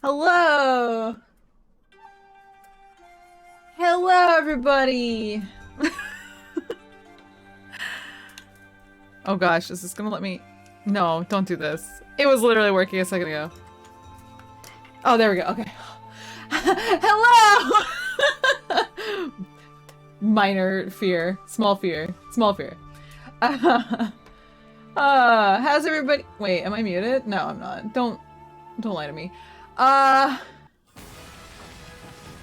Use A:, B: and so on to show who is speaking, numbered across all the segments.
A: Hello! Hello, everybody! Oh gosh, is this gonna let me... No, don't do this. It was literally working a second ago. Oh, there we go, okay. Hello! Minor fear. Small fear. Small fear. How's everybody... Wait, am I muted? No, I'm not. Don't lie to me.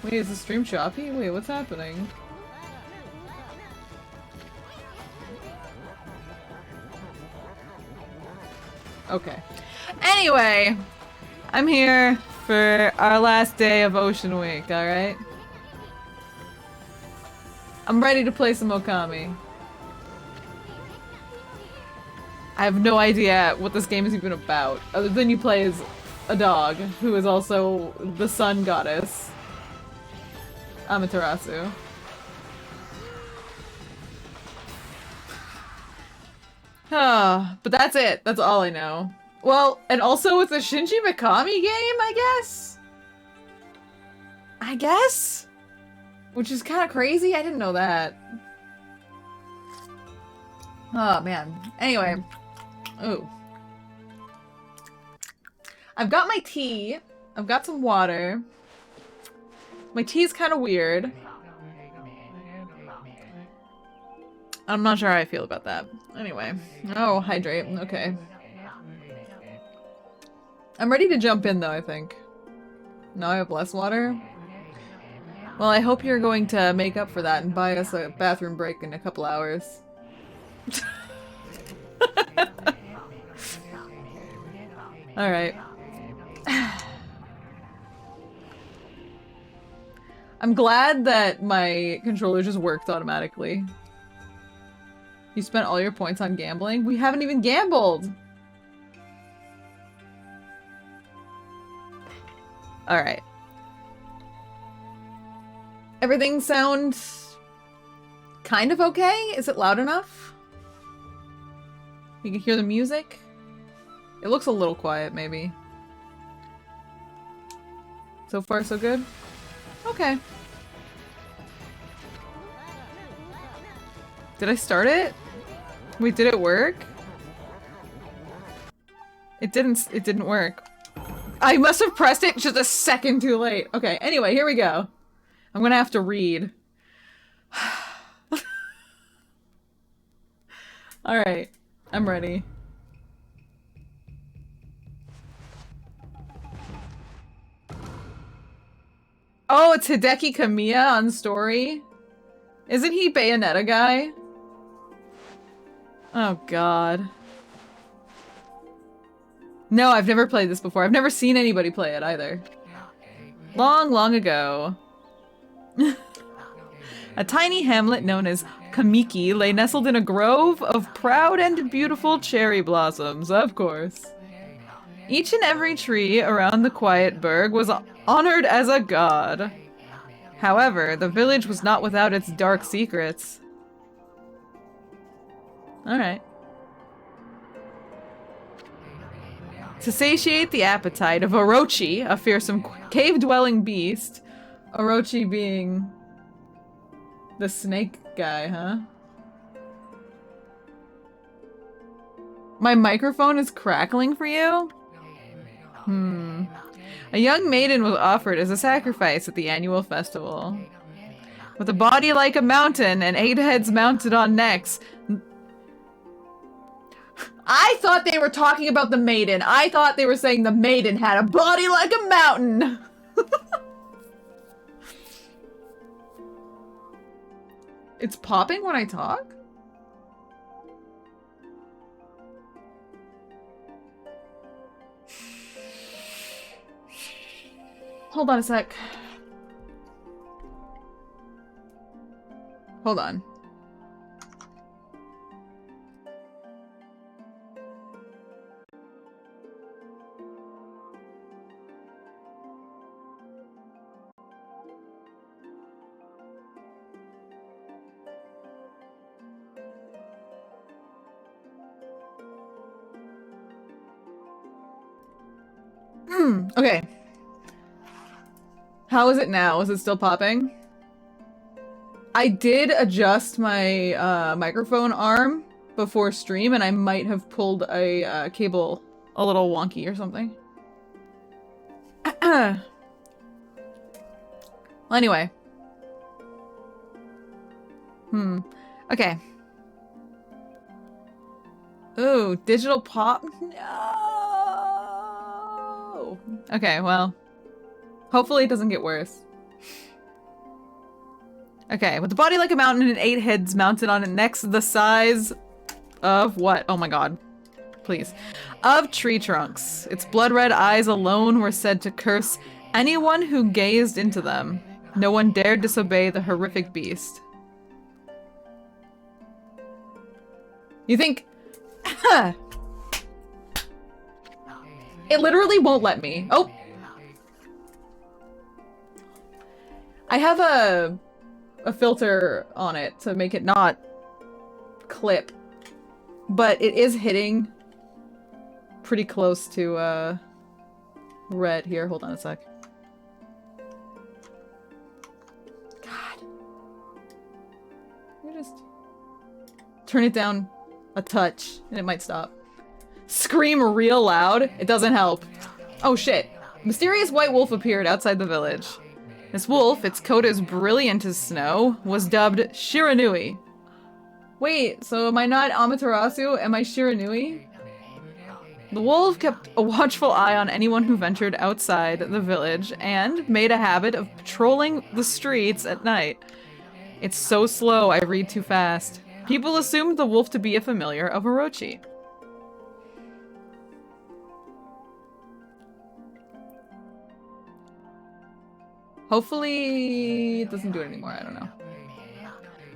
A: Wait, is the stream choppy? Wait, what's happening? Okay. Anyway, I'm here for our last day of Ocean Week, alright? I'm ready to play some Okami. I have no idea what this game is even about, other than you play as a dog, who is also the sun goddess. Amaterasu. But that's it. That's all I know. Well, and also it's a Shinji Mikami game, I guess? Which is kind of crazy. I didn't know that. Oh, man. Anyway. Ooh. I've got my tea. I've got some water. My tea's kind of weird. I'm not sure how I feel about that. Anyway. Oh, hydrate. Okay. I'm ready to jump in, though, I think. Now I have less water. Well, I hope you're going to make up for that and buy us a bathroom break in a couple hours. Alright. I'm glad that my controller just worked automatically. You spent all your points on gambling? We haven't even gambled! Alright. Everything sounds kind of okay? Is it loud enough? You can hear the music? It looks a little quiet, maybe. So far, so good? Okay. Did I start it? Wait, did it work? It didn't work. I must have pressed it just a second too late. Okay, anyway, here we go. I'm gonna have to read. Alright, I'm ready. Oh, it's Hideki Kamiya on story? Isn't he Bayonetta guy? Oh god. No, I've never played this before. I've never seen anybody play it either. Long, long ago. A tiny hamlet known as Kamiki lay nestled in a grove of proud and beautiful cherry blossoms, of course. Each and every tree around the quiet burg was honored as a god. However, the village was not without its dark secrets. Alright. To satiate the appetite of Orochi, a fearsome cave-dwelling beast. Orochi being the snake guy, huh? My microphone is crackling for you? A young maiden was offered as a sacrifice at the annual festival. With a body like a mountain and 8 heads mounted on necks. I thought they were talking about the maiden. I thought they were saying the maiden had a body like a mountain. It's popping when I talk? Hold on a sec. Hold on. Okay. How is it now? Is it still popping? I did adjust my microphone arm before stream, and I might have pulled a cable a little wonky or something. Well, anyway. Okay. Ooh, digital pop? No! Okay, well. Hopefully it doesn't get worse. Okay, with a body like a mountain and 8 heads mounted on it, necks the size of what? Oh my god. Please. Of tree trunks. Its blood-red eyes alone were said to curse anyone who gazed into them. No one dared disobey the horrific beast. You think... It literally won't let me. Oh! I have a filter on it to make it not clip, but it is hitting pretty close to red here. Hold on a sec. God. me just turn it down a touch and it might stop. Scream real loud. It doesn't help. Oh shit. Mysterious white wolf appeared outside the village. This wolf, its coat as brilliant as snow, was dubbed Shiranui. Wait, so am I not Amaterasu? Am I Shiranui? The wolf kept a watchful eye on anyone who ventured outside the village and made a habit of patrolling the streets at night. It's so slow, I read too fast. People assumed the wolf to be a familiar of Orochi. Hopefully it doesn't do it anymore, I don't know.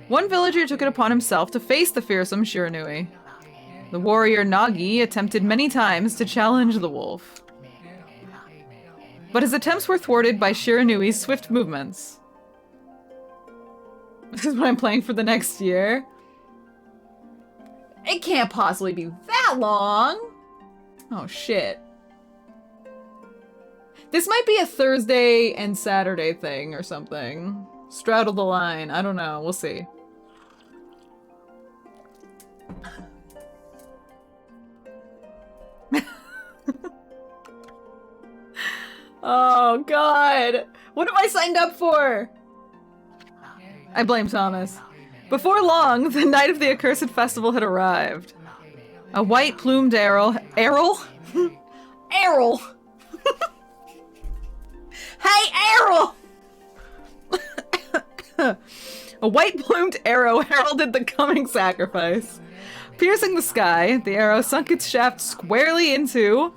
A: One villager took it upon himself to face the fearsome Shiranui. The warrior Nagi attempted many times to challenge the wolf. But his attempts were thwarted by Shiranui's swift movements. This is what I'm playing for the next year. It can't possibly be that long! Oh shit. This might be a Thursday and Saturday thing or something. Straddle the line. I don't know. We'll see. Oh god! What have I signed up for? I blame Thomas. Before long, the night of the accursed festival had arrived. A white-plumed Errol... Errol? Errol! Hey, Errol! A white-plumed arrow heralded the coming sacrifice. Piercing the sky, the arrow sunk its shaft squarely into...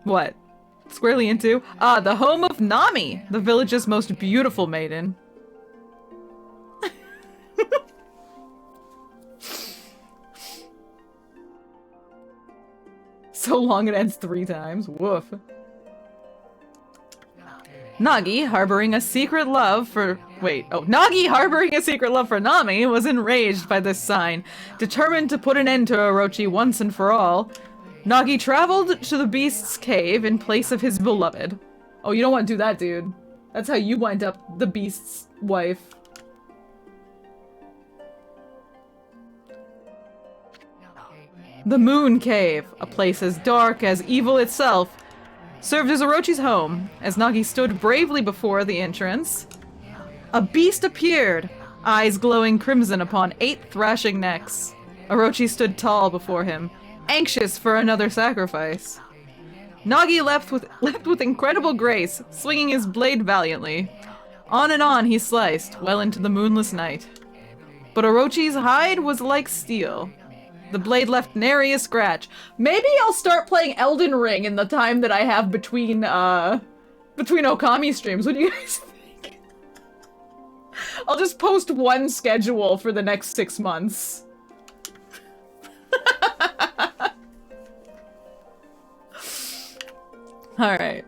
A: What? Squarely into? Ah, the home of Nami, the village's most beautiful maiden. So long it ends 3 times. Woof. Nagi, harboring a secret love for... Nagi, harboring a secret love for Nami, was enraged by this sign. Determined to put an end to Orochi once and for all, Nagi traveled to the beast's cave in place of his beloved. Oh, you don't want to do that, dude. That's how you wind up the beast's wife. The Moon Cave, a place as dark as evil itself, served as Orochi's home. As Nagi stood bravely before the entrance, a beast appeared, eyes glowing crimson upon 8 thrashing necks. Orochi stood tall before him, anxious for another sacrifice. Nagi leapt with incredible grace, swinging his blade valiantly. On and on he sliced, well into the moonless night. But Orochi's hide was like steel. The blade left nary a scratch. Maybe I'll start playing Elden Ring in the time that I have between Okami streams. What do you guys think? I'll just post one schedule for the next 6 months. Alright.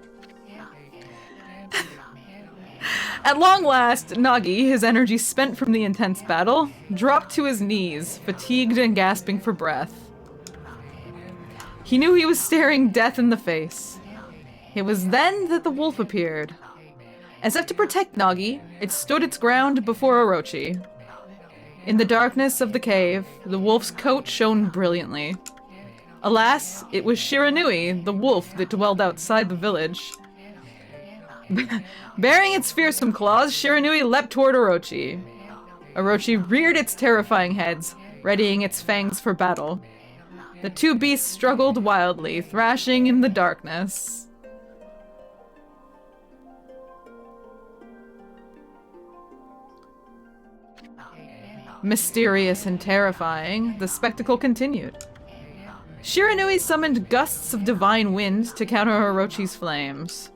A: At long last, Nagi, his energy spent from the intense battle, dropped to his knees, fatigued and gasping for breath. He knew he was staring death in the face. It was then that the wolf appeared. As if to protect Nagi, it stood its ground before Orochi. In the darkness of the cave, the wolf's coat shone brilliantly. Alas, it was Shiranui, the wolf that dwelled outside the village. Bearing its fearsome claws, Shiranui leapt toward Orochi. Orochi reared its terrifying heads, readying its fangs for battle. The 2 beasts struggled wildly, thrashing in the darkness. Mysterious and terrifying, the spectacle continued. Shiranui summoned gusts of divine wind to counter Orochi's flames.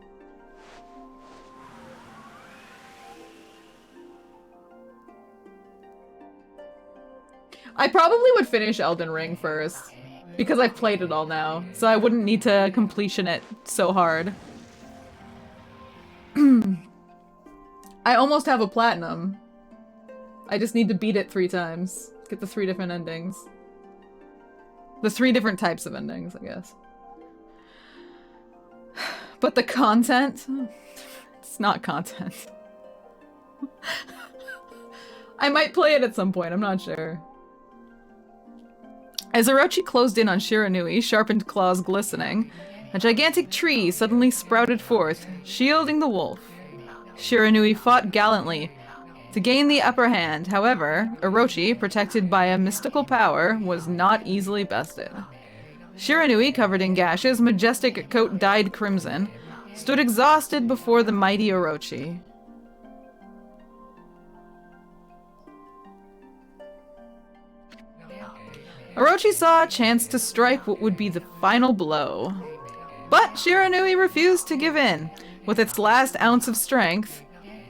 A: I probably would finish Elden Ring first, because I've played it all now, so I wouldn't need to completion it so hard. I almost have a platinum. I just need to beat it 3 times. Get the 3 different endings. The 3 different types of endings, I guess. But the content? It's not content. I might play it at some point, I'm not sure. As Orochi closed in on Shiranui, sharpened claws glistening, a gigantic tree suddenly sprouted forth, shielding the wolf. Shiranui fought gallantly to gain the upper hand. However, Orochi, protected by a mystical power, was not easily bested. Shiranui, covered in gashes, majestic coat dyed crimson, stood exhausted before the mighty Orochi. Orochi saw a chance to strike what would be the final blow. But Shiranui refused to give in. With its last ounce of strength,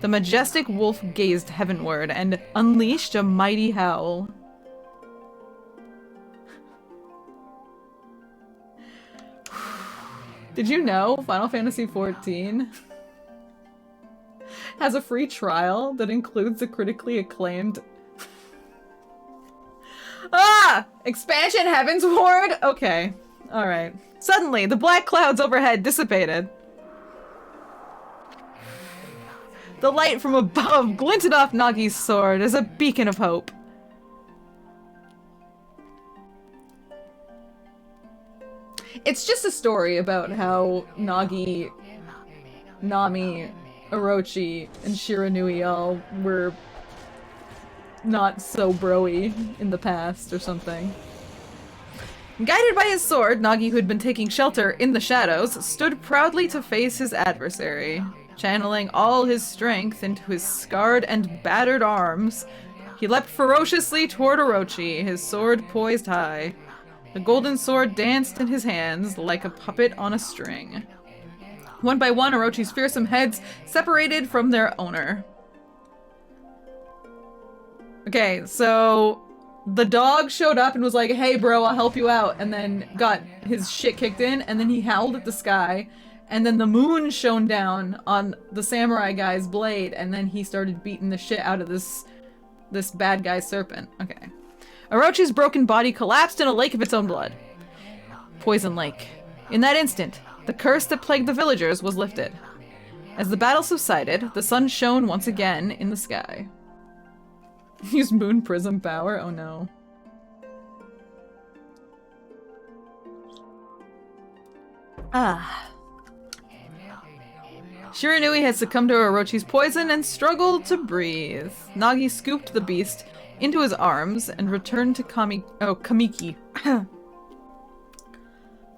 A: the majestic wolf gazed heavenward and unleashed a mighty howl. Did you know Final Fantasy XIV has a free trial that includes a critically acclaimed Expansion Heaven's Ward? Okay. Alright. Suddenly, the black clouds overhead dissipated. The light from above glinted off Nagi's sword as a beacon of hope. It's just a story about how Nagi, Nami, Orochi, and Shiranui all were not so bro-y in the past or something. Guided by his sword, Nagi, who had been taking shelter in the shadows, stood proudly to face his adversary. Channeling all his strength into his scarred and battered arms, he leapt ferociously toward Orochi, his sword poised high. The golden sword danced in his hands like a puppet on a string. One by one, Orochi's fearsome heads separated from their owner. Okay, so the dog showed up and was like, hey bro, I'll help you out, and then got his shit kicked in, and then he howled at the sky, and then the moon shone down on the samurai guy's blade, and then he started beating the shit out of this bad guy serpent. Okay. Orochi's broken body collapsed in a lake of its own blood. Poison Lake. In that instant, the curse that plagued the villagers was lifted. As the battle subsided, the sun shone once again in the sky. Use moon prism power? Oh no. Shiranui had succumbed to Orochi's poison and struggled to breathe. Nagi scooped the beast into his arms and returned to Kamiki.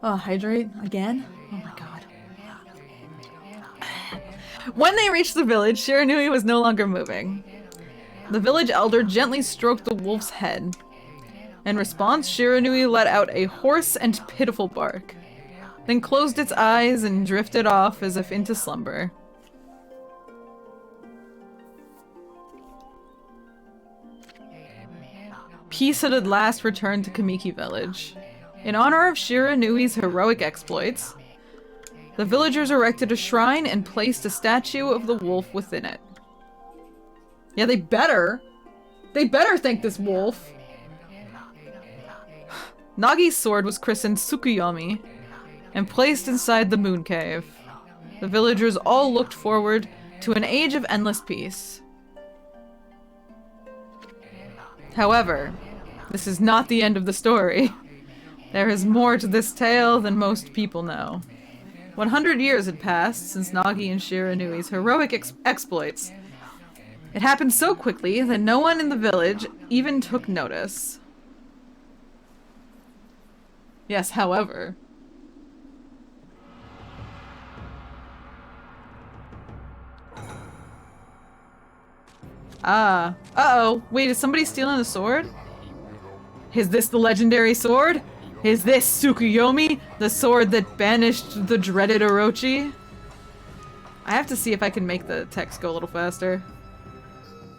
A: Hydrate again? Oh my god. When they reached the village, Shiranui was no longer moving. The village elder gently stroked the wolf's head. In response, Shiranui let out a hoarse and pitiful bark, then closed its eyes and drifted off as if into slumber. Peace had at last returned to Kamiki village. In honor of Shiranui's heroic exploits, the villagers erected a shrine and placed a statue of the wolf within it. Yeah, they better thank this wolf. Nagi's sword was christened Tsukuyomi and placed inside the moon cave. The villagers all looked forward to an age of endless peace. However, this is not the end of the story. There is more to this tale than most people know. 100 years had passed since Nagi and Shiranui's heroic exploits. It happened so quickly that no one in the village even took notice. Yes, however. Uh-oh. Wait, is somebody stealing the sword? Is this the legendary sword? Is this Tsukuyomi, the sword that banished the dreaded Orochi? I have to see if I can make the text go a little faster.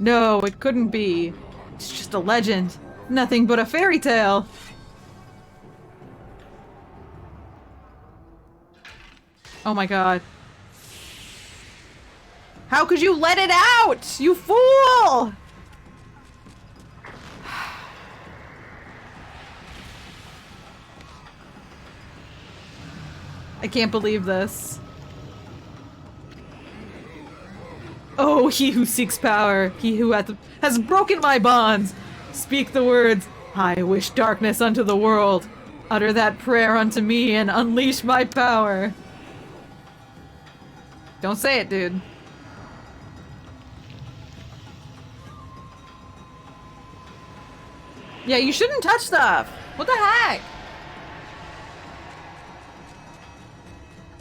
A: No, it couldn't be. It's just a legend. Nothing but a fairy tale. Oh my god. How could you let it out? You fool! I can't believe this. Oh, Oh, he who seeks power, he who has broken my bonds. Speak the words, I wish darkness unto the world. Utter that prayer unto me and unleash my power. Don't say it, dude. Yeah, you shouldn't touch stuff. What the heck?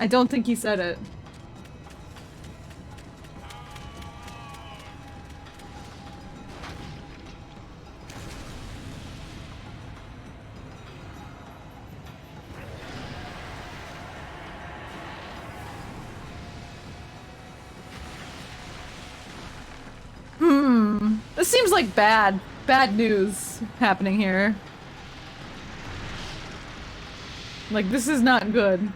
A: I don't think he said it. This seems like bad news happening here. Like, this is not good.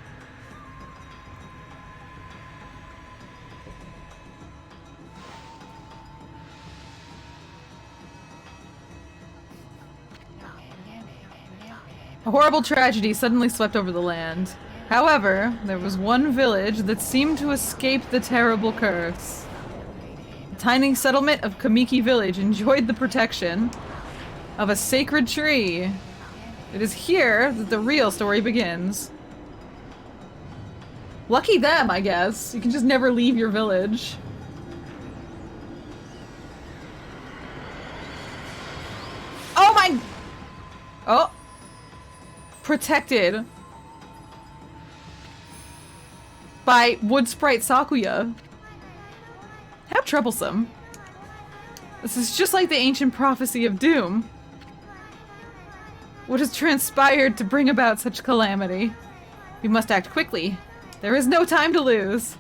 A: A horrible tragedy suddenly swept over the land. However, there was one village that seemed to escape the terrible curse. The tiny settlement of Kamiki Village enjoyed the protection of a sacred tree. It is here that the real story begins. Lucky them, I guess. You can just never leave your village. Oh my... Oh. Protected by Wood Sprite Sakuya. How troublesome. This is just like the ancient prophecy of doom. What has transpired to bring about such calamity? We must act quickly. There is no time to lose.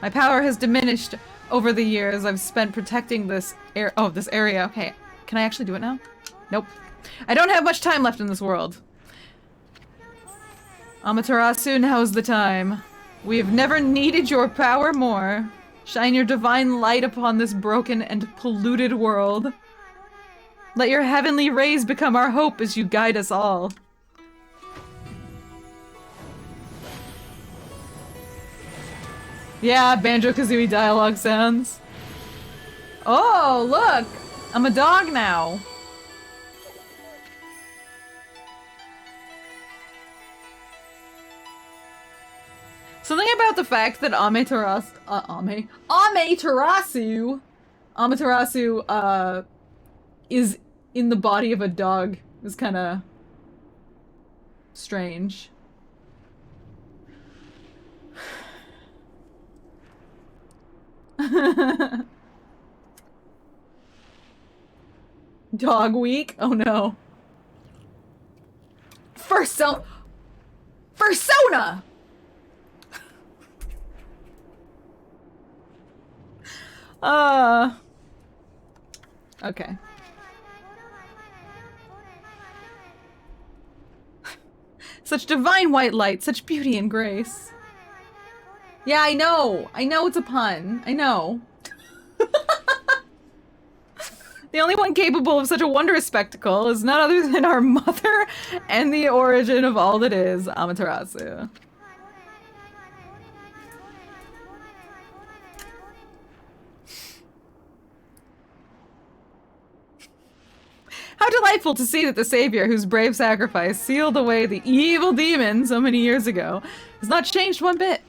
A: My power has diminished over the years I've spent protecting this area. Okay, can I actually do it now? Nope. I don't have much time left in this world. Amaterasu, now's the time. We have never needed your power more. Shine your divine light upon this broken and polluted world. Let your heavenly rays become our hope as you guide us all. Yeah, Banjo-Kazooie dialogue sounds. Oh, look! I'm a dog now. Something about the fact that Amaterasu is in the body of a dog is kind of strange. Dog week? Oh no. Persona! Okay. Such divine white light, such beauty and grace. Yeah, I know. I know it's a pun. I know. The only one capable of such a wondrous spectacle is none other than our mother and the origin of all that is, Amaterasu. How delightful to see that the savior whose brave sacrifice sealed away the evil demon so many years ago has not changed one bit.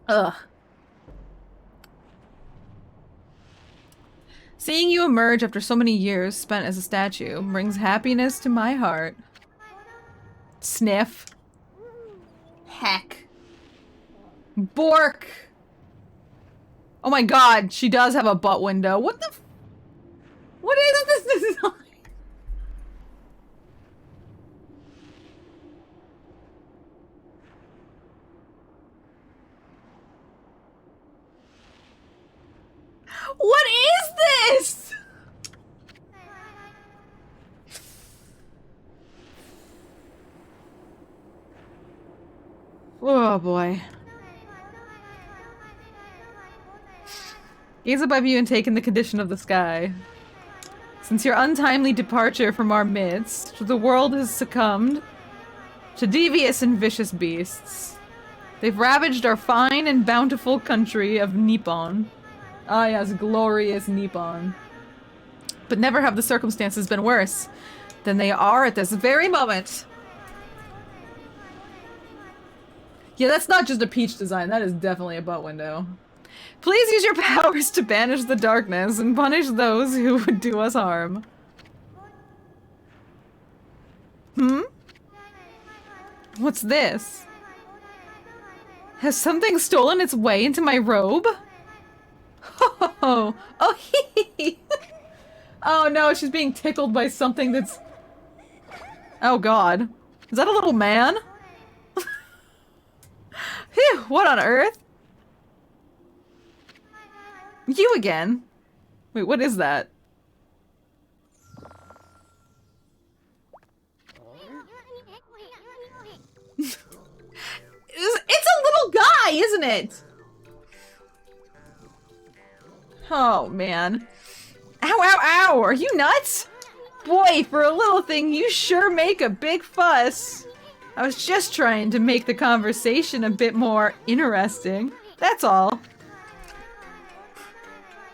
A: Ugh. Seeing you emerge after so many years spent as a statue brings happiness to my heart. Sniff. Heck. Bork. Oh my god, she does have a butt window. What the f- What is this design? What is this? Oh boy. Gaze above you and take in the condition of the sky. Since your untimely departure from our midst, the world has succumbed to devious and vicious beasts. They've ravaged our fine and bountiful country of Nippon. Ah yes, glorious Nippon. But never have the circumstances been worse than they are at this very moment. Yeah, that's not just a peach design, that is definitely a butt window. Please use your powers to banish the darkness and punish those who would do us harm. Hmm? What's this? Has something stolen its way into my robe? Oh, oh, hee hee. Oh no, she's being tickled by something that's... Oh god. Is that a little man? Phew, what on earth? You again? Wait, what is that? It's a little guy, isn't it? Oh, man. Ow, ow, ow! Are you nuts? Boy, for a little thing, you sure make a big fuss. I was just trying to make the conversation a bit more interesting. That's all.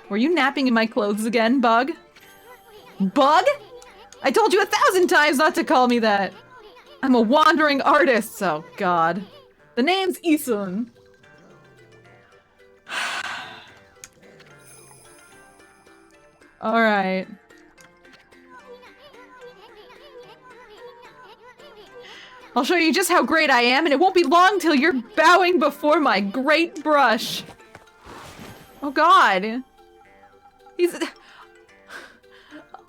A: Were you napping in my clothes again, Bug? Bug? I told you 1,000 times not to call me that. I'm a wandering artist, oh god. The name's Isun. Alright. I'll show you just how great I am, and it won't be long till you're bowing before my great brush. Oh god. He's...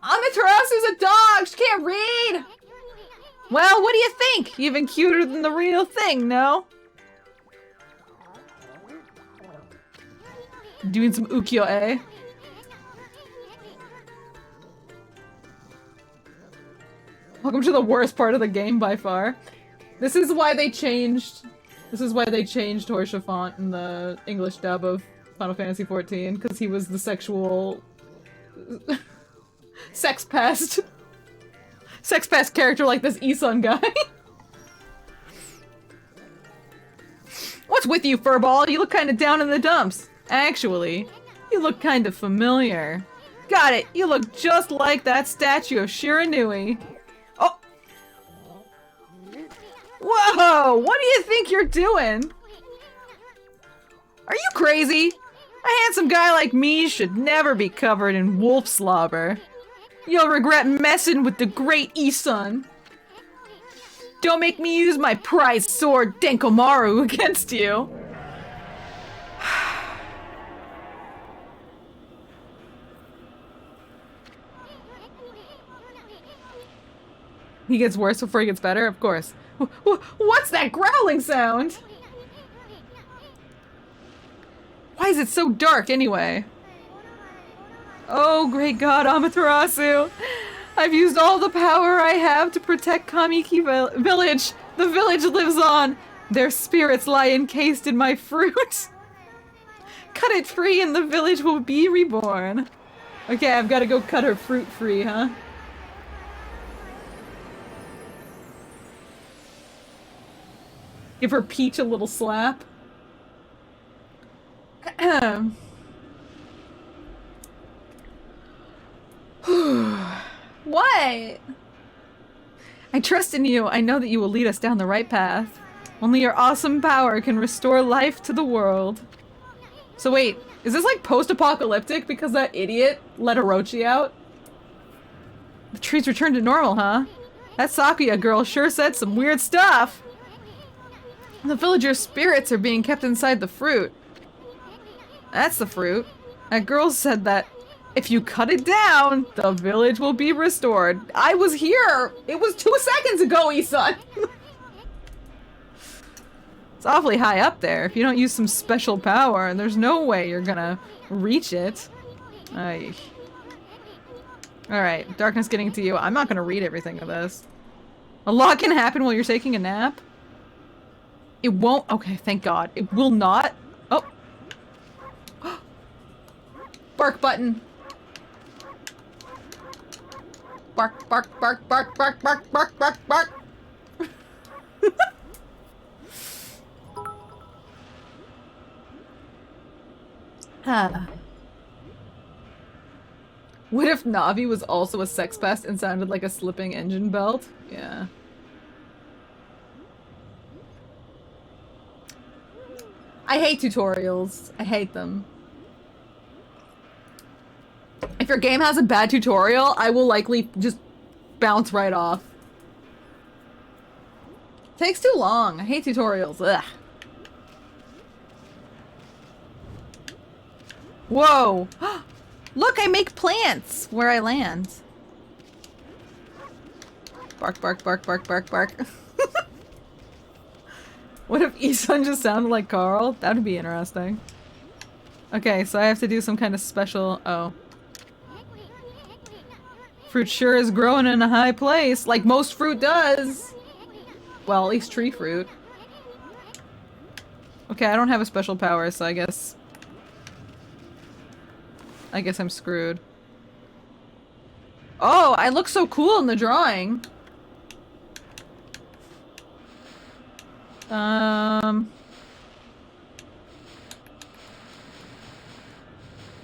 A: Amaterasu's a dog! She can't read! Well, what do you think? Even cuter than the real thing, no? Doing some ukiyo-e. Welcome to the worst part of the game by far. This is why they changed Horsha font in the English dub of Final Fantasy XIV, because he was the sexual... sex pest character like this Isun guy. What's with you, furball? You look kind of down in the dumps. Actually, you look kind of familiar. Got it! You look just like that statue of Shiranui. Oh! Whoa! What do you think you're doing? Are you crazy? A handsome guy like me should never be covered in wolf slobber. You'll regret messing with the great Isun. Don't make me use my prized sword Denkomaru against you. He gets worse before he gets better? Of course. What's that growling sound? Why is it so dark anyway? Oh, great god, Amaterasu! I've used all the power I have to protect Kamiki village! The village lives on! Their spirits lie encased in my fruit! Cut it free and the village will be reborn! Okay, I've gotta go cut her fruit free, huh? Give her Peach a little slap. What? I trust in you. I know that you will lead us down the right path. Only your awesome power can restore life to the world. So wait, is this like post-apocalyptic because that idiot let Orochi out? The trees returned to normal, huh? That Sakuya girl sure said some weird stuff. The villagers' spirits are being kept inside the fruit. That's the fruit. That girl said that if you cut it down, the village will be restored. I was here! It was 2 seconds ago, Isun! It's awfully high up there. If you don't use some special power, there's no way you're gonna reach it. Ay. Alright, darkness getting to you. I'm not gonna read everything of this. A lot can happen while you're taking a nap. It won't- okay, thank god. It will not- oh! Bark button! Bark, bark, bark, bark, bark, bark, bark, bark, bark! Ah. What if Navi was also a sex pest and sounded like a slipping engine belt? Yeah. I hate tutorials. I hate them. If your game has a bad tutorial, I will likely just bounce right off. Takes too long. I hate tutorials. Ugh. Whoa! Look, I make plants where I land. Bark, bark, bark, bark, bark, bark. What if Isun just sounded like Carl? That would be interesting. Okay, so I have to do some kind of special... Oh. Fruit sure is growing in a high place, like most fruit does! Well, at least tree fruit. Okay, I don't have a special power, so I guess I'm screwed. Oh, I look so cool in the drawing!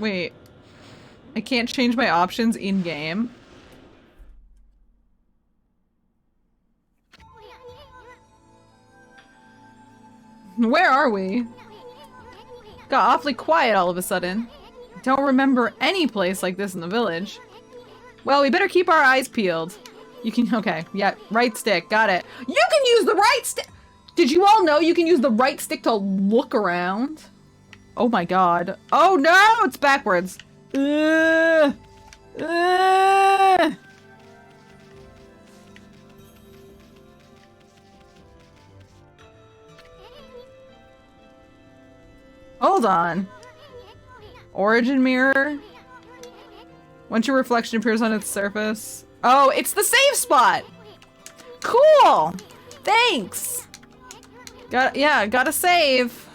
A: Wait. I can't change my options in-game? Where are we? Got awfully quiet all of a sudden. Don't remember any place like this in the village. Well, we better keep our eyes peeled. You can- okay, yeah, right stick, got it. You can use the right stick! Did you all know you can use the right stick to look around? Oh my god. Oh no! It's backwards. Hold on. Origin mirror? Once your reflection appears on its surface. Oh, it's the save spot! Cool! Thanks! Gotta save.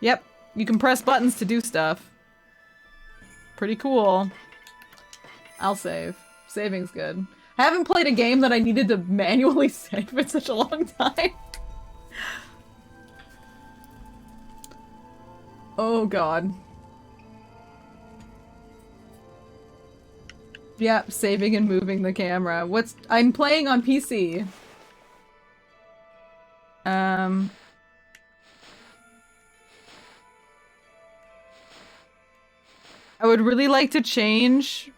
A: Yep, you can press buttons to do stuff. Pretty cool. I'll save. Saving's good. I haven't played a game that I needed to manually save in such a long time. Oh god. Yep, saving and moving the camera. I'm playing on PC. I would really like to change...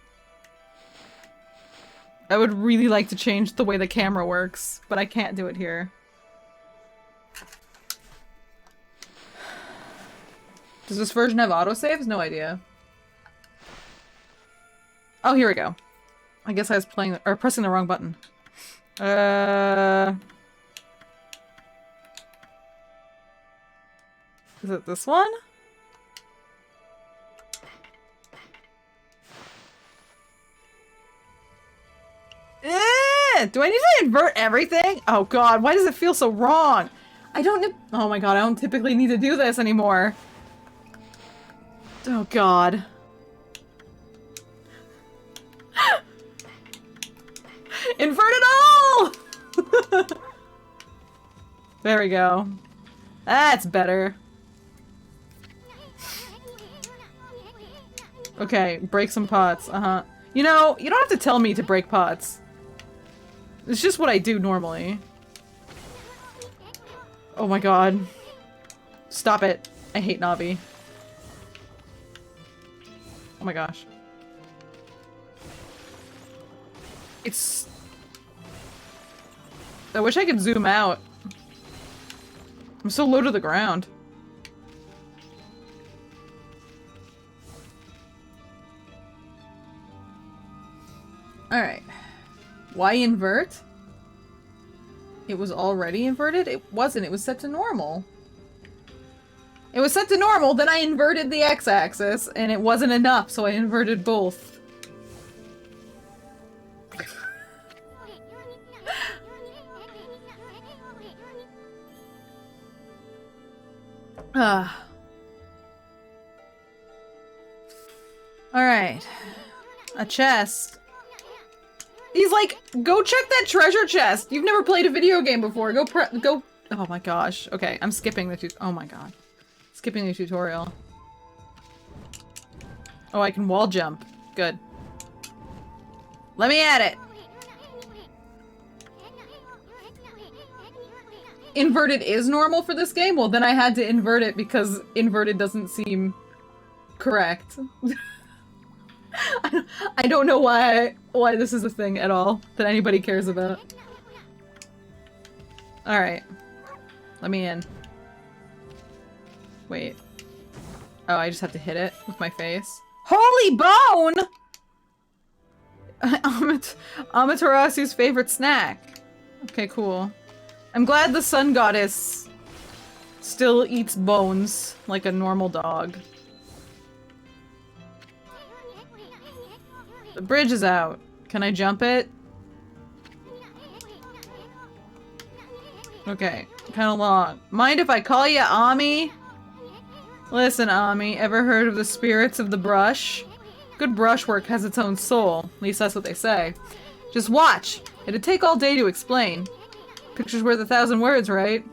A: I would really like to change the way the camera works, but I can't do it here. Does this version have autosaves? No idea. Oh, here we go. I guess I was playing- or pressing the wrong button. Is it this one? Do I need to invert everything? Oh god, why does it feel so wrong? I don't- oh my god, I don't typically need to do this anymore. Oh god. Invert it all! There we go. That's better. Okay, break some pots. Uh-huh. You know, you don't have to tell me to break pots. It's just what I do normally. Oh my god. Stop it. I hate Navi. Oh my gosh. It's... I wish I could zoom out. I'm so low to the ground. Alright. Why invert? It was already inverted? It wasn't. It was set to normal. It was set to normal, then I inverted the x-axis, and it wasn't enough, so I inverted both. Alright. A chest. He's like, go check that treasure chest! You've never played a video game before, go- oh my gosh. Okay, I'm skipping the oh my god. Skipping the tutorial. Oh, I can wall jump. Good. Let me at it! Inverted is normal for this game? Well, then I had to invert it because inverted doesn't seem correct. I don't know why this is a thing at all that anybody cares about. Alright. Let me in. Wait. Oh, I just have to hit it with my face. Holy bone! Amaterasu's favorite snack. Okay, cool. I'm glad the sun goddess still eats bones like a normal dog. The bridge is out. Can I jump it? Okay, kind of long. Mind if I call you Ami? Listen, Ami, ever heard of the spirits of the brush? Good brushwork has its own soul. At least that's what they say. Just watch. It'd take all day to explain. Picture's worth 1,000 words, right?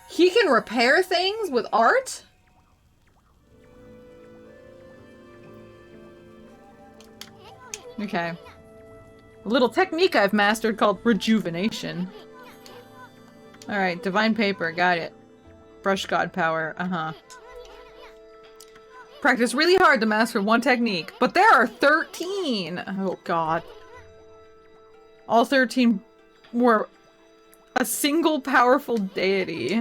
A: He can repair things with art? Okay. A little technique I've mastered called rejuvenation. Alright, divine paper, got it. Brush god power, uh-huh. Practice really hard to master one technique, but there are 13! Oh god. All 13 were a single powerful deity.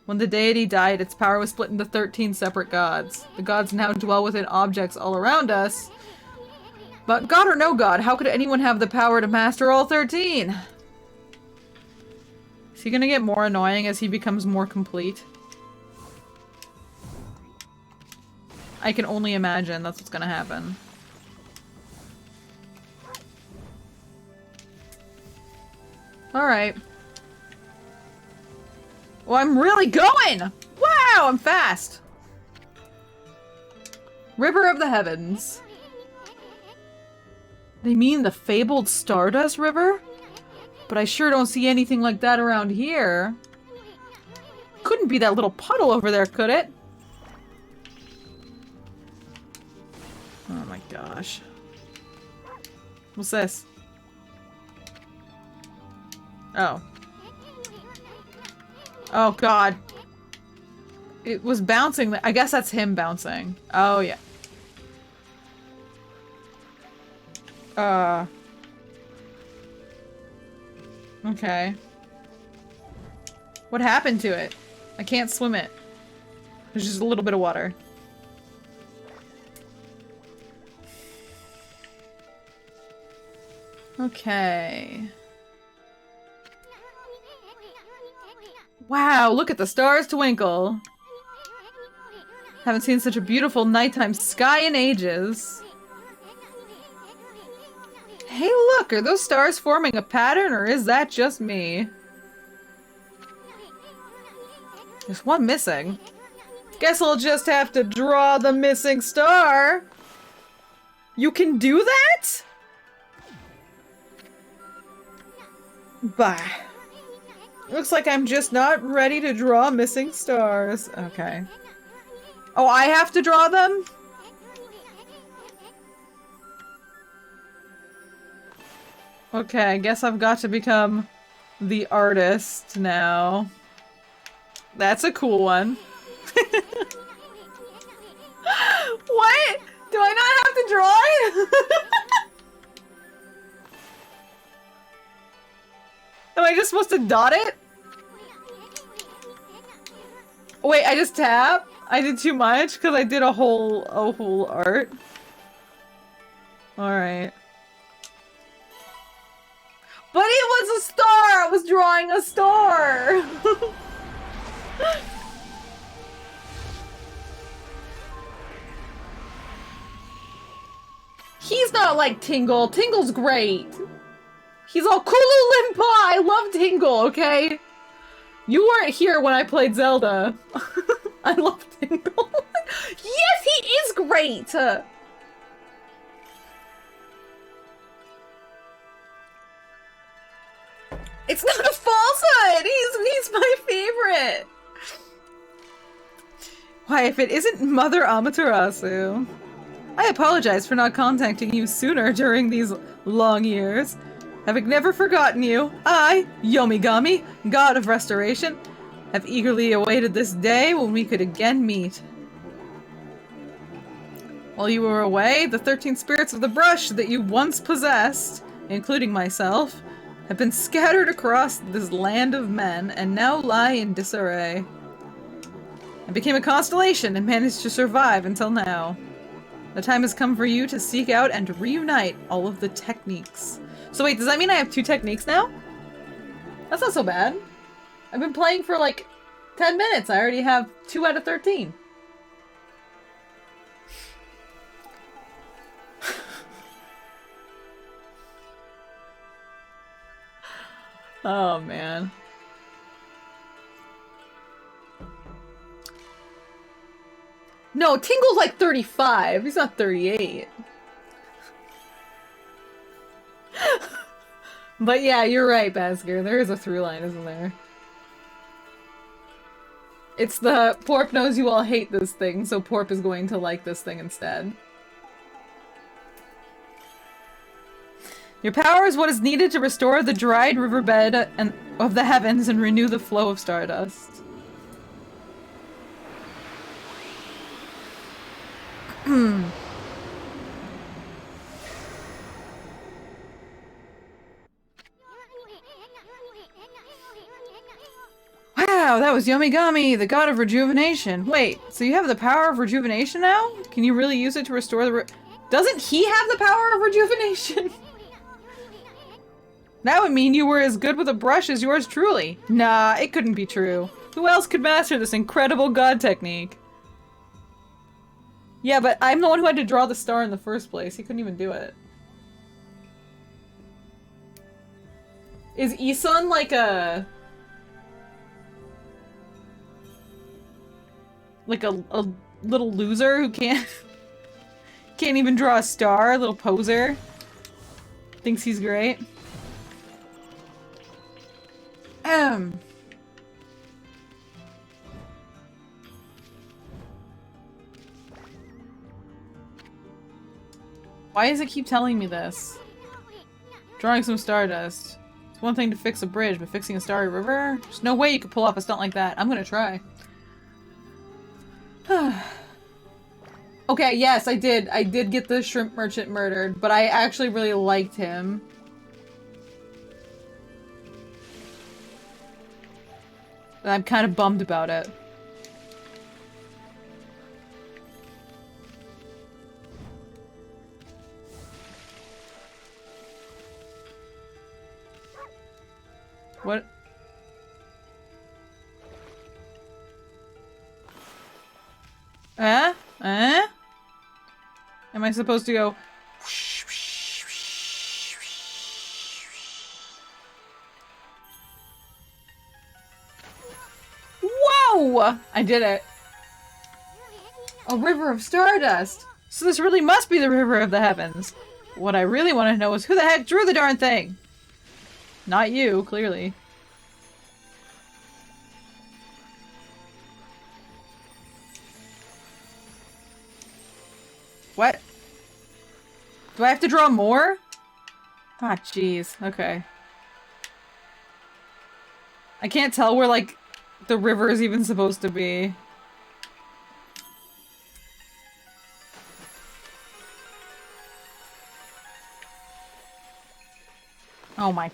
A: When the deity died, its power was split into 13 separate gods. The gods now dwell within objects all around us. But god or no god, how could anyone have the power to master all 13? Is he gonna get more annoying as he becomes more complete? I can only imagine that's what's gonna happen. Alright. Well, I'm really going! Wow, I'm fast! River of the Heavens. They mean the fabled Stardust River? But I sure don't see anything like that around here. Couldn't be that little puddle over there, could it? Oh my gosh. What's this? Oh. Oh god. It was bouncing. I guess that's him bouncing. Oh yeah. Okay. What happened to it? I can't swim it. There's just a little bit of water. Okay. Wow, look at the stars twinkle. Haven't seen such a beautiful nighttime sky in ages. Hey look, are those stars forming a pattern or is that just me? There's one missing. Guess I'll just have to draw the missing star. You can do that? Bah. Looks like I'm just not ready to draw missing stars. Okay. Oh, I have to draw them? Okay, I guess I've got to become the artist now. That's a cool one. What? Do I not have to draw it? Am I just supposed to dot it? Wait, I just tap? I did too much because I did a whole art. Alright. But it was a star! I was drawing a star! He's not like Tingle. Tingle's great. He's all Kulu Limpa! I love Tingle, okay? You weren't here when I played Zelda. I love Tingle. Yes, he is great! It's not a falsehood! He's my favorite! Why, if it isn't Mother Amaterasu. I apologize for not contacting you sooner during these long years. Having never forgotten you, I, Yomigami, God of Restoration, have eagerly awaited this day when we could again meet. While you were away, the 13 spirits of the brush that you once possessed, including myself, have been scattered across this land of men and now lie in disarray. I became a constellation and managed to survive until now. The time has come for you to seek out and reunite all of the techniques. So wait, does that mean I have 2 techniques now? That's not so bad. I've been playing for like 10 minutes. I already have 2 out of 13. Oh, man. No, Tingle's like 35. He's not 38. But yeah, you're right, Basker. There is a through line, isn't there? It's the Porp knows you all hate this thing, so Porp is going to like this thing instead. Your power is what is needed to restore the dried riverbed of the heavens and renew the flow of stardust. Wow, that was Yomigami, the god of rejuvenation. Wait, so you have the power of rejuvenation now? Can you really use it to restore the Doesn't he have the power of rejuvenation? That would mean you were as good with a brush as yours truly. Nah, it couldn't be true. Who else could master this incredible god technique? Yeah, but I'm the one who had to draw the star in the first place. He couldn't even do it. Is Isun like a... like a little loser who can't even draw a star, a little poser? Thinks he's great. Why does it keep telling me this? Drawing some stardust. It's one thing to fix a bridge, but fixing a starry river? There's no way you could pull off a stunt like that. I'm gonna try. Okay, yes, I did. I did get the shrimp merchant murdered, but I actually really liked him. And I'm kind of bummed about it. What? Am I supposed to go? Whoa! I did it. A river of stardust. So this really must be the river of the heavens. What I really want to know is who the heck drew the darn thing? Not you, clearly. What? Do I have to draw more? Ah, jeez. Okay. I can't tell where, like, the river is even supposed to be. Oh my.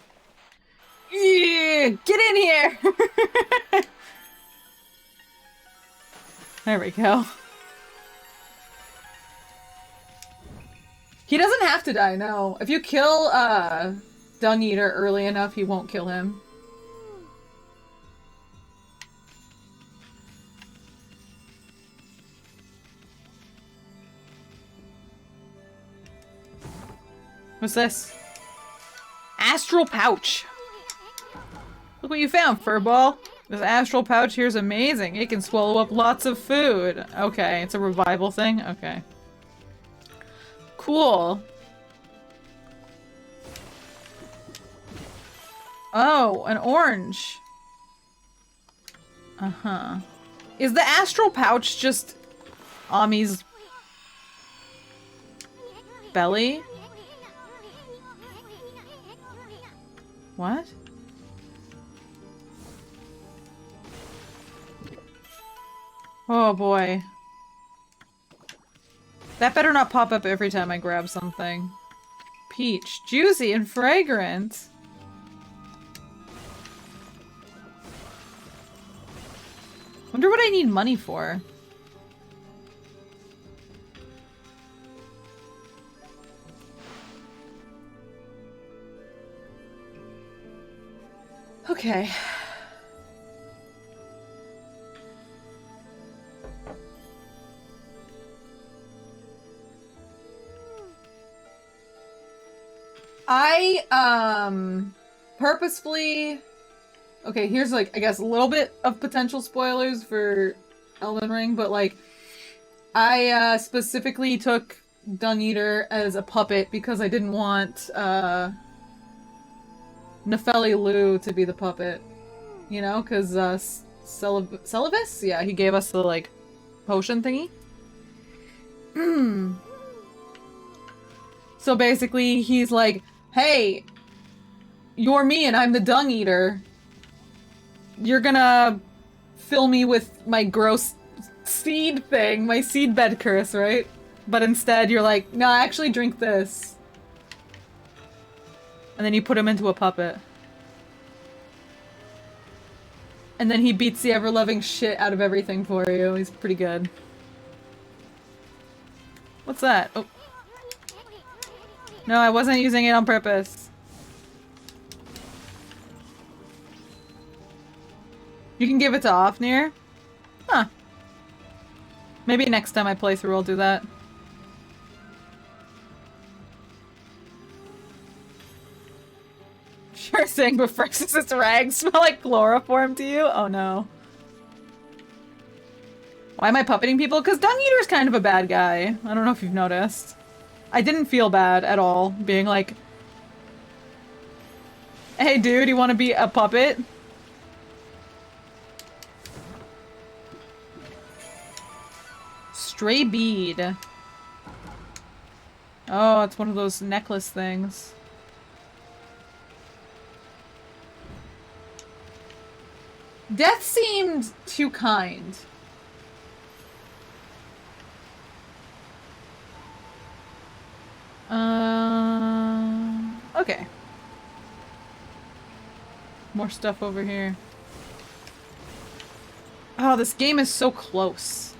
A: Yeah, get in here! There we go. He doesn't have to die, no. If you kill, Dung Eater early enough, he won't kill him. What's this? Astral pouch. Look what you found, Furball. This astral pouch here is amazing. It can swallow up lots of food. Okay, it's a revival thing? Okay. Cool. Oh, an orange. Uh-huh. Is the astral pouch just Ami's belly? What? Oh boy. That better not pop up every time I grab something. Peach. Juicy and fragrant. Wonder what I need money for. Okay. I purposefully okay, here's like I guess a little bit of potential spoilers for Elden Ring, but like I specifically took Dung Eater as a puppet because I didn't want Nefeli Lu to be the puppet. You know, because Celavis? Yeah, he gave us the like potion thingy. So basically he's like, hey, you're me and I'm the Dung Eater. You're gonna fill me with my gross seed thing, my seed bed curse, right? But instead you're like, no, actually drink this. And then you put him into a puppet. And then he beats the ever-loving shit out of everything for you. He's pretty good. What's that? Oh. No, I wasn't using it on purpose. You can give it to Ofnir? Huh. Maybe next time I play through I'll do that. Sure thing, but Frex's rags smell like chloroform to you? Oh no. Why am I puppeting people? Because Dung Eater's kind of a bad guy. I don't know if you've noticed. I didn't feel bad at all, being like, hey dude, you want to be a puppet? Stray bead. Oh, it's one of those necklace things. Death seemed too kind. Okay. More stuff over here. Oh, this game is so close.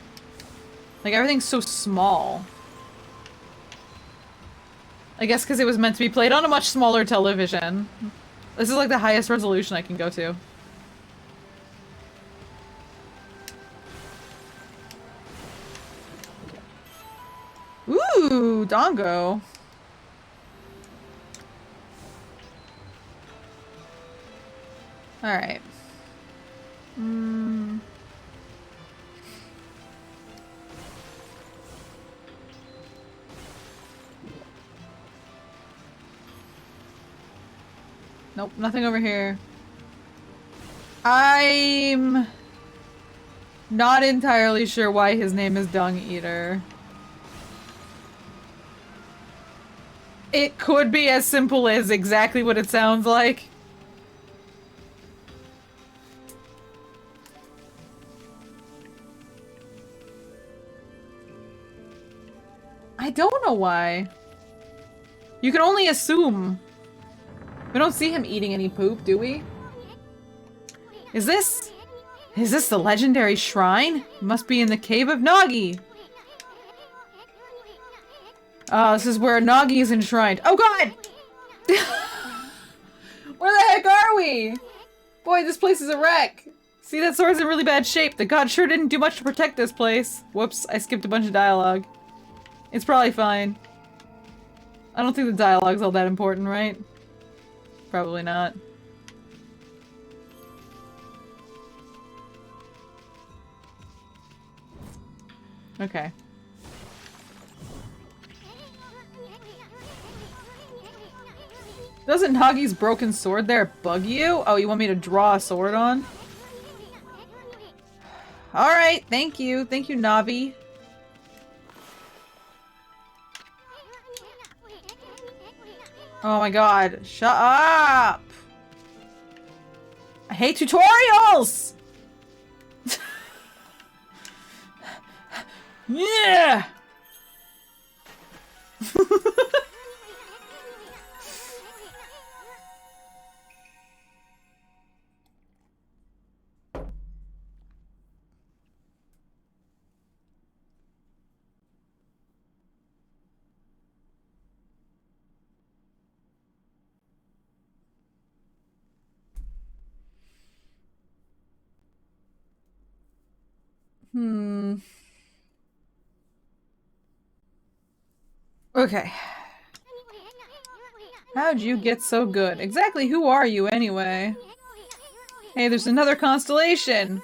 A: Like, everything's so small. I guess because it was meant to be played on a much smaller television. This is like the highest resolution I can go to. Ooh, Dongo. Alright. Nope, nothing over here. I'm not entirely sure why his name is Dung Eater. It could be as simple as exactly what it sounds like. I don't know why. You can only assume. We don't see him eating any poop, do we? Is this the legendary shrine? It must be in the cave of Nagi. This is where Nagi is enshrined. Oh god! Where the heck are we? Boy, this place is a wreck. See, that sword's in really bad shape. The god sure didn't do much to protect this place. Whoops, I skipped a bunch of dialogue. It's probably fine. I don't think the dialogue's all that important, right? Probably not. Okay. Doesn't Nagi's broken sword there bug you? Oh, you want me to draw a sword on? Alright, thank you. Thank you, Navi. Oh my god, shut up! I hate tutorials! Yeah! Okay. How'd you get so good? Exactly who are you anyway? Hey, there's another constellation!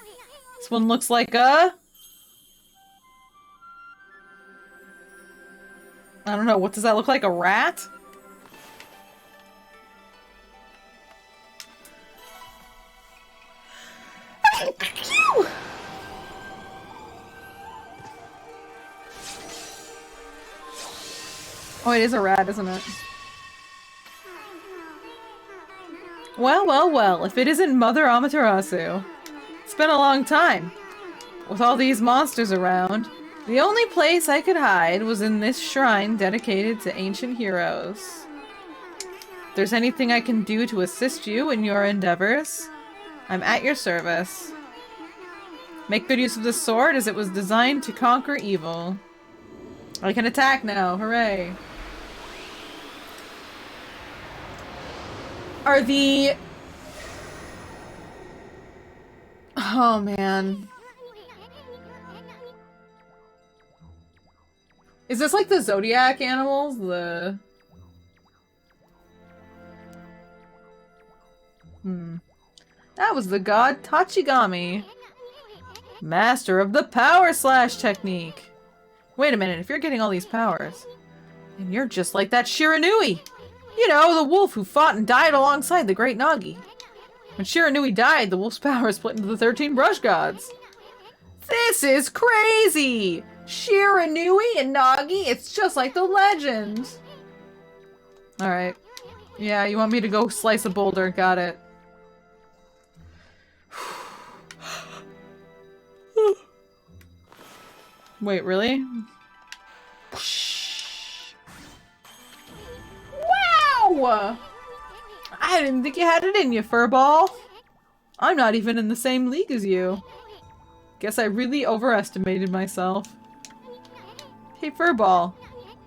A: This one looks like a... I don't know, what does that look like? A rat? Oh, it is a rat, isn't it? Well, well, well, if it isn't Mother Amaterasu. It's been a long time. With all these monsters around, the only place I could hide was in this shrine dedicated to ancient heroes. If there's anything I can do to assist you in your endeavors, I'm at your service. Make good use of this sword as it was designed to conquer evil. I can attack now, hooray. Are the... Oh man. Is this like the zodiac animals? That was the god Tachigami. Master of the power slash technique. Wait a minute, if you're getting all these powers, then you're just like that Shiranui. You know, the wolf who fought and died alongside the great Nagi. When Shiranui died, the wolf's power split into the 13 brush gods. This is crazy! Shiranui and Nagi, it's just like the legend. Alright. Yeah, you want me to go slice a boulder, got it. Wait, really? Wow! I didn't think you had it in you, Furball. I'm not even in the same league as you. Guess I really overestimated myself. Hey, Furball.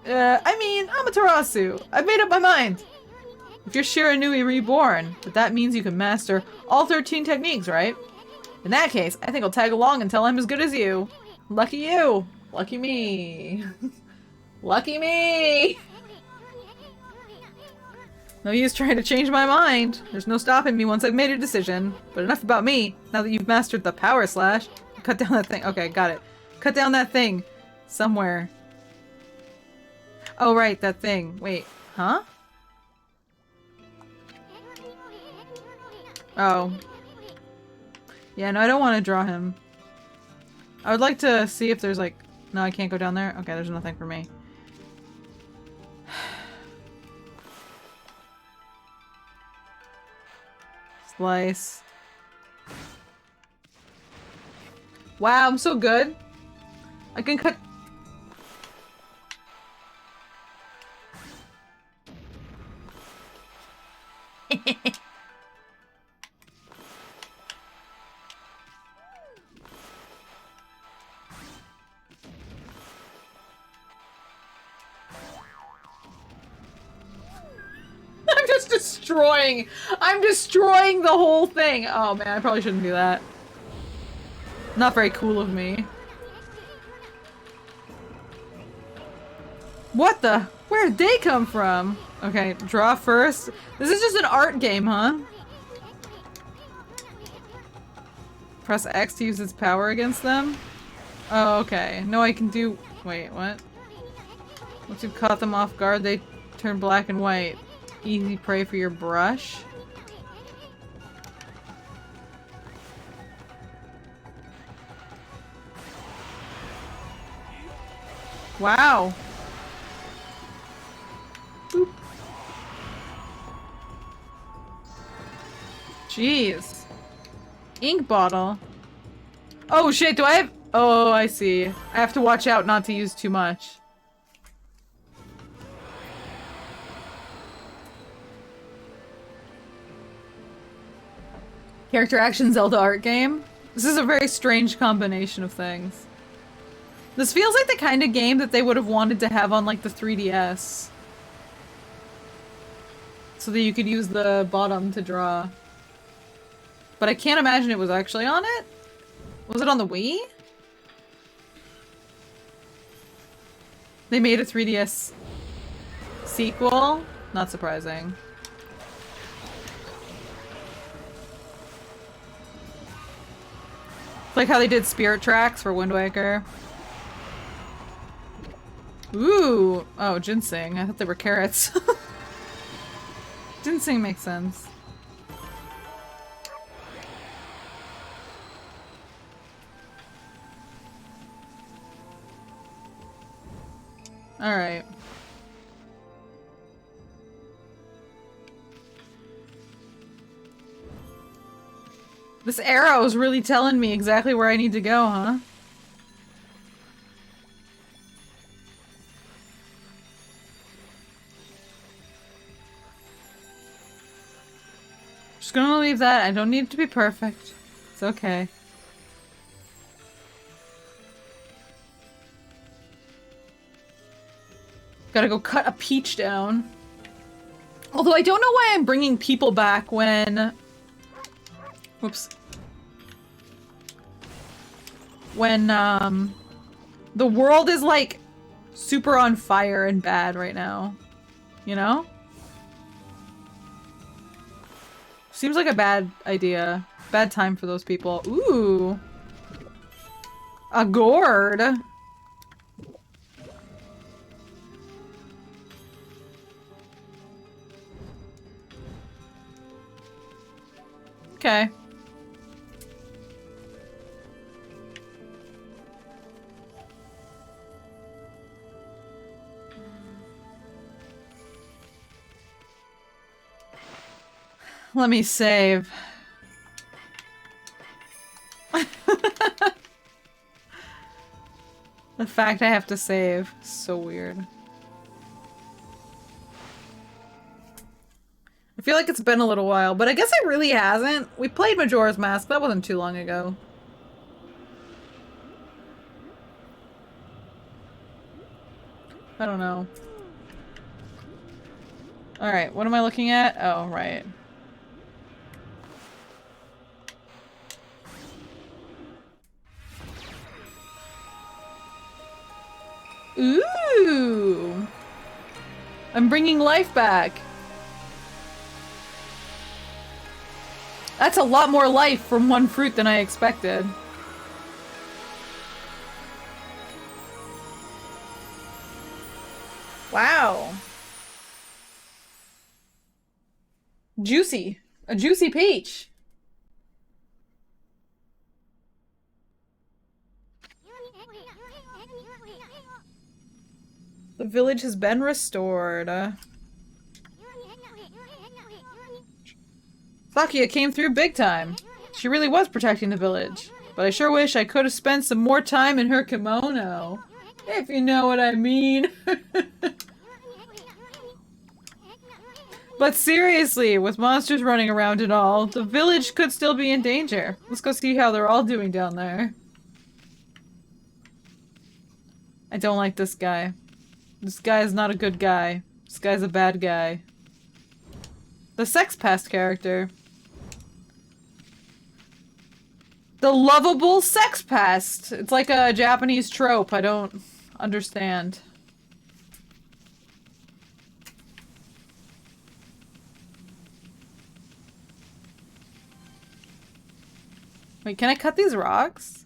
A: I mean, Amaterasu. I've made up my mind. If you're Shiranui reborn, but that means you can master all 13 techniques, right? In that case, I think I'll tag along until I'm as good as you. Lucky you. Lucky me. Lucky me! No use trying to change my mind. There's no stopping me once I've made a decision. But enough about me. Now that you've mastered the power slash. Cut down that thing. Okay, got it. Cut down that thing. Somewhere. Oh, right, that thing. Wait. Huh? Oh. Yeah, no, I don't want to draw him. I would like to see if there's like... No, I can't go down there? Okay, there's nothing for me. Slice. Wow, I'm so good. I can cut... I'm destroying the whole thing! Oh man, I probably shouldn't do that. Not very cool of me. What the? Where did they come from? Okay, draw first. This is just an art game, huh? Press X to use its power against them? Oh, okay. No, I can do... Wait, what? Once you've caught them off guard, they turn black and white. Easy prey for your brush. Wow. Boop. Jeez. Ink bottle. Oh shit, do I have— oh, I see. I have to watch out not to use too much. Character action Zelda art game? This is a very strange combination of things. This feels like the kind of game that they would have wanted to have on like the 3DS. So that you could use the bottom to draw. But I can't imagine it was actually on it? Was it on the Wii? They made a 3DS sequel? Not surprising. It's like how they did Spirit Tracks for Wind Waker. Ooh! Oh, ginseng. I thought they were carrots. Ginseng makes sense. Alright. This arrow is really telling me exactly where I need to go, huh? Just gonna leave that. I don't need it to be perfect. It's okay. Gotta go cut a peach down. Although I don't know why I'm bringing people back when... Whoops. When, the world is, like, super on fire and bad right now. You know? Seems like a bad idea. Bad time for those people. Ooh! A gourd! Okay. Let me save. The fact I have to save is so weird. I feel like it's been a little while, but I guess it really hasn't. We played Majora's Mask. That wasn't too long ago. I don't know. Alright, what am I looking at? Oh, right. Ooh! I'm bringing life back. That's a lot more life from one fruit than I expected. Wow. Juicy. A juicy peach. The village has been restored. Sakia came through big time. She really was protecting the village. But I sure wish I could have spent some more time in her kimono. If you know what I mean. But seriously, with monsters running around and all, the village could still be in danger. Let's go see how they're all doing down there. I don't like this guy. This guy is not a good guy. This guy's a bad guy. The sex pest character. The lovable sex pest! It's like a Japanese trope. I don't understand. Wait, can I cut these rocks?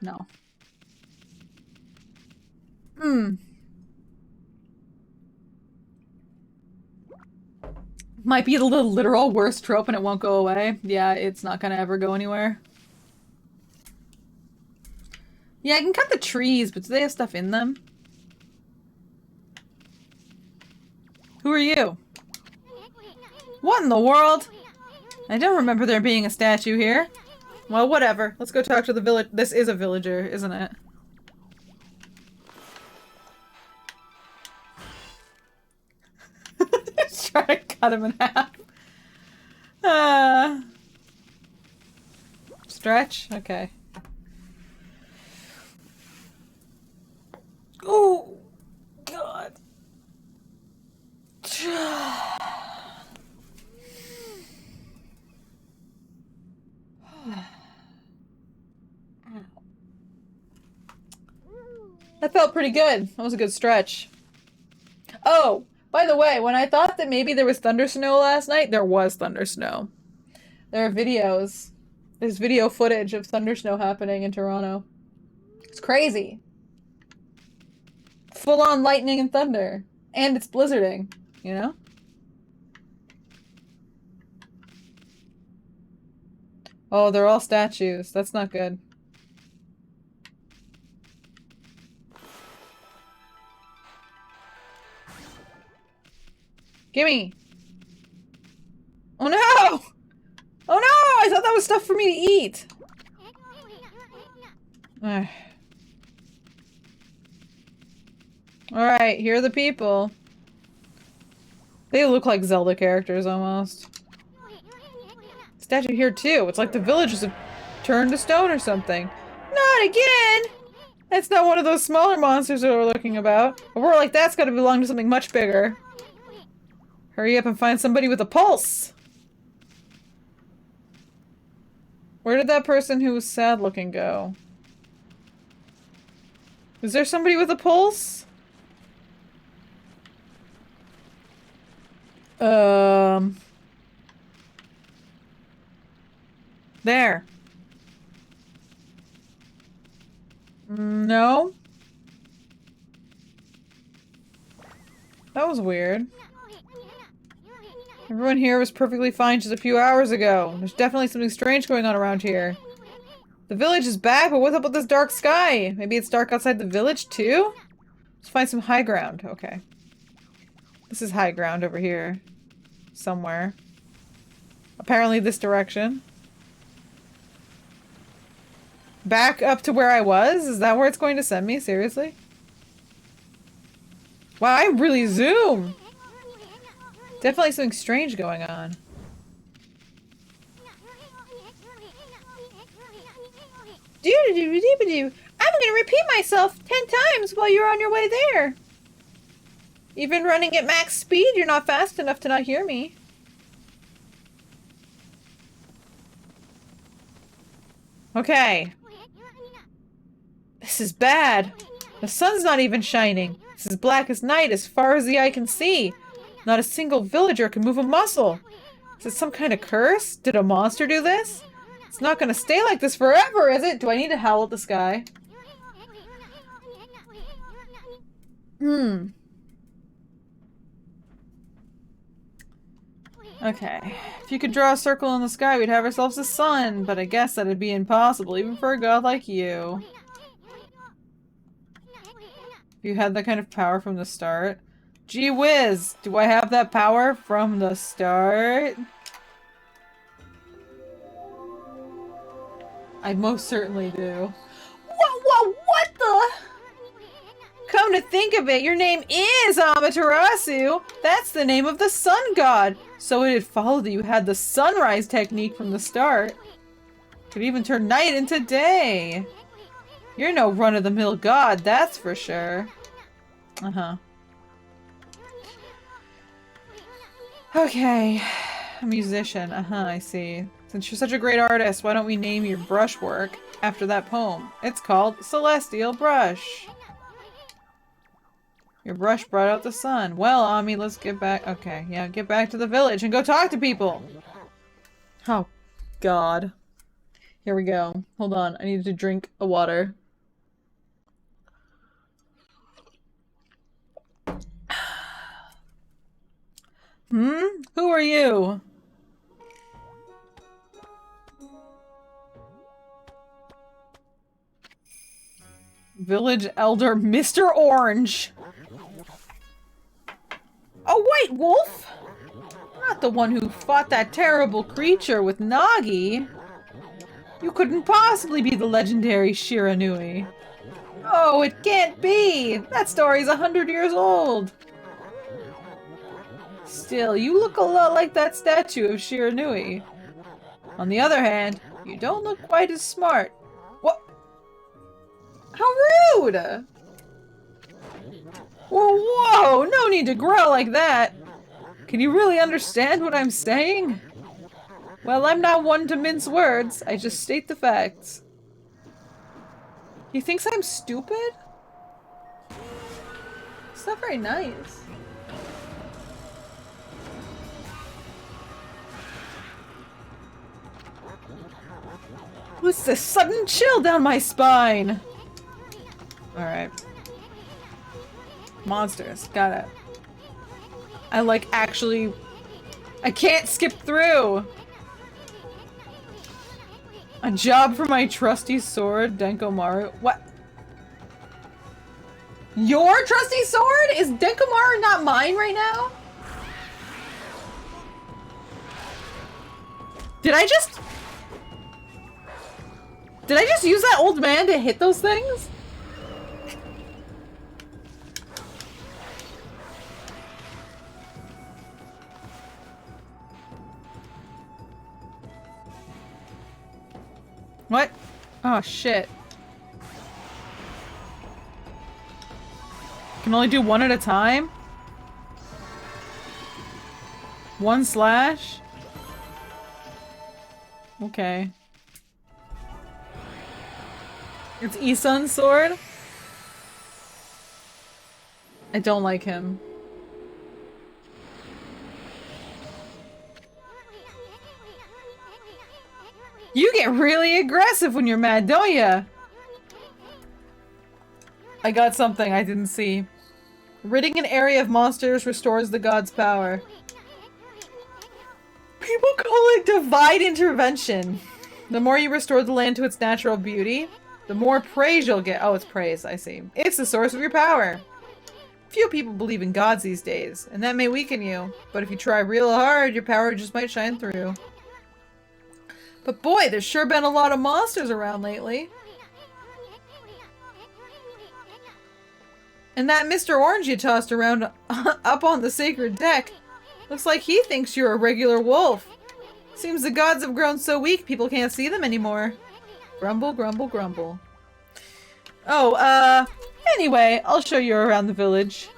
A: No. Hmm. Might be the literal worst trope and it won't go away. Yeah, it's not gonna ever go anywhere. Yeah, I can cut the trees, but do they have stuff in them? Who are you? What in the world? I don't remember there being a statue here. Well, whatever. Let's go talk to the village. This is a villager, isn't it? Just try to cut him in half. Stretch? Okay. Oh, God. That felt pretty good. That was a good stretch. Oh, by the way, when I thought that maybe there was thunder snow last night, there was thunder snow. There are videos. There's video footage of thunder snow happening in Toronto. It's crazy. Full on lightning and thunder. And it's blizzarding, you know? Oh, they're all statues. That's not good. Gimme! Oh no! Oh no! I thought that was stuff for me to eat! Alright, here are the people. They look like Zelda characters almost. Statue here too. It's like the villagers have turned to stone or something. Not again! That's not one of those smaller monsters that we're looking about. A war like that's gotta belong to something much bigger. Hurry up and find somebody with a pulse! Where did that person who was sad looking go? Is there somebody with a pulse? There. No? That was weird. Everyone here was perfectly fine just a few hours ago. There's definitely something strange going on around here. The village is back, but what's up with this dark sky? Maybe it's dark outside the village too? Let's find some high ground. Okay. This is high ground over here. Somewhere. Apparently this direction. Back up to where I was? Is that where it's going to send me? Seriously? Wow, I really zoom! Definitely something strange going on. Doo-doo-doo-doo-doo. I'm gonna repeat myself 10 times while you're on your way there. Even running at max speed, you're not fast enough to not hear me. Okay. This is bad. The sun's not even shining. It's as black as night as far as the eye can see. Not a single villager can move a muscle. Is it some kind of curse? Did a monster do this? It's not gonna stay like this forever, is it? Do I need to howl at the sky? Okay. If you could draw a circle in the sky, we'd have ourselves a sun, but I guess that'd be impossible, even for a god like you. If you had that kind of power from the start. Gee whiz! Do I have that power from the start? I most certainly do. What the? Come to think of it, your name is Amaterasu! That's the name of the sun god! So it had followed that you had the sunrise technique from the start. Could even turn night into day. You're no run-of-the-mill god, that's for sure. Uh-huh. Okay. A musician. Uh-huh, I see. Since you're such a great artist, why don't we name your brushwork after that poem? It's called Celestial Brush. Your brush brought out the sun. Well, Ami, let's get back. Okay, yeah, get back to the village and go talk to people. Oh, God. Here we go. Hold on. I need to drink a water. Hmm? Who are you? Village Elder Mr. Orange. Oh wait, Wolf? Not the one who fought that terrible creature with Nagi. You couldn't possibly be the legendary Shiranui. Oh, it can't be! That story's 100 years old! Still, you look a lot like that statue of Shiranui. On the other hand, you don't look quite as smart. What? How rude! Whoa, no need to growl like that! Can you really understand what I'm saying? Well, I'm not one to mince words, I just state the facts. He thinks I'm stupid? It's not very nice. What's this sudden chill down my spine? Alright. Monsters, got it. I like actually... I can't skip through! A job for my trusty sword, Denkomaru. What? Your trusty sword? Is Denkomaru not mine right now? Did I just use that old man to hit those things? What? Oh shit. Can only do one at a time? One slash? Okay. It's Isun's sword? I don't like him. You get really aggressive when you're mad, don't ya? I got something I didn't see. Ridding an area of monsters restores the god's power. People call it divine intervention. The more you restore the land to its natural beauty, the more praise you'll get. Oh, it's praise, I see. It's the source of your power. Few people believe in gods these days, and that may weaken you. But if you try real hard, your power just might shine through. But boy, there's sure been a lot of monsters around lately. And that Mr. Orange you tossed around up on the sacred deck, looks like he thinks you're a regular wolf. Seems the gods have grown so weak people can't see them anymore. Grumble, grumble, grumble. Oh, anyway, I'll show you around the village.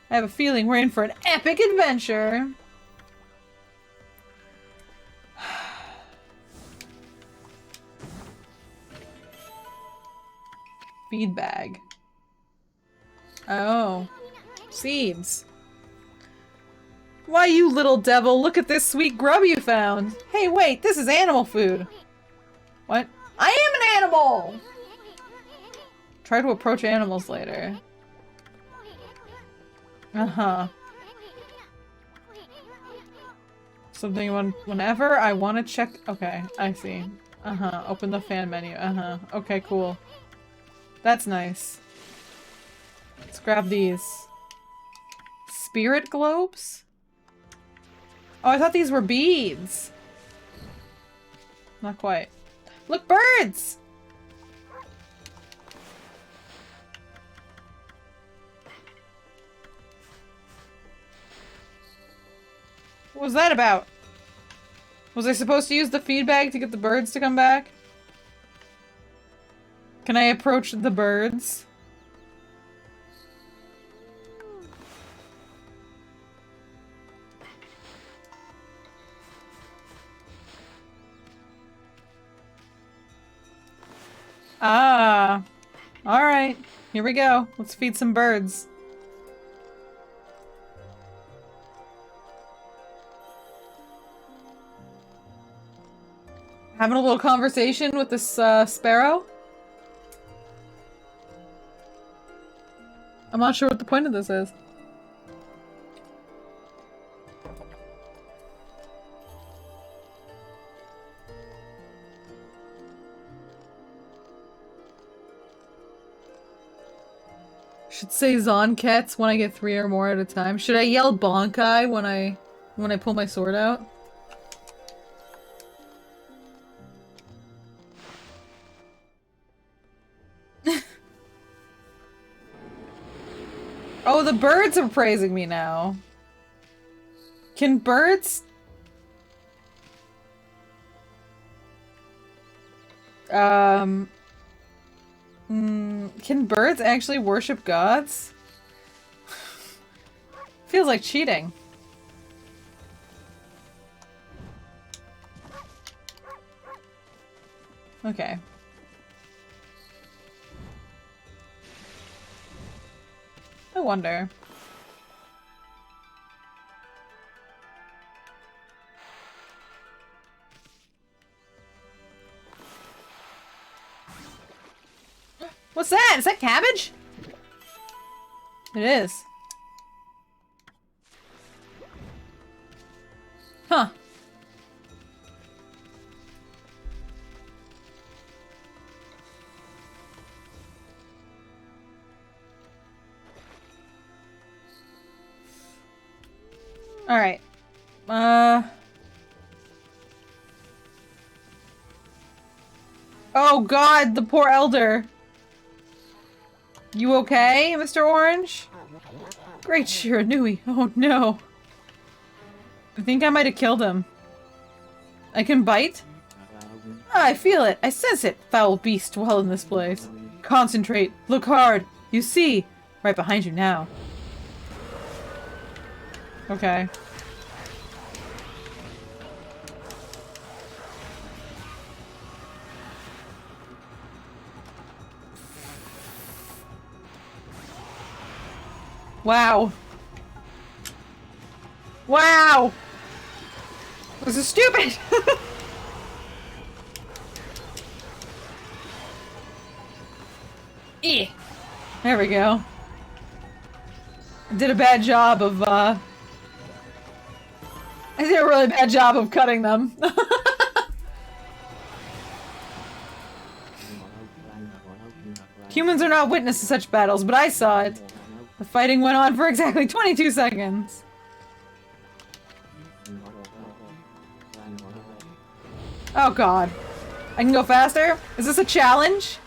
A: I have a feeling we're in for an epic adventure. Feed bag. Oh. Seeds. Why, you little devil, look at this sweet grub you found. Hey, wait, this is animal food. What? I am an animal! Try to approach animals later. Uh-huh. Something whenever I want to check. Okay, I see. Uh-huh. Open the fan menu. Uh-huh. Okay, cool. That's nice. Let's grab these. Spirit globes? Oh, I thought these were beads. Not quite. Look, birds! What was that about? Was I supposed to use the feed bag to get the birds to come back? Can I approach the birds? Ah. Alright. Here we go. Let's feed some birds. Having a little conversation with this sparrow? I'm not sure what the point of this is. Should say Zonkets when I get 3 or more at a time. Should I yell Bonkai when I pull my sword out? Oh, the birds are praising me now. Can birds... Can birds actually worship gods? Feels like cheating. Okay. I wonder. What's that? Is that cabbage? It is. Huh. Alright. Oh god, the poor elder. You okay, Mr. Orange? Great Shiranui. Oh no. I think I might have killed him. I can bite? Ah, I feel it. I sense it. Foul beast dwell in this place. Concentrate. Look hard. You see. Right behind you now. Okay. Wow. Wow! This is stupid! Eh. There we go. I did a bad job of, I did a really bad job of cutting them. Humans are not witness to such battles, but I saw it. The fighting went on for exactly 22 seconds. Oh god. I can go faster? Is this a challenge?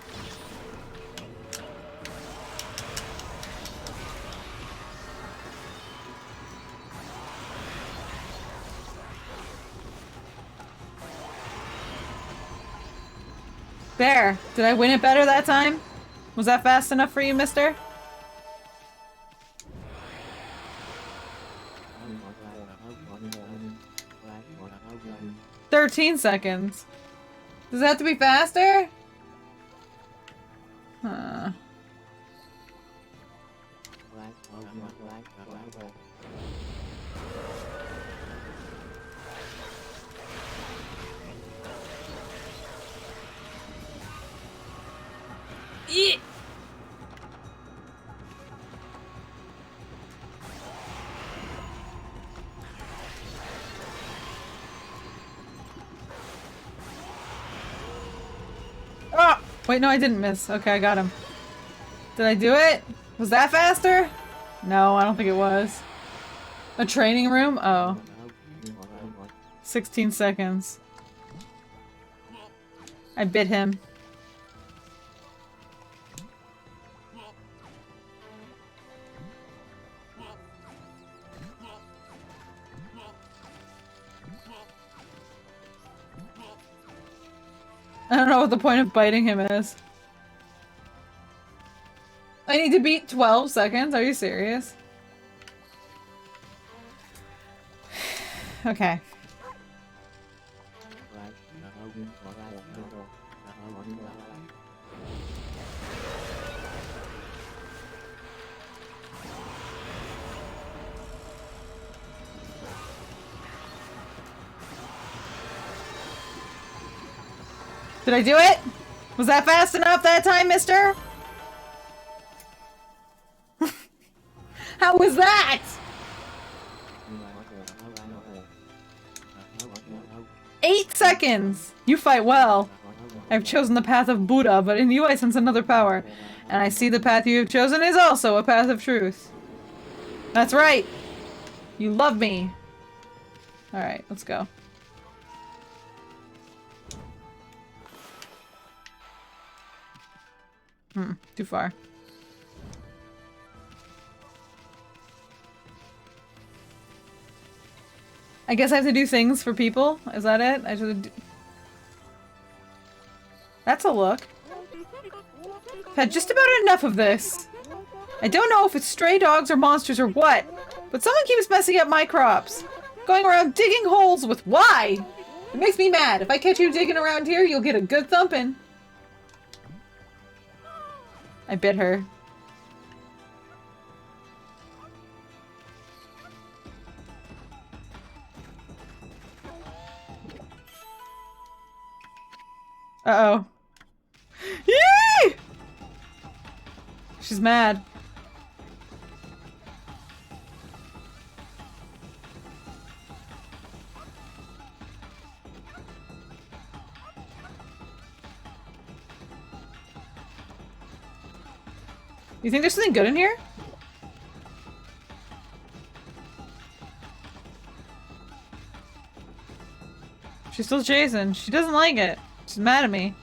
A: There. Did I win it better that time? Was that fast enough for you, mister? "13 seconds. Does it have to be faster? Huh. Eek. Oh! Wait, no, I didn't miss. Okay, I got him. Did I do it? Was that faster? No, I don't think it was. A training room? Oh. 16 seconds. I bit him. I don't know what the point of biting him is. I need to beat 12 seconds? Are you serious? Okay. Did I do it? Was that fast enough that time, mister? How was that? 8 seconds! You fight well. I've chosen the path of Buddha, but in you I sense another power. And I see the path you have chosen is also a path of truth. That's right. You love me. Alright, let's go. Too far. I guess I have to do things for people? Is that it? I should do... That's a look. I've had just about enough of this. I don't know if it's stray dogs or monsters or what, but someone keeps messing up my crops. Going around digging holes with why? It makes me mad. If I catch you digging around here, you'll get a good thumping. I bit her. Uh-oh. Yay! She's mad. You think there's something good in here? She's still chasing. She doesn't like it. She's mad at me.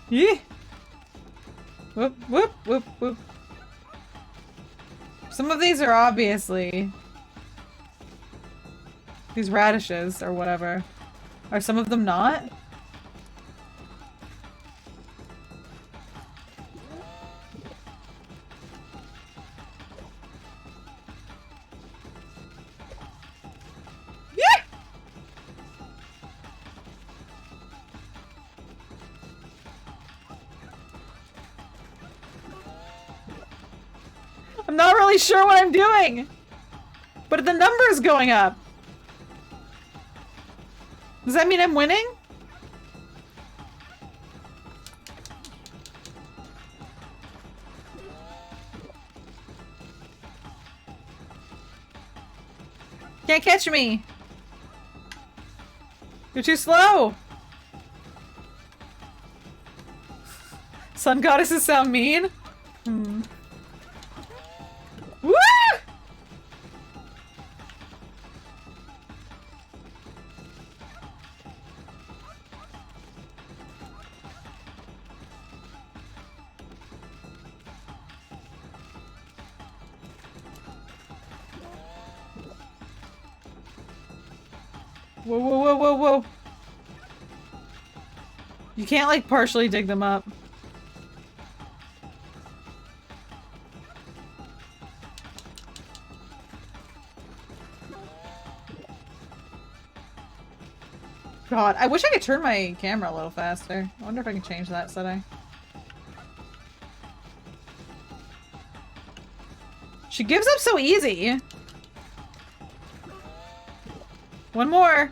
A: Yee! Whoop, whoop, whoop, whoop. Some of these are obviously... These radishes, or whatever. Are some of them not? Yeah! I'm not really sure what I'm doing! But the number's going up! Does that mean I'm winning? Can't catch me! You're too slow! Sun goddesses sound mean? Hmm. Woo! Whoa, whoa, whoa, whoa, whoa. You can't, like, partially dig them up. God, I wish I could turn my camera a little faster. I wonder if I can change that setting. She gives up so easy. One more.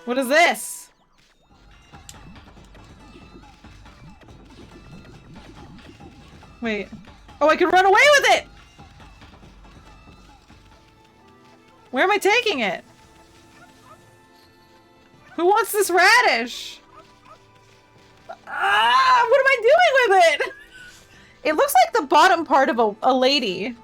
A: What is this? Wait. Oh, I can run away with it! Where am I taking it? Who wants this radish? Ah, what am I doing with it? It looks like the bottom part of a lady.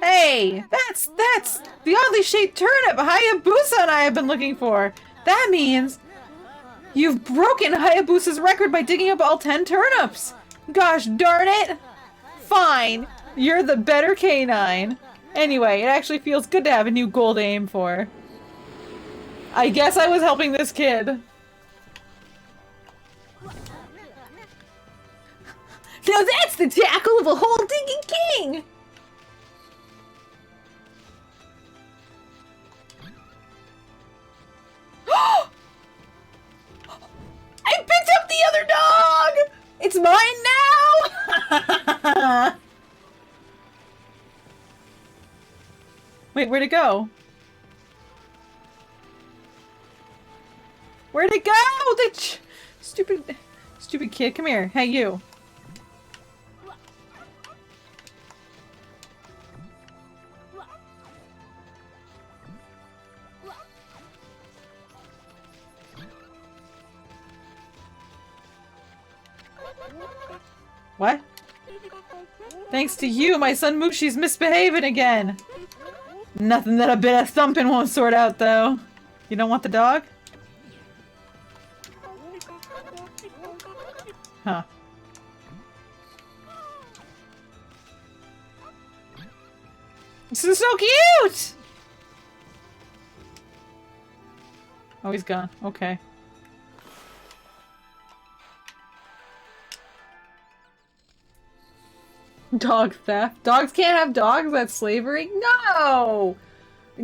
A: Hey, that's the oddly shaped turnip Hayabusa and I have been looking for. That means you've broken Hayabusa's record by digging up all 10 turnips. Gosh darn it! Fine, you're the better canine. Anyway, it actually feels good to have a new goal to aim for. I guess I was helping this kid. Now that's the tackle of a whole digging king! I picked up the other dog! It's mine Wait, where'd it go? Where'd it go? Stupid kid. Come here. Hey, you. What? Thanks to you, my son Mooshi's misbehaving again. Nothing that a bit of thumping won't sort out, though. You don't want the dog? Huh. This is so cute! Oh, he's gone. Okay. Dog theft. Dogs can't have dogs? That's slavery? No!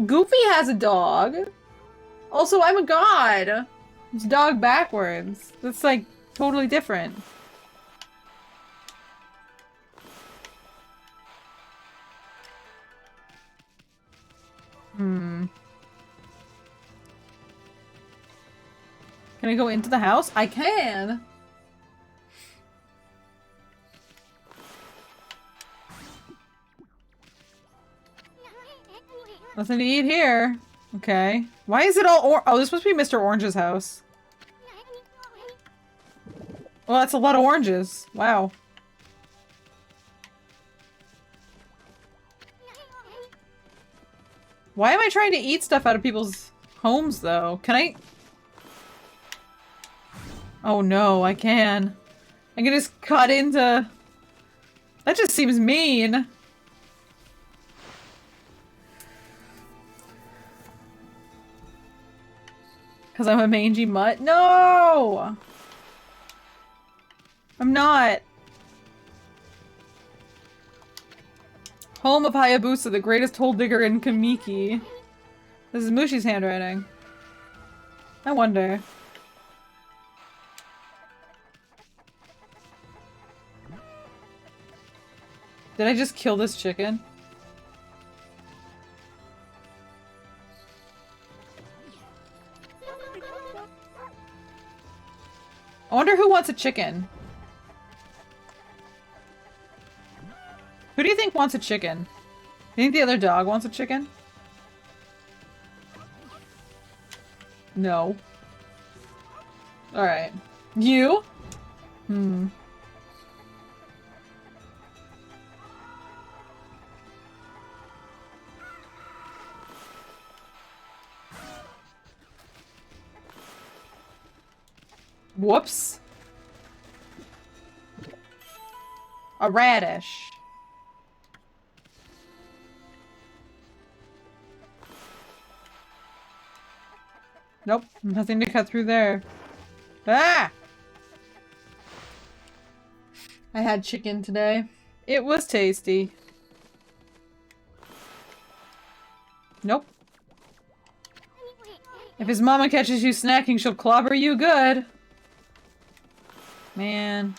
A: Goofy has a dog. Also, I'm a god. It's dog backwards. That's like totally different. Can I go into the house? I can! Nothing to eat here. Okay. Why is it all oh, this must be Mr. Orange's house. Well, that's a lot of oranges. Wow. Why am I trying to eat stuff out of people's homes, though? Can I? Oh no, I can. I can just cut into... That just seems mean. Because I'm a mangy mutt? No! I'm not. Home of Hayabusa, the greatest hole digger in Kamiki. This is Mushi's handwriting. I wonder. Did I just kill this chicken? I wonder who wants a chicken. Who do you think wants a chicken? You think the other dog wants a chicken? No. Alright. You? Whoops. A radish. Nope, nothing to cut through there. Ah! I had chicken today. It was tasty. Nope. If his mama catches you snacking, she'll clobber you good. Man.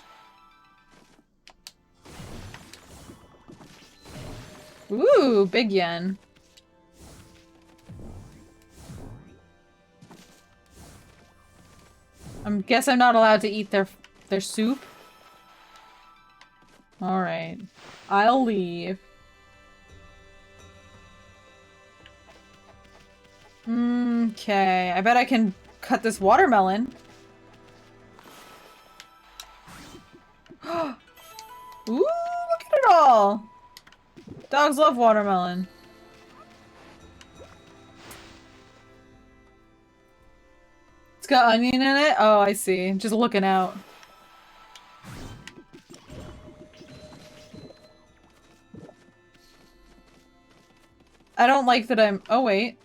A: Ooh, big yen. Guess I'm not allowed to eat their soup. Alright. I'll leave. Okay. I bet I can cut this watermelon. Ooh, look at it all! Dogs love watermelon. It's got onion in it? Oh, I see. Just looking out. I don't like that I'm- oh wait.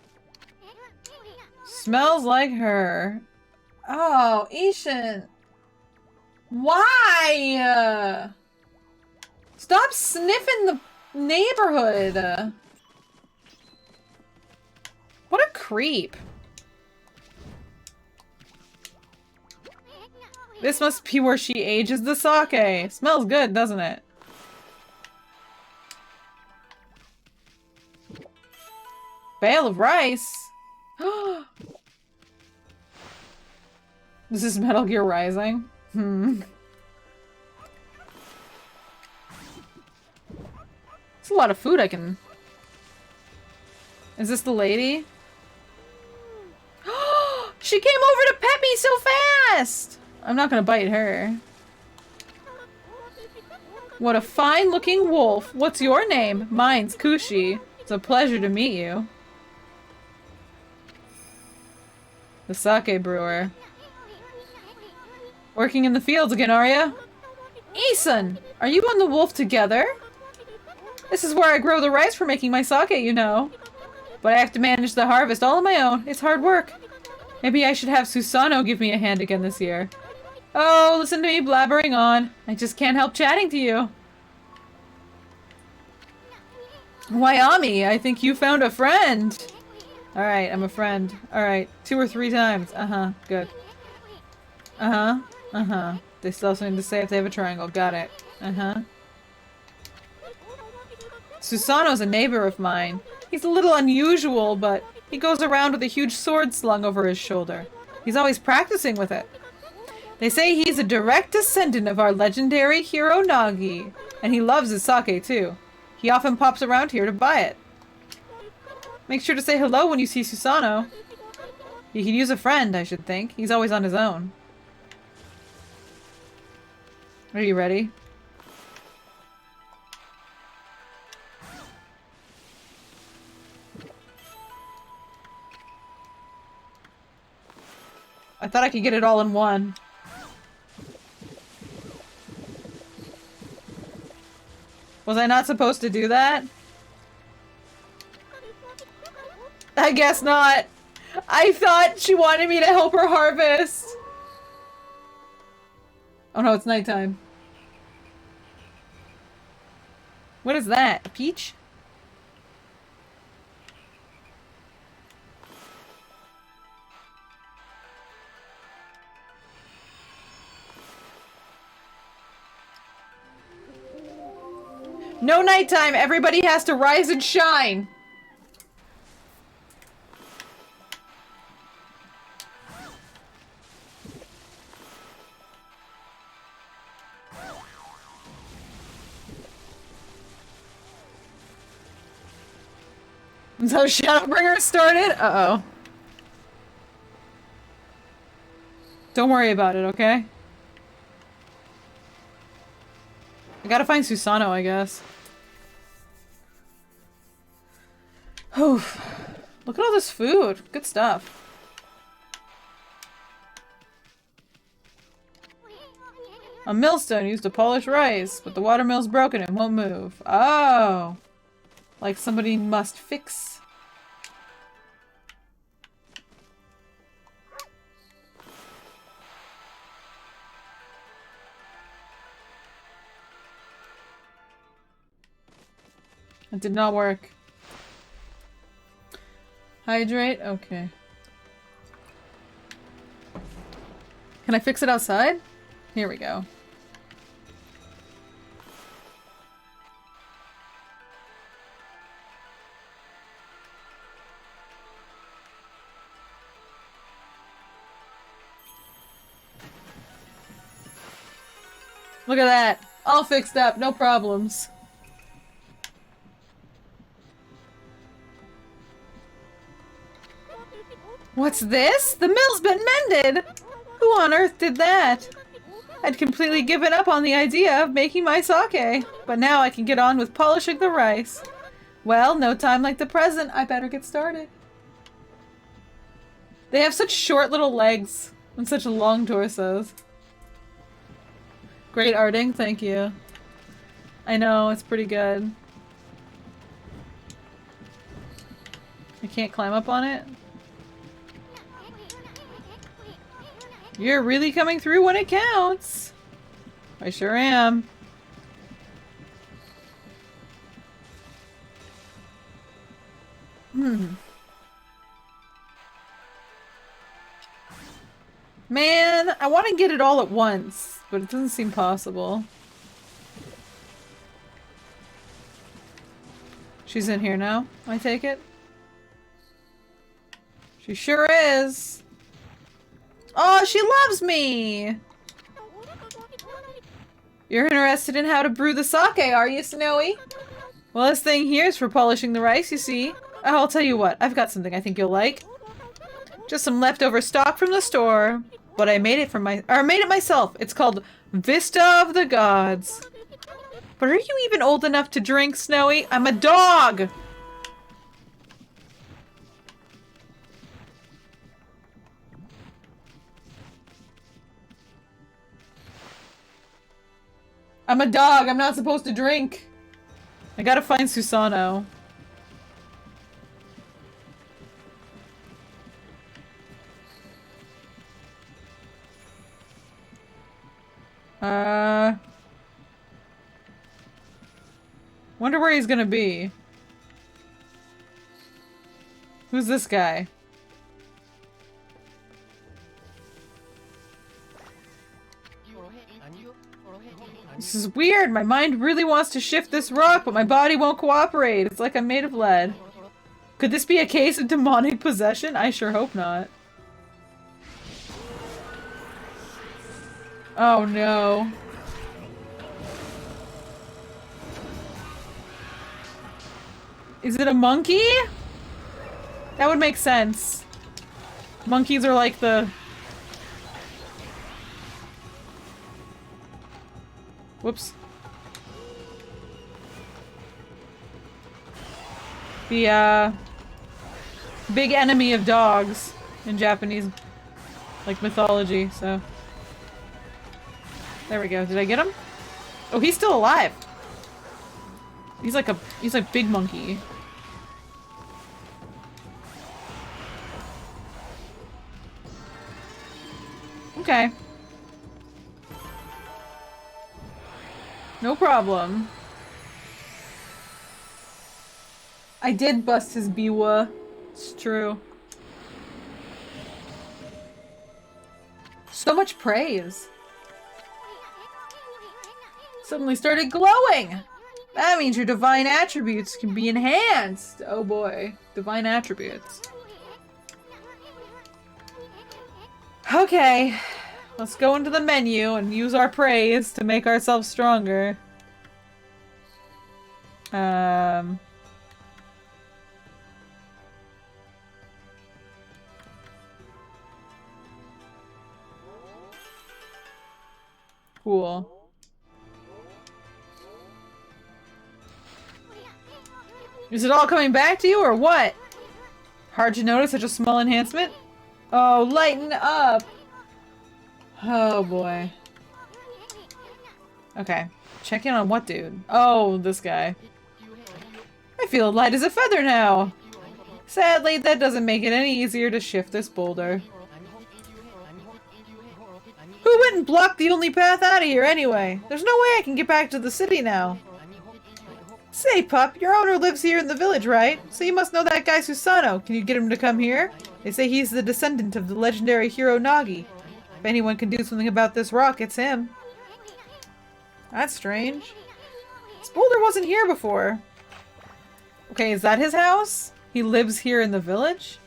A: Smells like her. Oh, Ishin. Why? Stop sniffing the neighborhood. What a creep. This must be where she ages the sake. Smells good, doesn't it? Bale of rice? This is Metal Gear Rising? Hmm. It's a lot of food I can... Is this the lady? She came over to pet me so fast! I'm not gonna bite her. What a fine-looking wolf. What's your name? Mine's Kushi. It's a pleasure to meet you. The sake brewer. Working in the fields again, are ya? Isun! Are you and the wolf together? This is where I grow the rice for making my sake, you know. But I have to manage the harvest all on my own. It's hard work. Maybe I should have Susanoo give me a hand again this year. Oh, listen to me blabbering on. I just can't help chatting to you. Wyami, I think you found a friend. Alright, I'm a friend. Alright, 2 or 3 times. Uh-huh, good. Uh-huh, uh-huh. They still have something to say if they have a triangle. Got it. Uh-huh. Susanoo's a neighbor of mine. He's a little unusual, but he goes around with a huge sword slung over his shoulder. He's always practicing with it. They say he's a direct descendant of our legendary hero Nagi, and he loves his sake too. He often pops around here to buy it. Make sure to say hello when you see Susanoo. He could use a friend, I should think. He's always on his own. Are you ready? I thought I could get it all in one. Was I not supposed to do that? I guess not. I thought she wanted me to help her harvest. Oh no, it's nighttime. What is that? A peach? No nighttime! Everybody has to rise and shine! So Shadowbringer started? Uh-oh. Don't worry about it, okay? I gotta find Susanoo, I guess. Oof. Look at all this food. Good stuff. A millstone used to polish rice, but the watermill's broken and won't move. Oh. Like somebody must fix. It did not work. Hydrate? Okay. Can I fix it outside? Here we go. Look at that! All fixed up, no problems. What's this? The mill's been mended! Who on earth did that? I'd completely given up on the idea of making my sake, but now I can get on with polishing the rice. Well, no time like the present. I better get started. They have such short little legs and such long torsos. Great arting, thank you. I know, it's pretty good. I can't climb up on it? You're really coming through when it counts. I sure am. Man, I want to get it all at once, but it doesn't seem possible. She's in here now, I take it? She sure is. Oh, she loves me! You're interested in how to brew the sake, are you, Snowy? Well, this thing here is for polishing the rice, you see. Oh, I'll tell you what, I've got something I think you'll like. Just some leftover stock from the store, but I made it made it myself. It's called Vista of the Gods. But are you even old enough to drink, Snowy? I'm a dog! I'm a dog, I'm not supposed to drink. I gotta find Susano. Wonder where he's gonna be. Who's this guy? This is weird. My mind really wants to shift this rock, but my body won't cooperate. It's like I'm made of lead. Could this be a case of demonic possession? I sure hope not. Oh no. Is it a monkey? That would make sense. Monkeys are like the... Whoops. The, big enemy of dogs in Japanese, like, mythology, so... There we go. Did I get him? Oh, he's still alive! He's like big monkey. Okay. No problem. I did bust his biwa. It's true. So much praise. Suddenly started glowing! That means your divine attributes can be enhanced! Oh boy. Divine attributes. Okay. Let's go into the menu and use our praise to make ourselves stronger. Cool. Is it all coming back to you, or what? Hard to notice such a small enhancement? Oh, lighten up! Oh boy. Okay. Check in on what dude? Oh, this guy. I feel light as a feather now! Sadly, that doesn't make it any easier to shift this boulder. Who went and blocked the only path out of here anyway? There's no way I can get back to the city now. Say, pup, your owner lives here in the village, right? So you must know that guy Susano. Can you get him to come here? They say he's the descendant of the legendary hero Nagi. If anyone can do something about this rock, it's him. That's strange. This boulder wasn't here before. Okay, is that his house? He lives here in the village?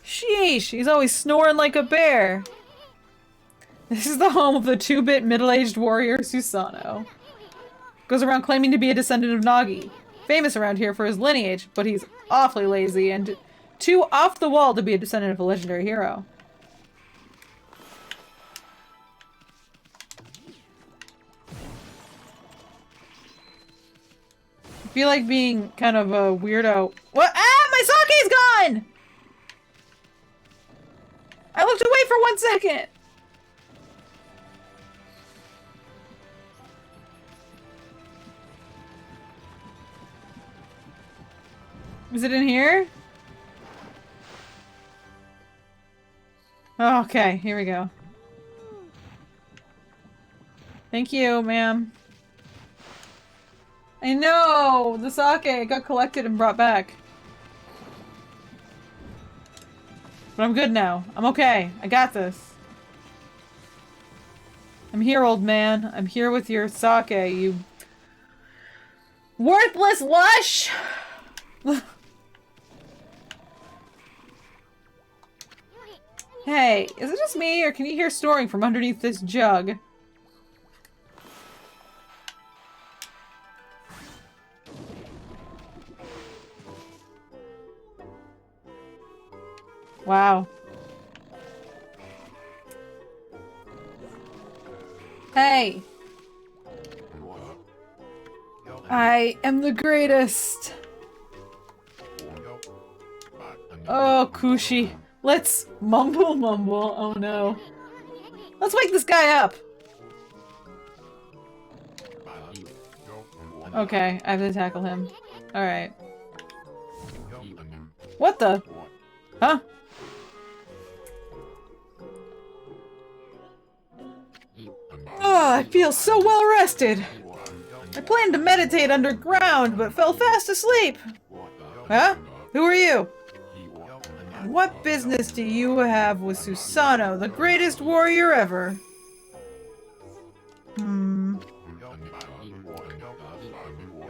A: Sheesh, he's always snoring like a bear. This is the home of the 2-bit middle-aged warrior Susano. Goes around claiming to be a descendant of Nagi. Famous around here for his lineage, but he's awfully lazy and too off the wall to be a descendant of a legendary hero. I feel like being kind of a weirdo. What? Ah! My sake's gone! I looked away for 1 second! Is it in here? Oh, okay, here we go. Thank you, ma'am. I know! The sake got collected and brought back. But I'm good now. I'm okay. I got this. I'm here, old man. I'm here with your sake. Worthless lush! Hey, is it just me, or can you hear snoring from underneath this jug? Wow. Hey! I am the greatest! Oh, Kushi. Let's mumble. Oh no. Let's wake this guy up! Okay, I have to tackle him. Alright. What the? Huh? Oh, I feel so well rested! I planned to meditate underground, but fell fast asleep! Huh? Who are you? What business do you have with Susanoo, the greatest warrior ever?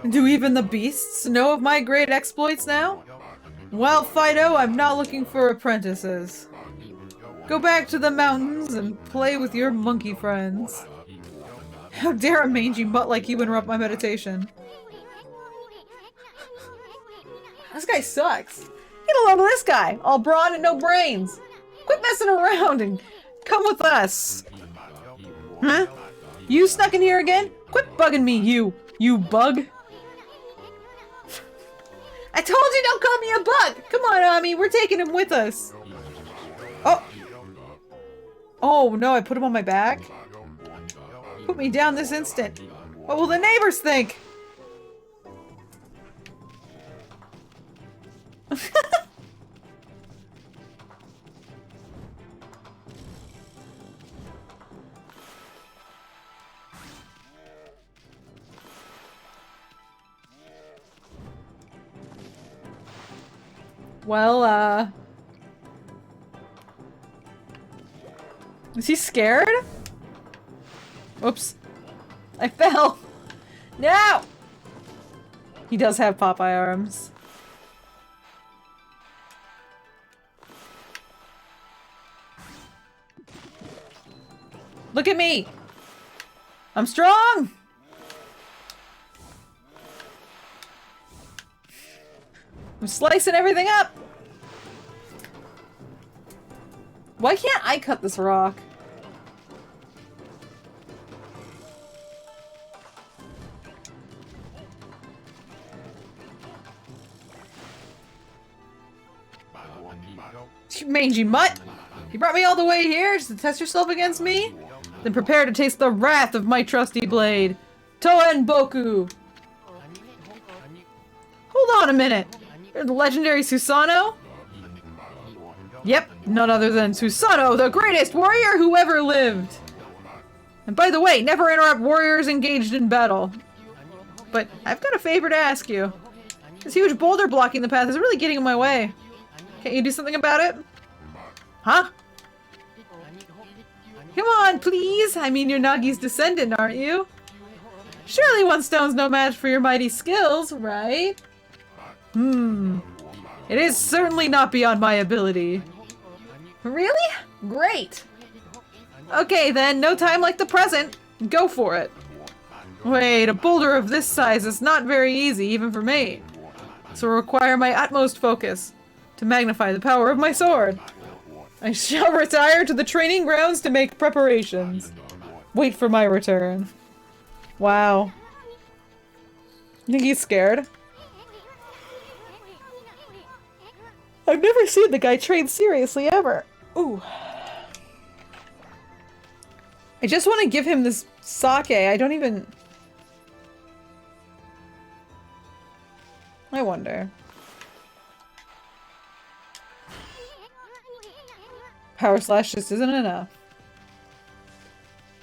A: Do even the beasts know of my great exploits now? Well, Fido, I'm not looking for apprentices. Go back to the mountains and play with your monkey friends. How dare a mangy mutt like you interrupt my meditation? This guy sucks. Get a load of this guy, all brawn and no brains. Quit messing around and come with us. Huh? You snuck in here again? Quit bugging me, you bug. I told you don't call me a bug! Come on, Ami, we're taking him with us. Oh. Oh no, I put him on my back? Put me down this instant. What will the neighbors think? Well, is he scared? Oops. I fell! No! He does have Popeye arms. Look at me! I'm strong! I'm slicing everything up! Why can't I cut this rock? You mangy mutt! You brought me all the way here just to test yourself against me? Then prepare to taste the wrath of my trusty blade! Toen Boku! Hold on a minute! You're the legendary Susanoo? Yep, none other than Susanoo, the greatest warrior who ever lived! And by the way, never interrupt warriors engaged in battle. But I've got a favor to ask you. This huge boulder blocking the path is really getting in my way. Can't you do something about it? Huh? Come on, please! I mean, you're Nagi's descendant, aren't you? Surely one stone's no match for your mighty skills, right? It is certainly not beyond my ability. Really? Great! Okay then, no time like the present. Go for it. Wait, a boulder of this size is not very easy, even for me. So will require my utmost focus to magnify the power of my sword. I shall retire to the training grounds to make preparations. Wait for my return. Wow. You think he's scared? I've never seen the guy train seriously ever. Ooh. I just want to give him this sake. I don't even... I wonder. Power slash just isn't enough.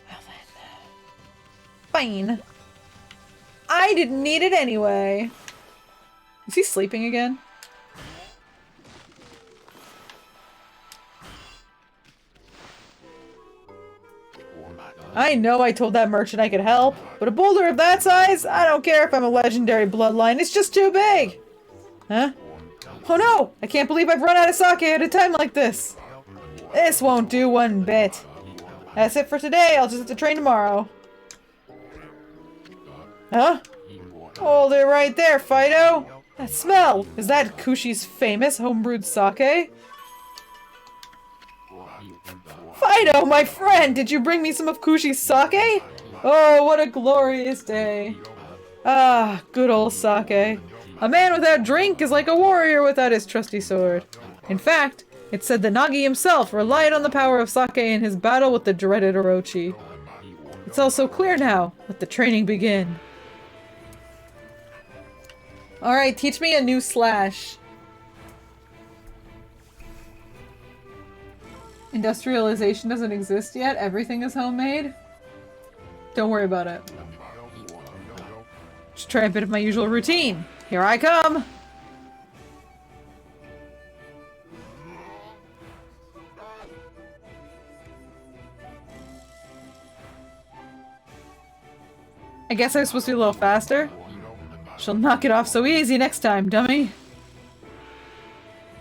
A: Well then. Fine. I didn't need it anyway. Is he sleeping again? I know I told that merchant I could help, but a boulder of that size? I don't care if I'm a legendary bloodline, it's just too big! Huh? Oh no! I can't believe I've run out of sake at a time like this! This won't do one bit. That's it for today, I'll just have to train tomorrow. Huh? Hold it right there, Fido! That smell! Is that Kushi's famous homebrewed sake? Fido, my friend! Did you bring me some of Kushi's sake? Oh, what a glorious day. Ah, good old sake. A man without drink is like a warrior without his trusty sword. In fact, it's said that Nagi himself relied on the power of sake in his battle with the dreaded Orochi. It's all so clear now. Let the training begin. Alright, teach me a new slash. Industrialization doesn't exist yet. Everything is homemade. Don't worry about it. Just try a bit of my usual routine. Here I come! I guess I was supposed to be a little faster. She'll knock it off so easy next time, dummy.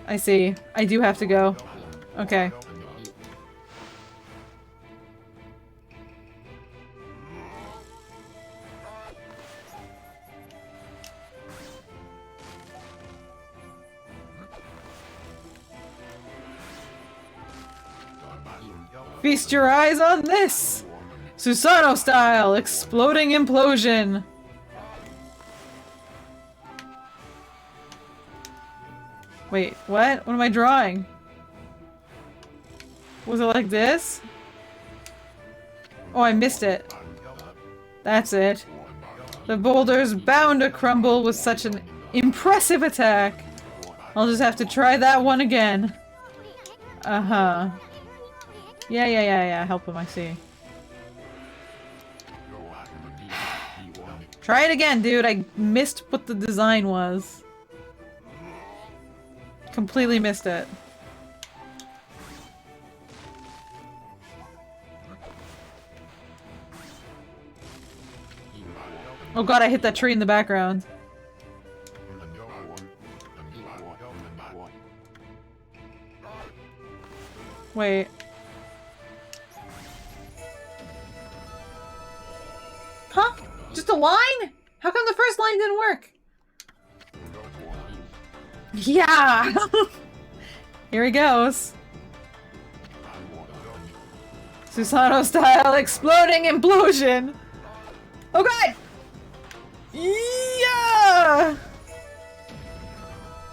A: I see. I do have to go. Okay. Feast your eyes on this! Susanoo style! Exploding implosion! Wait, what? What am I drawing? Was it like this? Oh, I missed it. That's it. The boulder's bound to crumble with such an impressive attack. I'll just have to try that one again. Uh-huh. Yeah. Help him, I see. Try it again, dude. I missed what the design was. Completely missed it. Oh god, I hit that tree in the background. Wait. Huh? Just a line? How come the first line didn't work? Yeah! Here he goes. Susanoo style exploding implosion! Oh god! Yeah!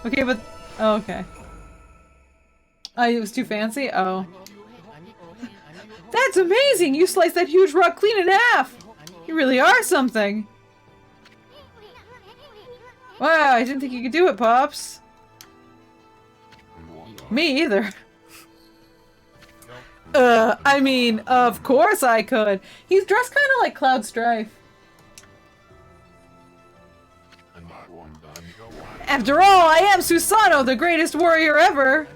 A: Okay, but... Oh, okay. Oh, it was too fancy? Oh. That's amazing! You sliced that huge rock clean in half! You really are something! Wow, I didn't think you could do it, Pops. Me either. I mean, of course I could. He's dressed kind of like Cloud Strife. After all, I am Susanoo, the greatest warrior ever!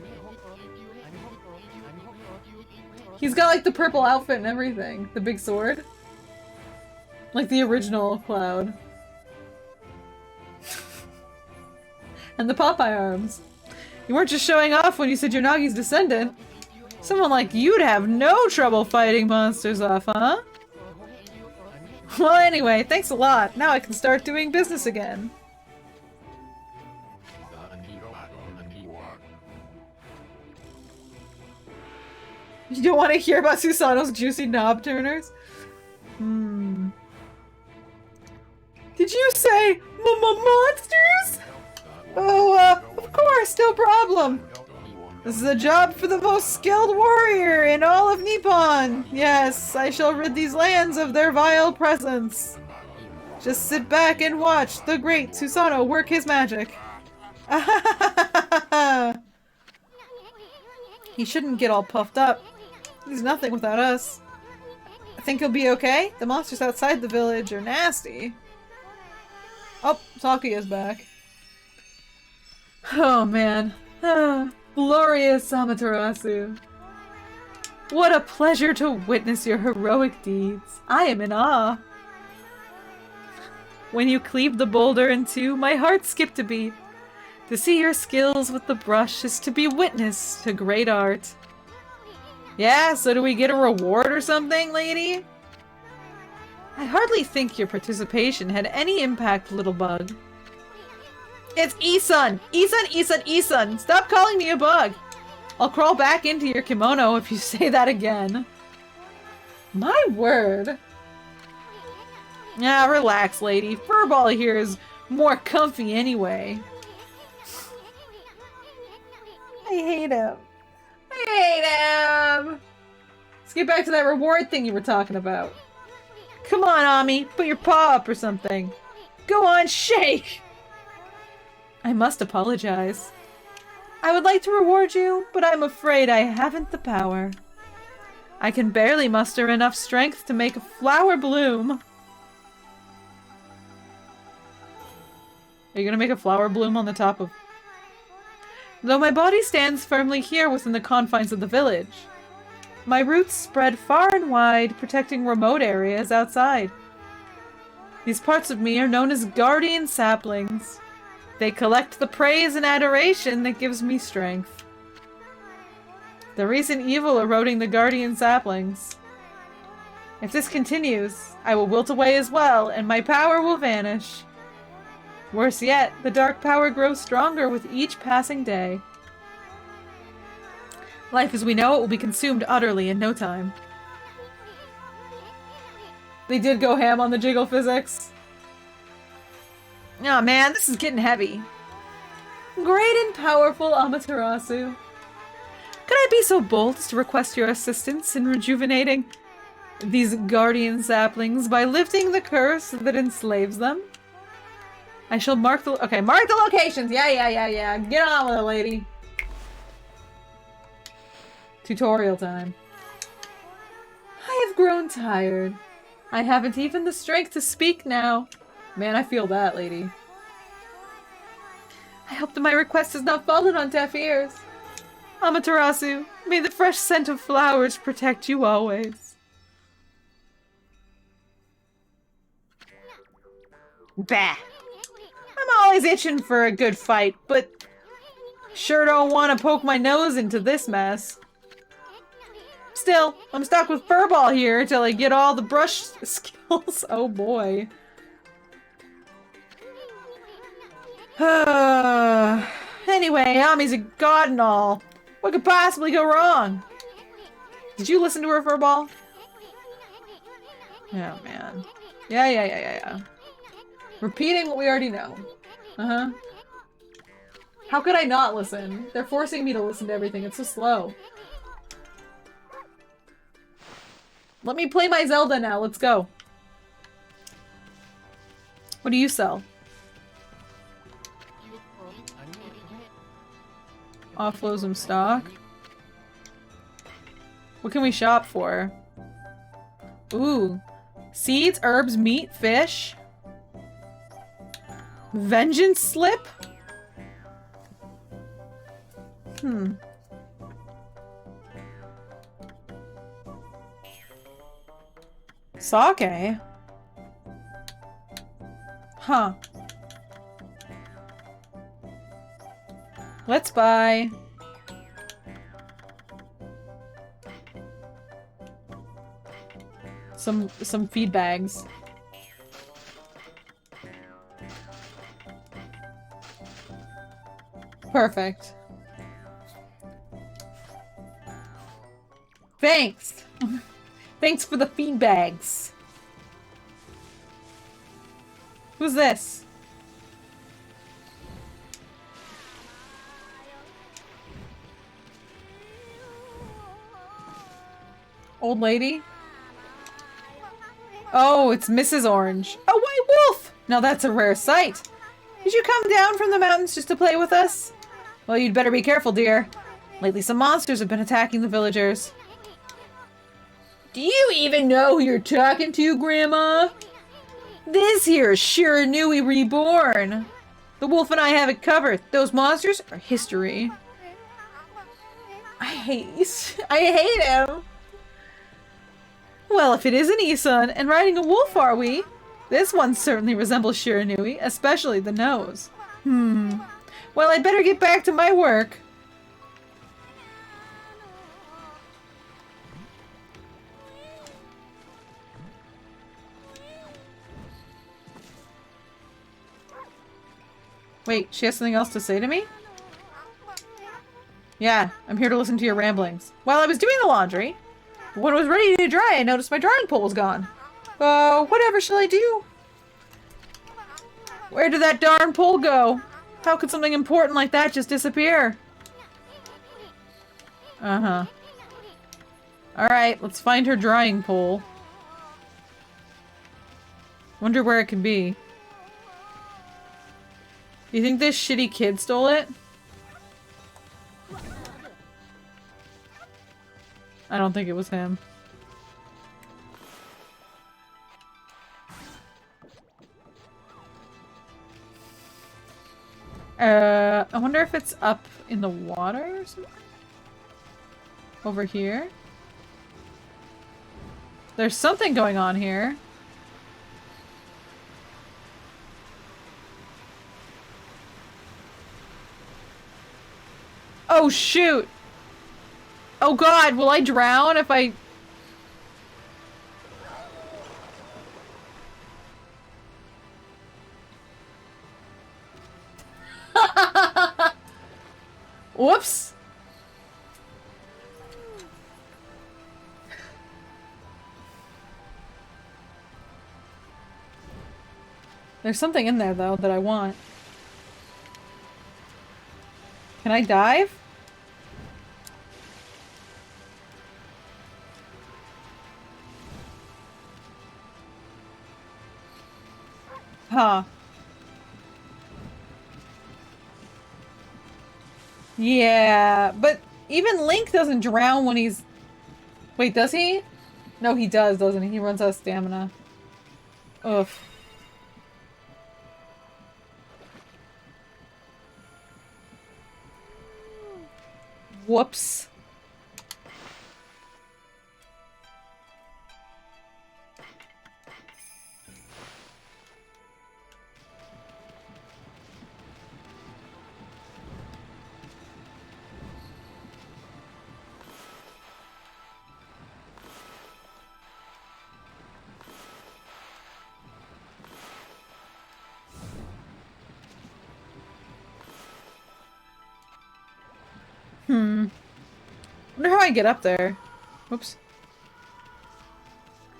A: He's got like the purple outfit and everything. The big sword. Like the original Cloud. And the Popeye arms. You weren't just showing off when you said you're Nagi's descendant. Someone like you'd have no trouble fighting monsters off, huh? Well, anyway, thanks a lot. Now I can start doing business again. You don't want to hear about Susanoo's juicy knob turners? Hmm. Did you say monsters? Oh, of course, no problem. This is a job for the most skilled warrior in all of Nippon. Yes, I shall rid these lands of their vile presence. Just sit back and watch the great Susanoo work his magic. He shouldn't get all puffed up. He's nothing without us. I think he'll be okay. The monsters outside the village are nasty. Oh, Sakuya's back. Oh man. Glorious Amaterasu. What a pleasure to witness your heroic deeds. I am in awe. When you cleaved the boulder in two, my heart skipped a beat. To see your skills with the brush is to be witness to great art. Yeah, so do we get a reward or something, lady? I hardly think your participation had any impact, little bug. It's Isun! Isun, Isun, Isun! Stop calling me a bug! I'll crawl back into your kimono if you say that again. My word. Ah, relax, lady. Furball here is more comfy anyway. I hate him. I hate him! Let's get back to that reward thing you were talking about. Come on, Ami. Put your paw up or something. Go on, shake! I must apologize. I would like to reward you, but I'm afraid I haven't the power. I can barely muster enough strength to make a flower bloom. Are you gonna make a flower bloom on the top of... Though my body stands firmly here within the confines of the village, my roots spread far and wide, protecting remote areas outside. These parts of me are known as guardian saplings. They collect the praise and adoration that gives me strength. The recent evil eroding the guardian saplings. If this continues, I will wilt away as well, and my power will vanish. Worse yet, the dark power grows stronger with each passing day. Life as we know it will be consumed utterly in no time. They did go ham on the jiggle physics. Oh man, this is getting heavy. Great and powerful Amaterasu. Could I be so bold as to request your assistance in rejuvenating these guardian saplings by lifting the curse that enslaves them? I shall mark the- okay, mark the locations! Yeah. Get on with it, lady. Tutorial time. I have grown tired. I haven't even the strength to speak now. Man, I feel that, lady. I hope that my request has not fallen on deaf ears. Amaterasu, may the fresh scent of flowers protect you always. Bah! I'm always itching for a good fight, but sure don't want to poke my nose into this mess. Still, I'm stuck with Furball here till I get all the brush skills. Oh boy. Anyway, Ami's a god and all. What could possibly go wrong? Did you listen to her, Furball? Oh man. Yeah. Repeating what we already know. Uh-huh. How could I not listen? They're forcing me to listen to everything. It's so slow. Let me play my Zelda now. Let's go. What do you sell? Offload some stock. What can we shop for? Ooh. Seeds, herbs, meat, fish. Vengeance slip? Sake? Huh. Let's buy... some feed bags. Perfect. Thanks! Thanks for the feed bags. Who's this? Old lady? Oh, it's Mrs. Orange. A white wolf! Now that's a rare sight. Did you come down from the mountains just to play with us? Well, you'd better be careful, dear. Lately some monsters have been attacking the villagers. Do you even know who you're talking to, Grandma? This here is Shiranui reborn. The wolf and I have it covered. Those monsters are history. I hate him. Well, if it isn't Isun, and riding a wolf, are we? This one certainly resembles Shiranui, especially the nose. Well, I'd better get back to my work. Wait, she has something else to say to me? Yeah, I'm here to listen to your ramblings. While I was doing the laundry, when it was ready to dry, I noticed my drying pole was gone. Whatever shall I do? Where did that darn pole go? How could something important like that just disappear? Uh-huh. Alright, let's find her drying pole. Wonder where it could be. You think this shitty kid stole it? I don't think it was him. I wonder if it's up in the water or something? Over here? There's something going on here. Oh shoot! Oh god, will I drown if I... Whoops! There's something in there though that I want. Can I dive? Huh. Yeah, but even Link doesn't drown when he's... Wait, does he? No, he does, doesn't he? He runs out of stamina. Ugh. Whoops. Wonder how I get up there. Whoops.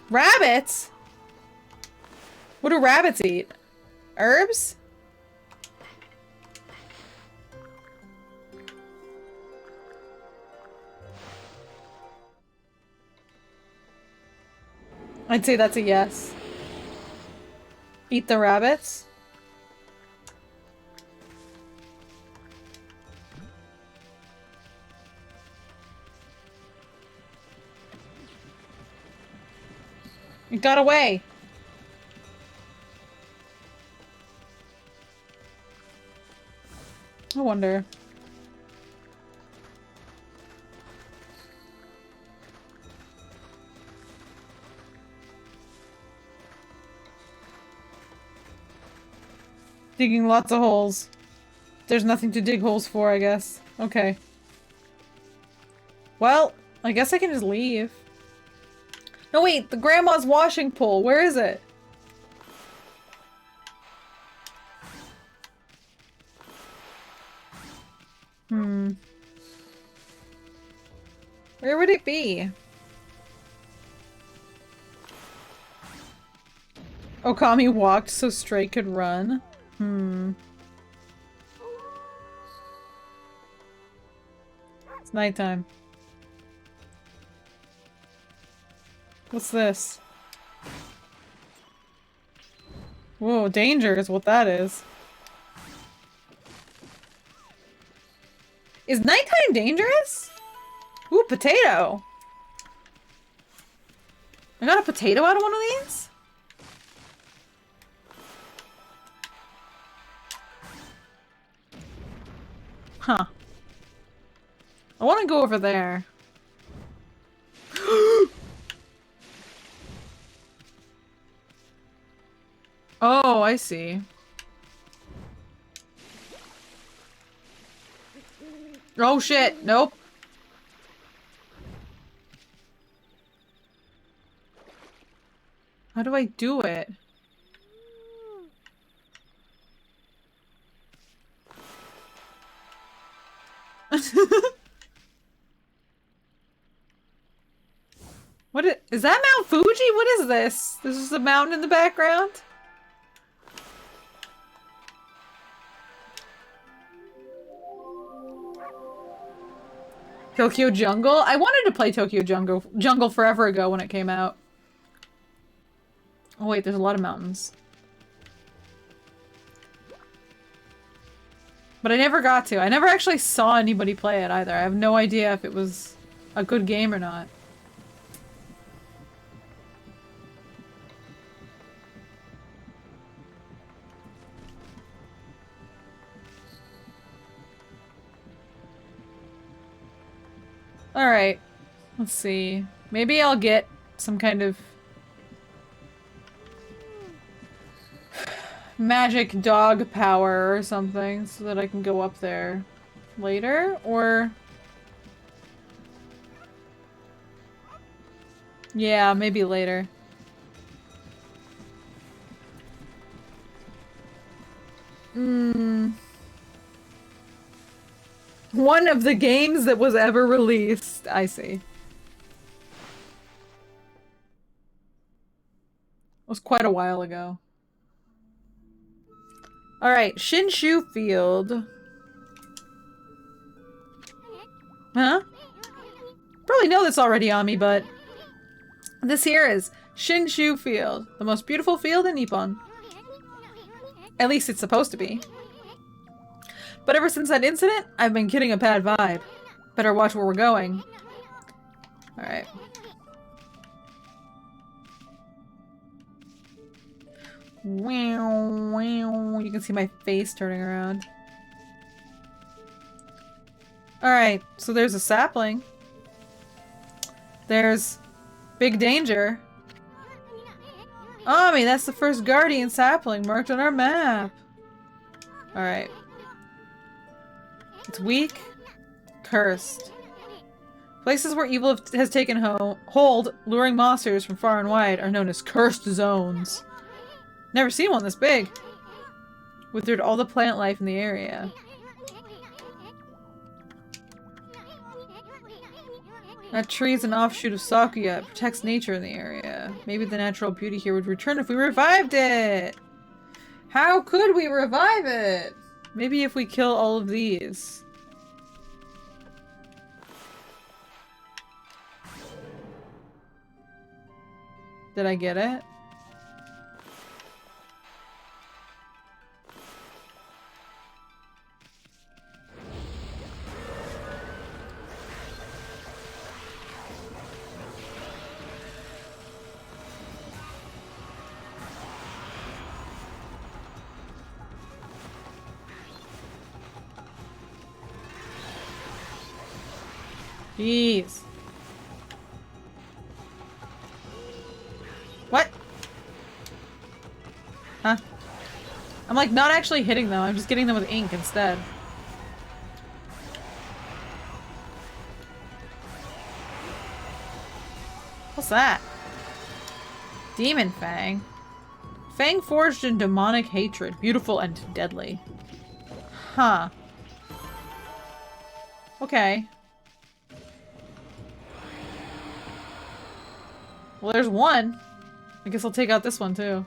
A: Rabbits? What do rabbits eat? Herbs? I'd say that's a yes. Eat the rabbits? It got away. I wonder. Digging lots of holes. There's nothing to dig holes for, I guess. Okay. Well, I guess I can just leave. No, wait, the grandma's washing pole. Where is it? Where would it be? Okami walked so Stray could run. It's nighttime. What's this? Whoa, danger is what that is. Is nighttime dangerous? Ooh, potato! I got a potato out of one of these? Huh. I want to go over there. Oh, I see. Oh shit, nope. How do I do it? Is that Mount Fuji? What is this? This is a mountain in the background? Tokyo Jungle? I wanted to play Tokyo Jungle forever ago when it came out. Oh wait, there's a lot of mountains. But I never got to. I never actually saw anybody play it either. I have no idea if it was a good game or not. Alright. Let's see. Maybe I'll get some kind of magic dog power or something so that I can go up there later, or... Yeah, maybe later. One of the games that was ever released. I see. It was quite a while ago. Alright, Shinshu Field. Huh? Probably know this already on me, but... This here is Shinshu Field. The most beautiful field in Nippon. At least it's supposed to be. But ever since that incident, I've been getting a bad vibe. Better watch where we're going. Alright. Wow, wow. You can see my face turning around. Alright, so there's a sapling. There's Big Danger. Okami, that's the first guardian sapling marked on our map. Alright. It's weak. Cursed. Places where evil has taken hold, luring monsters from far and wide, are known as cursed zones. Never seen one this big. Withered all the plant life in the area. That tree is an offshoot of Sakuya. It protects nature in the area. Maybe the natural beauty here would return if we revived it! How could we revive it? Maybe if we kill all of these. Did I get it? Jeez. What? Huh? I'm like not actually hitting them, I'm just getting them with ink instead. What's that? Demon Fang. Fang forged in demonic hatred, beautiful and deadly. Huh. Okay. Well, there's one. I guess I'll take out this one, too.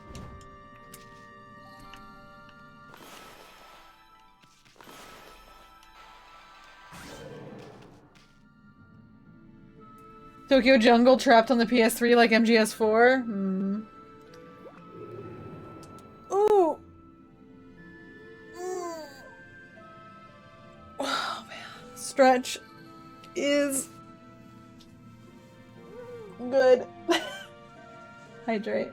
A: Tokyo Jungle trapped on the PS3 like MGS4? Hmm. Ooh! Oh, man. Stretch is... good. Hydrate.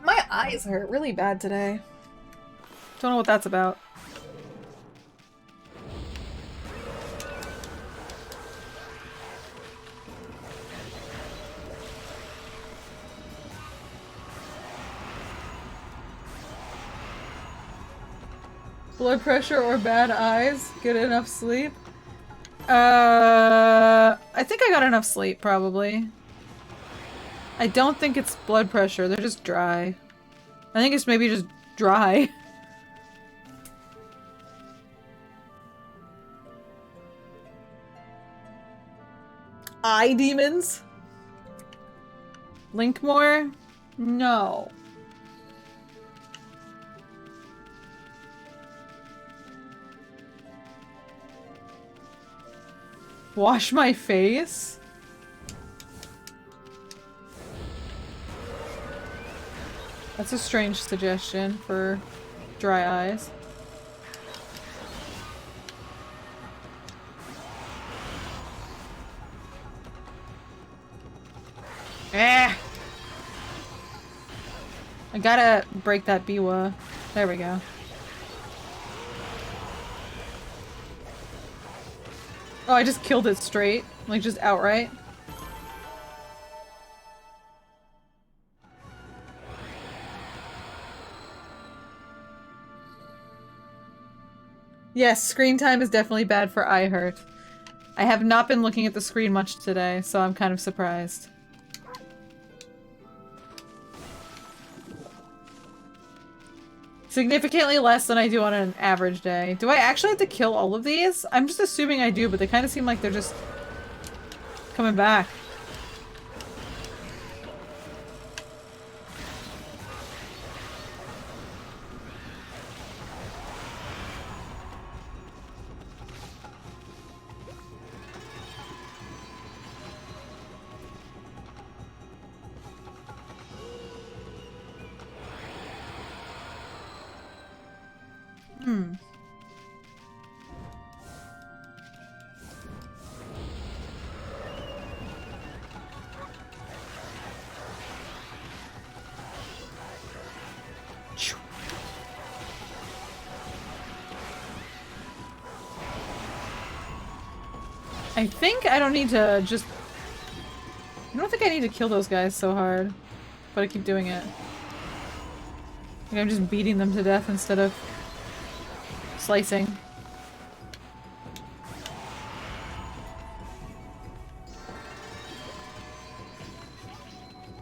A: My eyes hurt really bad today. Don't know what that's about. Blood pressure or bad eyes? Get enough sleep? I think I got enough sleep, probably. I don't think it's blood pressure, they're just dry. I think it's maybe just dry. Eye demons? Linkmore? No. Wash my face? That's a strange suggestion for dry eyes. Eh! I gotta break that biwa. There we go. Oh, I just killed it straight. Like, just outright. Yes, screen time is definitely bad for eye hurt. I have not been looking at the screen much today, so I'm kind of surprised. Significantly less than I do on an average day. Do I actually have to kill all of these? I'm just assuming I do, but they kind of seem like they're just coming back. Hmm. I think I don't need to just... I don't think I need to kill those guys so hard, but I keep doing it. Like I'm just beating them to death instead of slicing.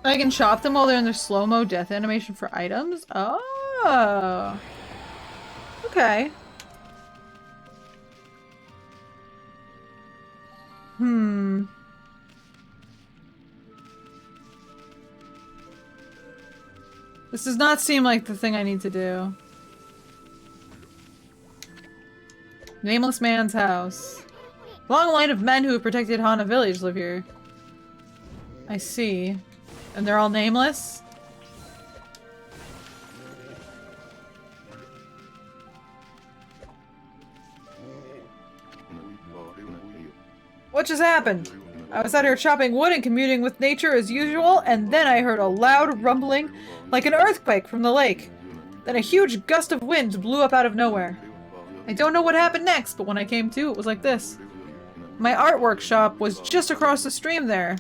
A: I can chop them while they're in their slow-mo death animation for items? Oh! Okay. Hmm. This does not seem like the thing I need to do. Nameless man's house. Long line of men who have protected Hana village live here. I see. And they're all nameless? What just happened? I was out here chopping wood and communing with nature as usual, and then I heard a loud rumbling like an earthquake from the lake. Then a huge gust of wind blew up out of nowhere. I don't know what happened next, but when I came to, it was like this. My artwork shop was just across the stream there,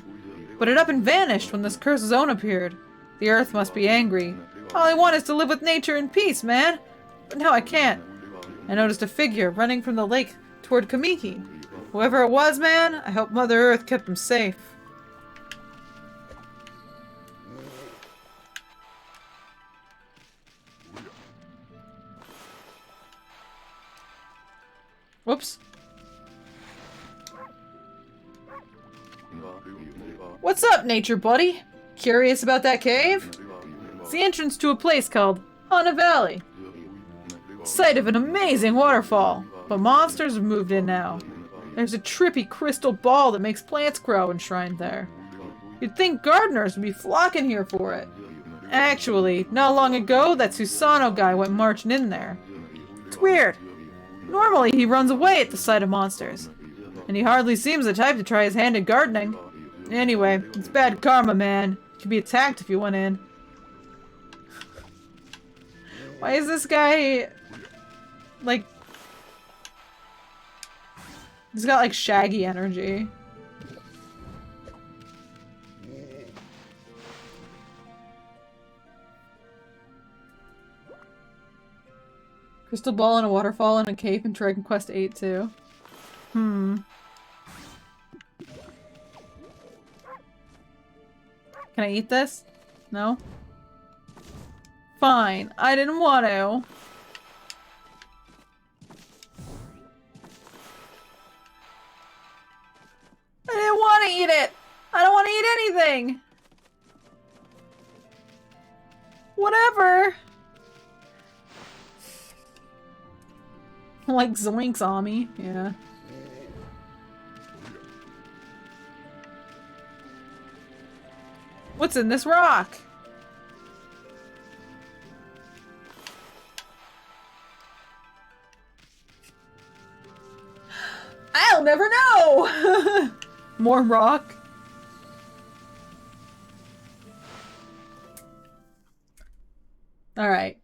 A: but it up and vanished when this cursed zone appeared. The earth must be angry. All I want is to live with nature in peace, man! But now I can't. I noticed a figure running from the lake toward Kamiki. Whoever it was, man, I hope Mother Earth kept him safe. Whoops. What's up, nature buddy? Curious about that cave? It's the entrance to a place called Hana Valley. Site of an amazing waterfall, but monsters have moved in now. There's a trippy crystal ball that makes plants grow enshrined there. You'd think gardeners would be flocking here for it. Actually, not long ago, that Susano guy went marching in there. It's weird. Normally, he runs away at the sight of monsters. And he hardly seems the type to try his hand at gardening. Anyway, it's bad karma, man. You could be attacked if you went in. Why is this guy... like... he's got like shaggy energy. Crystal ball and a waterfall and a cave in Dragon Quest VIII too. Hmm. Can I eat this? No? Fine. I didn't want to. I didn't want to eat it! I don't want to eat anything! Whatever! Like Zoinks, Ami. Yeah. What's in this rock? I'll never know! More rock. Alright.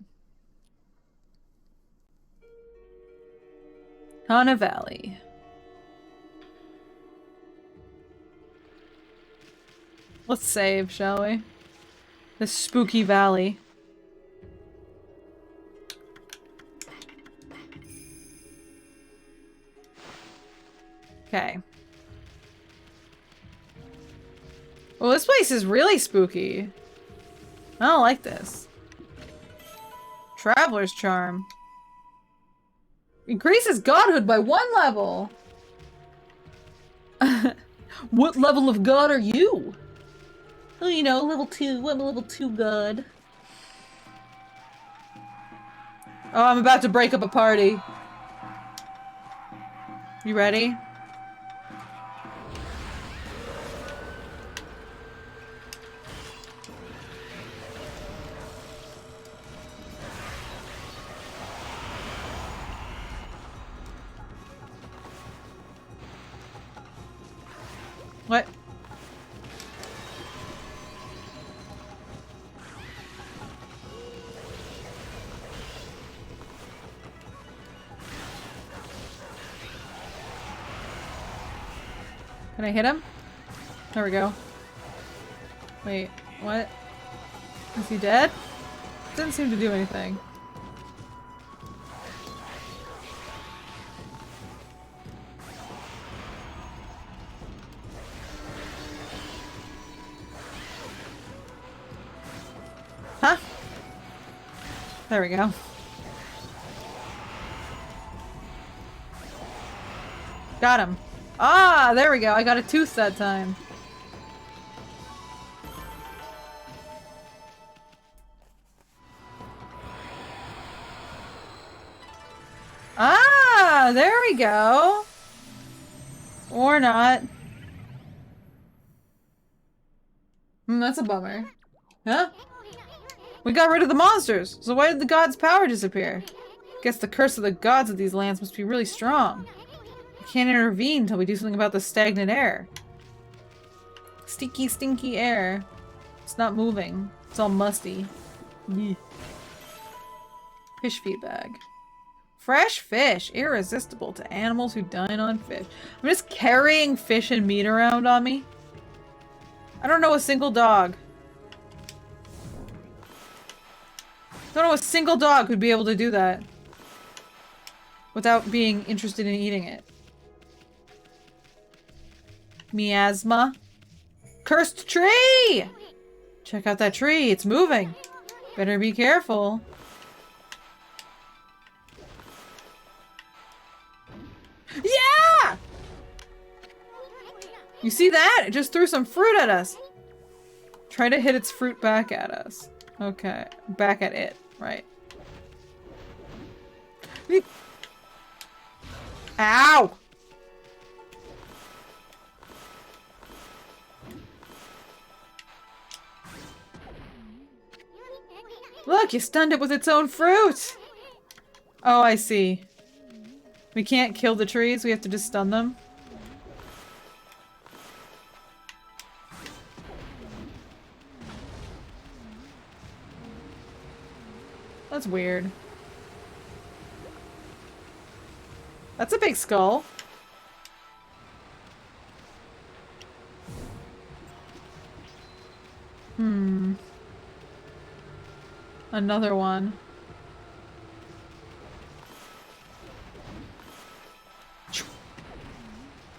A: Hana Valley. Let's save, shall we? This spooky valley. Okay. Well, this place is really spooky. I don't like this. Traveler's Charm. Increases godhood by 1 level! What level of god are you? Oh, you know, level 2. I'm a level 2 god. Oh, I'm about to break up a party. You ready? What? Can I hit him? There we go. Wait, what? Is he dead? Didn't seem to do anything. Huh? There we go. Got him. Ah, there we go. I got a tooth that time. Ah, there we go. Or not. That's a bummer. Huh? We got rid of the monsters, so why did the gods' power disappear? Guess the curse of the gods of these lands must be really strong. We can't intervene until we do something about the stagnant air. Stinky, stinky air. It's not moving. It's all musty. Blech. Fish feed bag. Fresh fish. Irresistible to animals who dine on fish. I'm just carrying fish and meat around on me. I don't know a single dog. I don't know a single dog who'd be able to do that without being interested in eating it. Miasma. Cursed tree! Check out that tree. It's moving. Better be careful. Yeah! You see that? It just threw some fruit at us. Try to hit its fruit back at us. Okay. Back at it. Right. Ow! Look, you stunned it with its own fruit! Oh, I see. We can't kill the trees, we have to just stun them. That's weird. That's a big skull. Another one.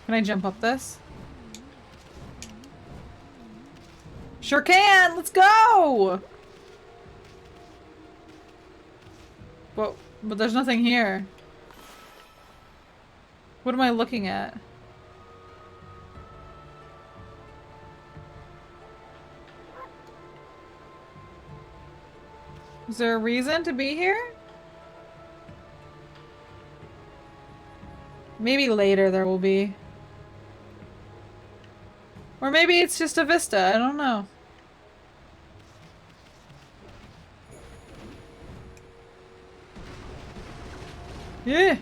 A: Can I jump up this? Sure can! Let's go! But there's nothing here. What am I looking at? Is there a reason to be here? Maybe later there will be. Or maybe it's just a vista, I don't know. Yeah.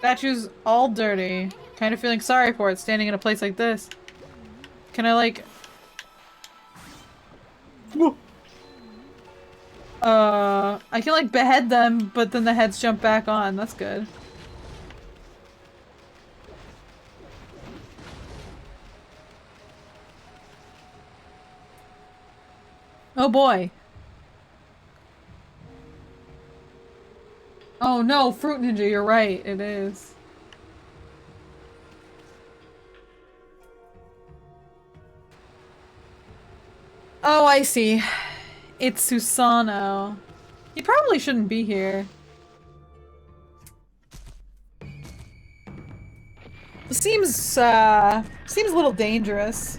A: Statue's all dirty. Kind of feeling sorry for it standing in a place like this. Can I like... I can like behead them, but then the heads jump back on. That's good. Oh boy. Oh no, Fruit Ninja, you're right, it is. Oh, I see. It's Susano. He probably shouldn't be here. It seems a little dangerous.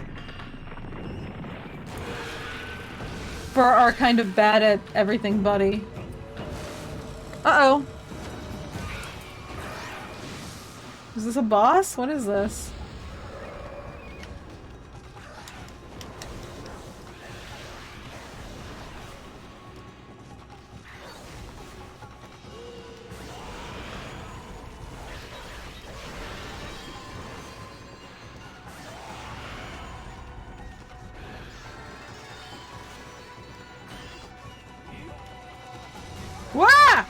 A: For our kind of bad at everything buddy. Uh-oh. Is this a boss? What is this? Wah!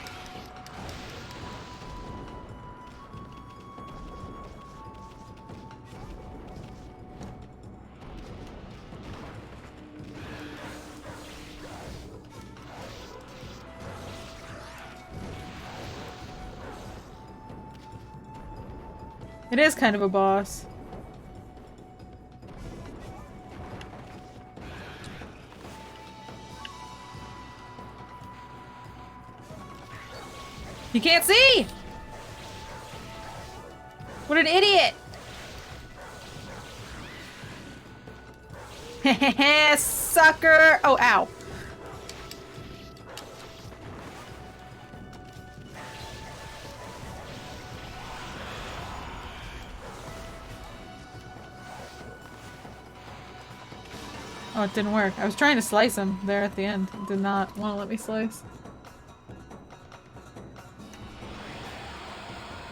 A: It is kind of a boss. You can't see! What an idiot! Heh sucker! Oh, ow. Oh, it didn't work. I was trying to slice him there at the end. It did not want to let me slice.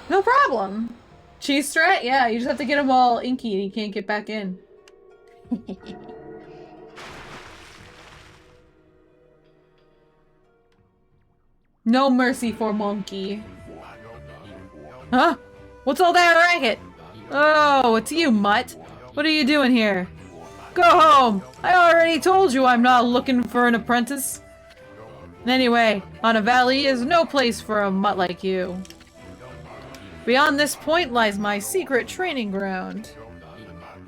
A: No problem. Cheese strat? Yeah, you just have to get him all inky and he can't get back in. No mercy for monkey. Huh? What's all that racket? Oh, it's you, mutt. What are you doing here? Go home! I already told you I'm not looking for an apprentice. Anyway, Hana Valley is no place for a mutt like you. Beyond this point lies my secret training ground.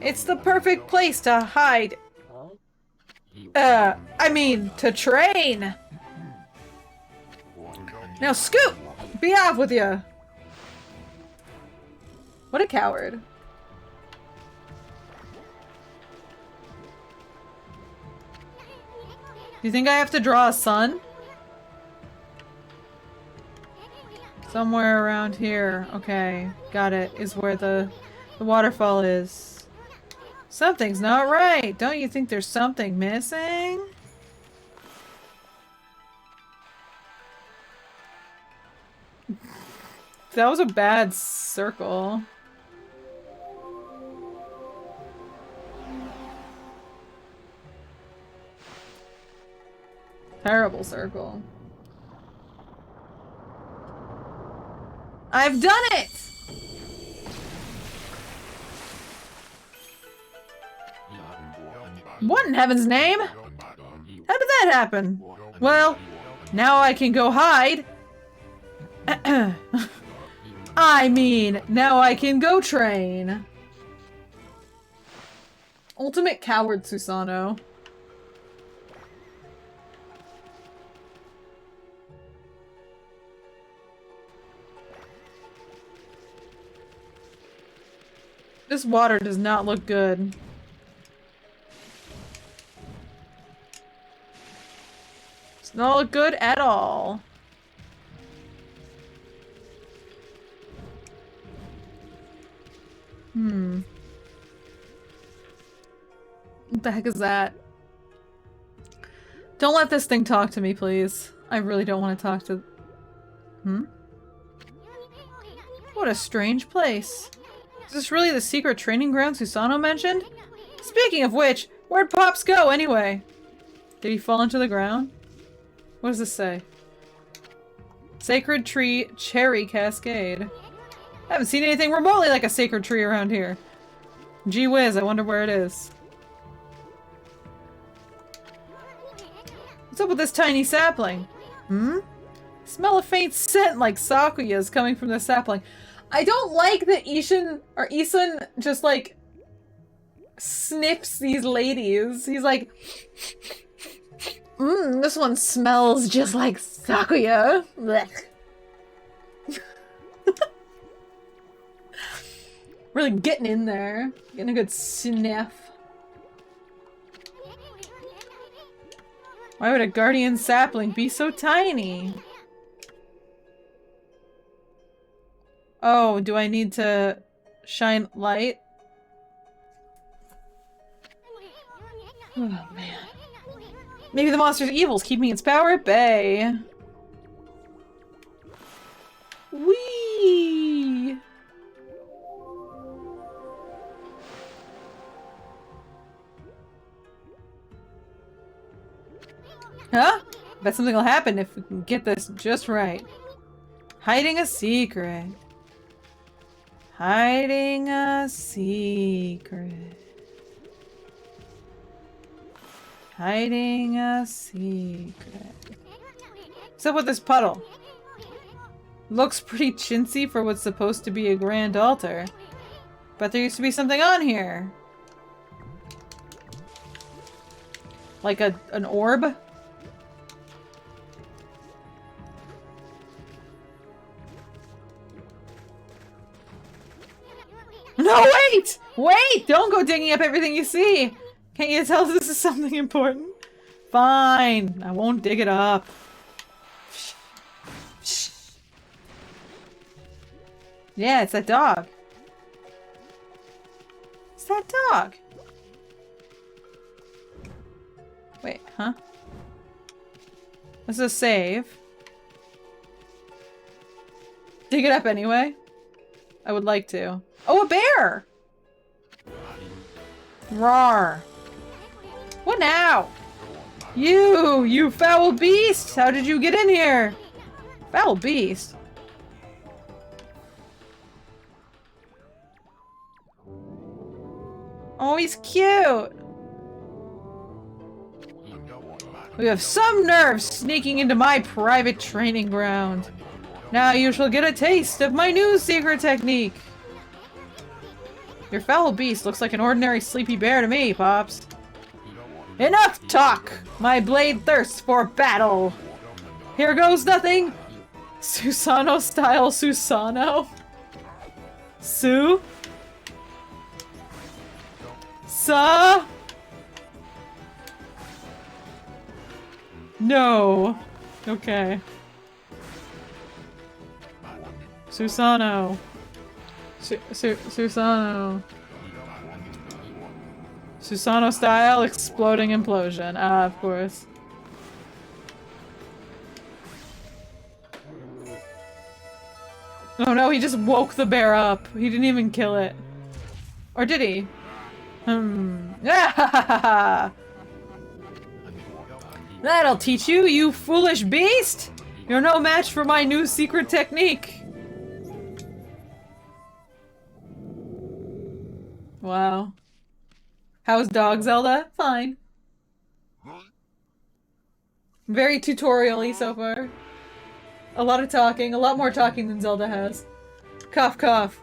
A: It's the perfect place to hide. I mean, to train! Now scoot! Be off with you! What a coward. Do you think I have to draw a sun? Somewhere around here. Okay, got it. Is where the waterfall is. Something's not right. Don't you think there's something missing? That was a bad circle. Terrible circle. I've done it! What in heaven's name? How did that happen? Well, now I can go hide. I mean, now I can go train. Ultimate coward, Susano. This water does not look good. Does not look good at all. What the heck is that? Don't let this thing talk to me, please. I really don't want to talk to... What a strange place. Is this really the secret training ground Susano mentioned? Speaking of which, where'd Pops go anyway? Did he fall into the ground? What does this say? Sacred Tree Cherry Cascade. I haven't seen anything remotely like a sacred tree around here. Gee whiz, I wonder where it is. What's up with this tiny sapling? Smell a faint scent like Sakuya's coming from the sapling. I don't like that Isun just like sniffs these ladies. He's like, this one smells just like Sakuya. Really getting in there. Getting a good sniff. Why would a guardian sapling be so tiny? Oh, do I need to shine light? Oh, man. Maybe the monster's evil is keeping its power at bay. Whee! Huh? Bet something will happen if we can get this just right. Hiding a secret. Hiding a secret. Hiding a secret. What's up with this puddle? Looks pretty chintzy for what's supposed to be a grand altar. But there used to be something on here. Like an orb? No, wait! Wait! Don't go digging up everything you see! Can't you tell this is something important? Fine. I won't dig it up. Yeah, it's that dog. It's that dog. Wait, huh? This is a save. Dig it up anyway. I would like to. Oh, a bear! Rawr. What now? You foul beast! How did you get in here? Foul beast? Oh, he's cute! We have some nerve sneaking into my private training ground. Now you shall get a taste of my new secret technique. Your foul beast looks like an ordinary sleepy bear to me, Pops. Enough talk! My blade thirsts for battle! Here goes nothing! Susano style Susano? Su? Sa? No. Okay. Susano. Susano. Susano style exploding implosion. Ah, of course. Oh no, he just woke the bear up. He didn't even kill it. Or did he? That'll teach you, you foolish beast! You're no match for my new secret technique. Wow. How's dog Zelda? Fine. Very tutorial-y so far. A lot of talking, a lot more talking than Zelda has. Cough, cough.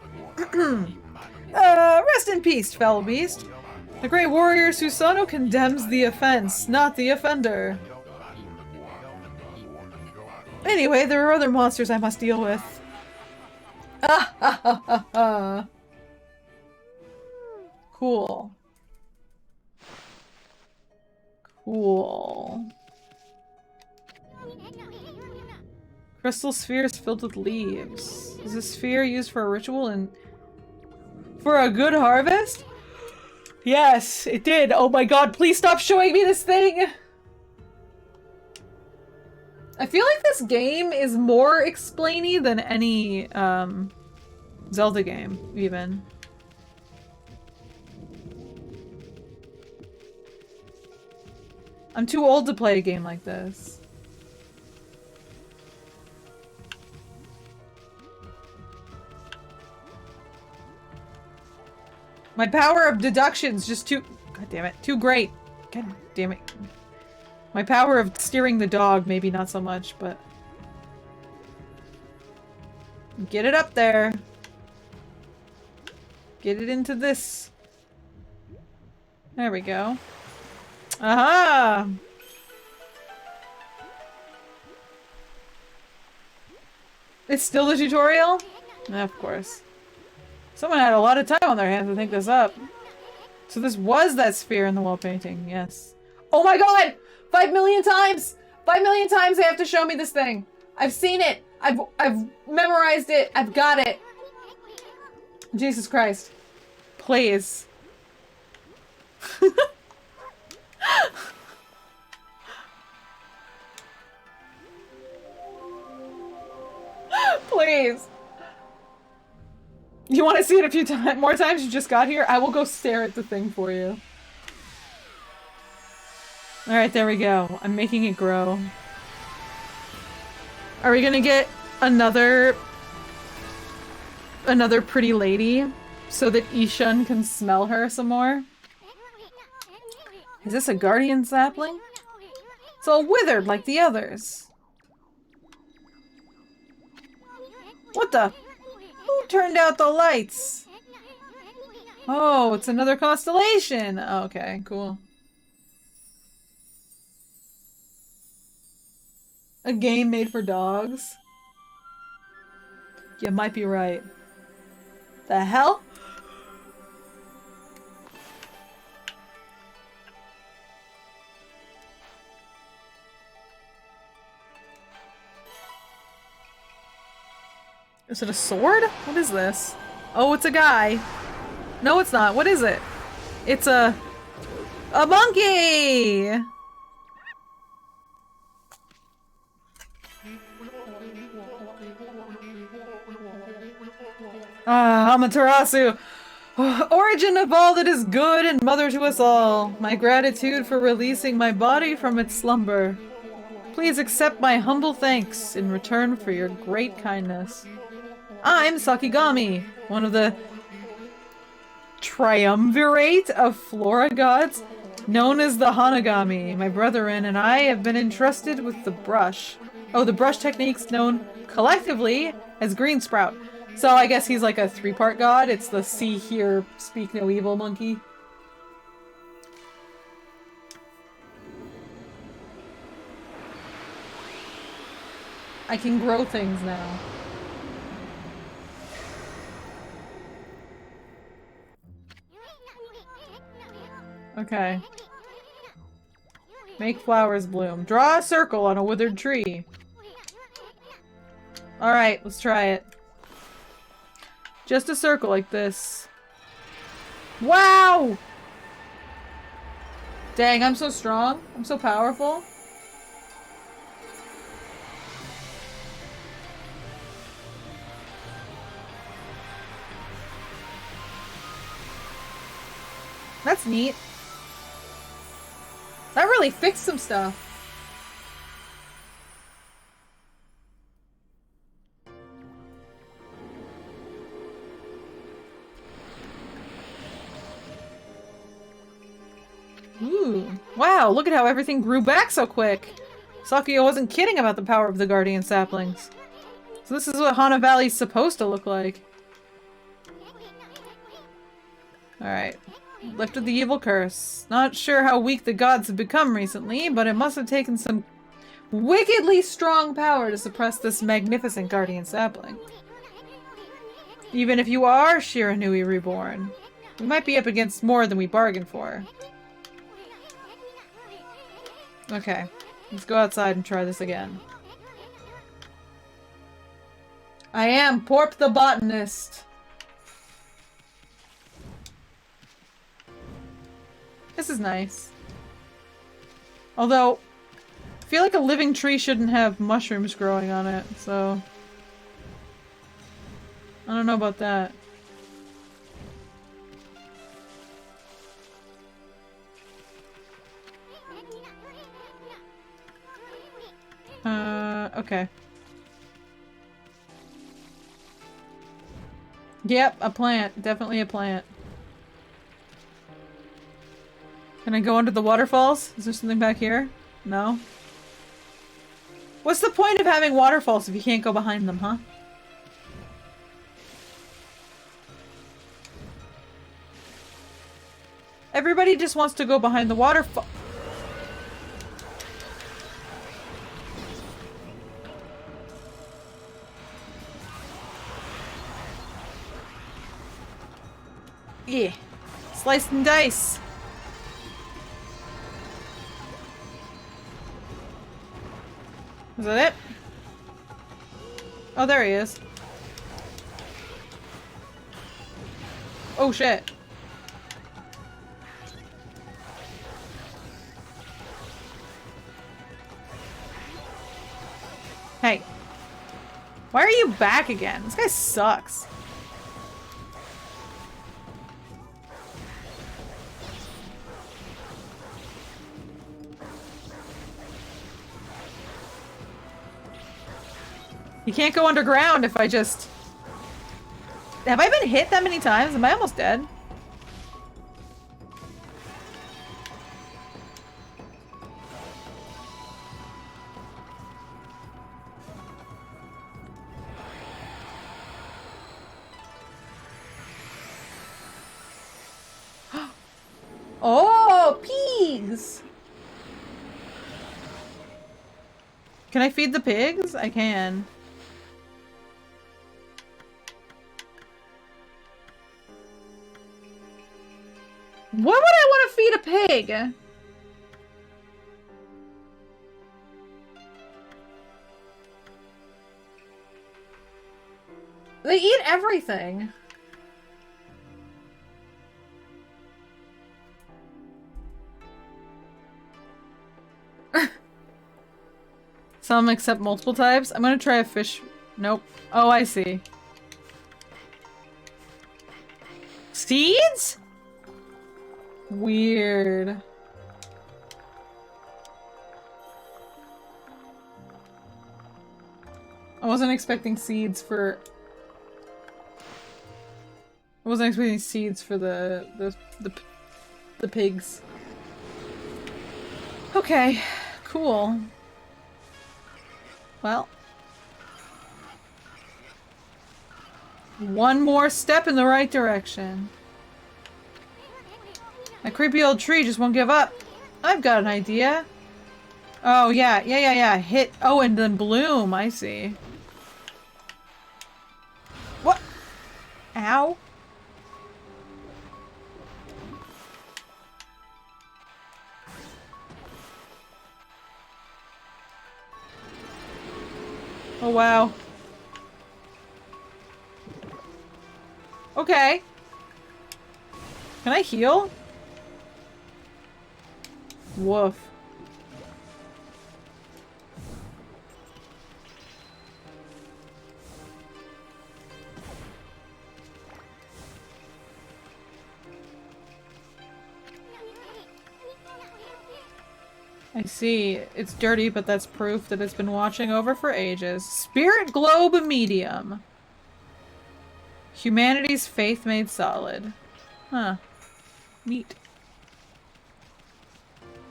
A: Rest in peace, fellow beast. The great warrior Susanoo condemns the offense, not the offender. Anyway, there are other monsters I must deal with. Ah ha ha ha ha. Cool. Cool. Crystal spheres filled with leaves. Is a sphere used for a ritual and for a good harvest? Yes, it did. Oh my god, please stop showing me this thing! I feel like this game is more explainy than any, Zelda game, even. I'm too old to play a game like this. My power of deduction's just too- God damn it, too great. God damn it. My power of steering the dog, maybe not so much, but... Get it up there. Get it into this. There we go. Aha! It's still the tutorial? Of course. Someone had a lot of time on their hands to think this up. So this was that sphere in the wall painting, yes. Oh my god! 5 million times! 5 million times they have to show me this thing! I've seen it! I've memorized it! I've got it! Jesus Christ. Please. Please. You want to see it a few more times? You just got here? I will go stare at the thing for you. Alright, there we go. I'm making it grow. Are we gonna get another pretty lady so that Ishun can smell her some more? Is this a guardian sapling? It's all withered like the others. What the? Who turned out the lights? Oh, it's another constellation! Oh, okay, cool. A game made for dogs? You might be right. The hell? Is it a sword? What is this? Oh, it's a guy. No, it's not. What is it? It's a monkey! Ah, Amaterasu! Origin of all that is good and mother to us all. My gratitude for releasing my body from its slumber. Please accept my humble thanks in return for your great kindness. I'm Sakigami, one of the triumvirate of flora gods, known as the Hanagami. My brethren and I have been entrusted with the brush. Oh, the brush techniques known collectively as Green Sprout. So I guess he's like a three-part god. It's the see, hear, speak no evil monkey. I can grow things now. Okay. Make flowers bloom. Draw a circle on a withered tree. Alright, let's try it. Just a circle like this. Wow! Dang, I'm so strong. I'm so powerful. That's neat. That really fixed some stuff. Ooh. Wow, look at how everything grew back so quick. Sakuya wasn't kidding about the power of the guardian saplings. So this is what Hana Valley's supposed to look like. Alright. Lifted the evil curse. Not sure how weak the gods have become recently, but it must have taken some wickedly strong power to suppress this magnificent guardian sapling. Even if you are Shiranui reborn, we might be up against more than we bargained for. Okay, let's go outside and try this again. I am Porp the Botanist. This is nice. Although, I feel like a living tree shouldn't have mushrooms growing on it, so... I don't know about that. Okay. Yep, a plant. Definitely a plant. Can I go under the waterfalls? Is there something back here? No? What's the point of having waterfalls if you can't go behind them, huh? Everybody just wants to go behind the waterfall. Yeah. Slice and dice. Is that it? Oh, there he is. Oh, shit. Hey. Why are you back again? This guy sucks. You can't go underground if I just... Have I been hit that many times? Am I almost dead? Oh, pigs! Can I feed the pigs? I can. What would I want to feed a pig? They eat everything. Some accept multiple types. I'm gonna try a fish. Nope. Oh, I see. Seeds? Weird. I wasn't expecting seeds for... I wasn't expecting seeds for the pigs. Okay, cool. Well. One more step in the right direction. That creepy old tree just won't give up. I've got an idea. Oh, yeah. Hit. Oh, and then bloom. I see. What? Ow. Oh, wow. Okay. Can I heal? Woof. I see. It's dirty, but that's proof that it's been watching over for ages. Spirit Globe Medium. Humanity's faith made solid. Huh. Neat.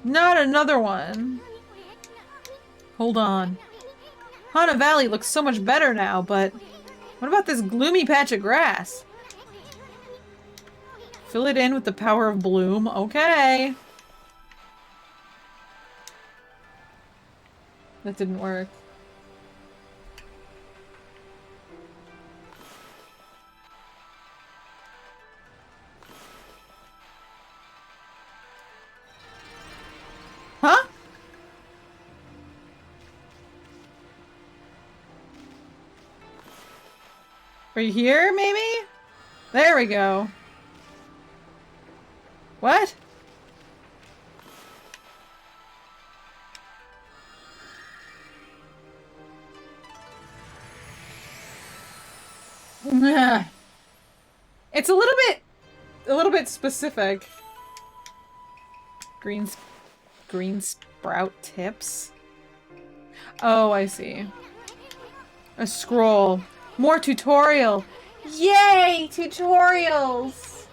A: Not another one. Hold on. Hana Valley looks so much better now, but what about this gloomy patch of grass? Fill it in with the power of bloom. Okay. That didn't work. Huh? Are you here, maybe? There we go. What? It's a little bit specific. Green sprout tips? Oh, I see. A scroll. More tutorial. Yay! Tutorials!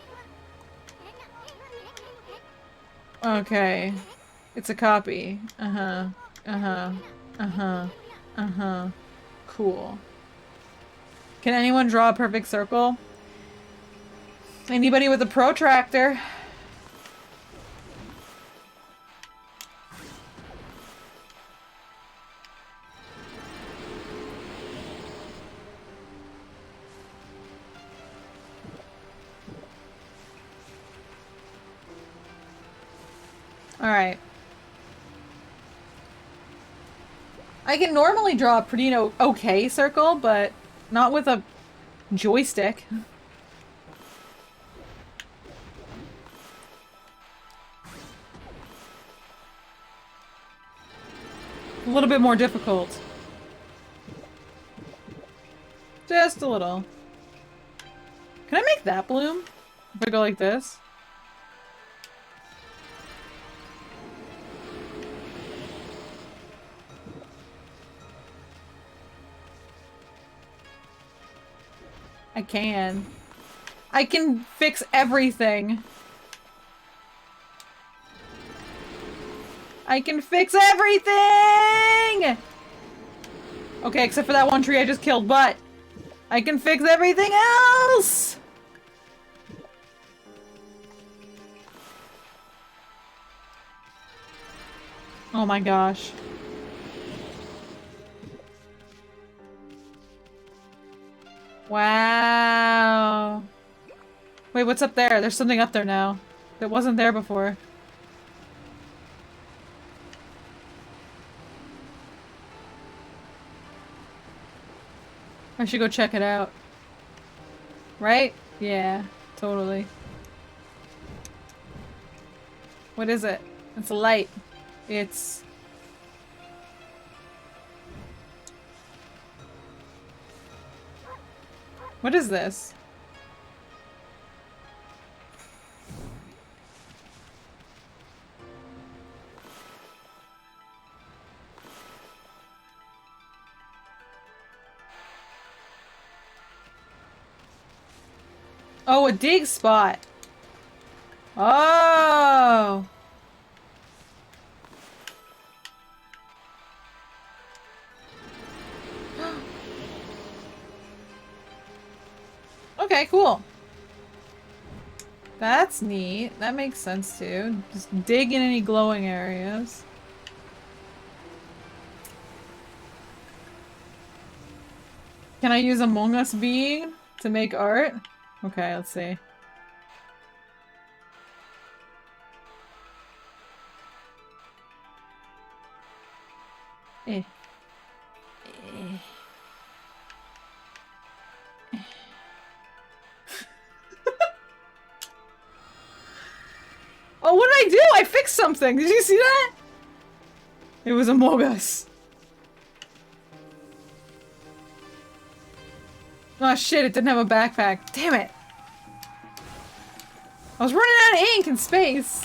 A: Okay. It's a copy. Uh-huh. Uh-huh. Uh-huh. Uh-huh. Cool. Can anyone draw a perfect circle? Anybody with a protractor? Alright. I can normally draw a pretty okay circle, but not with a joystick. A little bit more difficult. Just a little. Can I make that bloom? If I go like this? I can. I can fix everything. I can fix everything! Okay, except for that one tree I just killed, but I can fix everything else! Oh my gosh. Wow. Wait, what's up there? There's something up there now that wasn't there before. I should go check it out. Right? Yeah, totally. What is it? It's a light. It's... What is this? Oh, a dig spot. Oh. Okay, cool. That's neat. That makes sense too. Just dig in any glowing areas. Can I use Among Us being to make art? Okay, let's see. Eh. Eh. Oh, what did I do? I fixed something. Did you see that? It was Among Us. Oh shit, it didn't have a backpack. Damn it. I was running out of ink in space.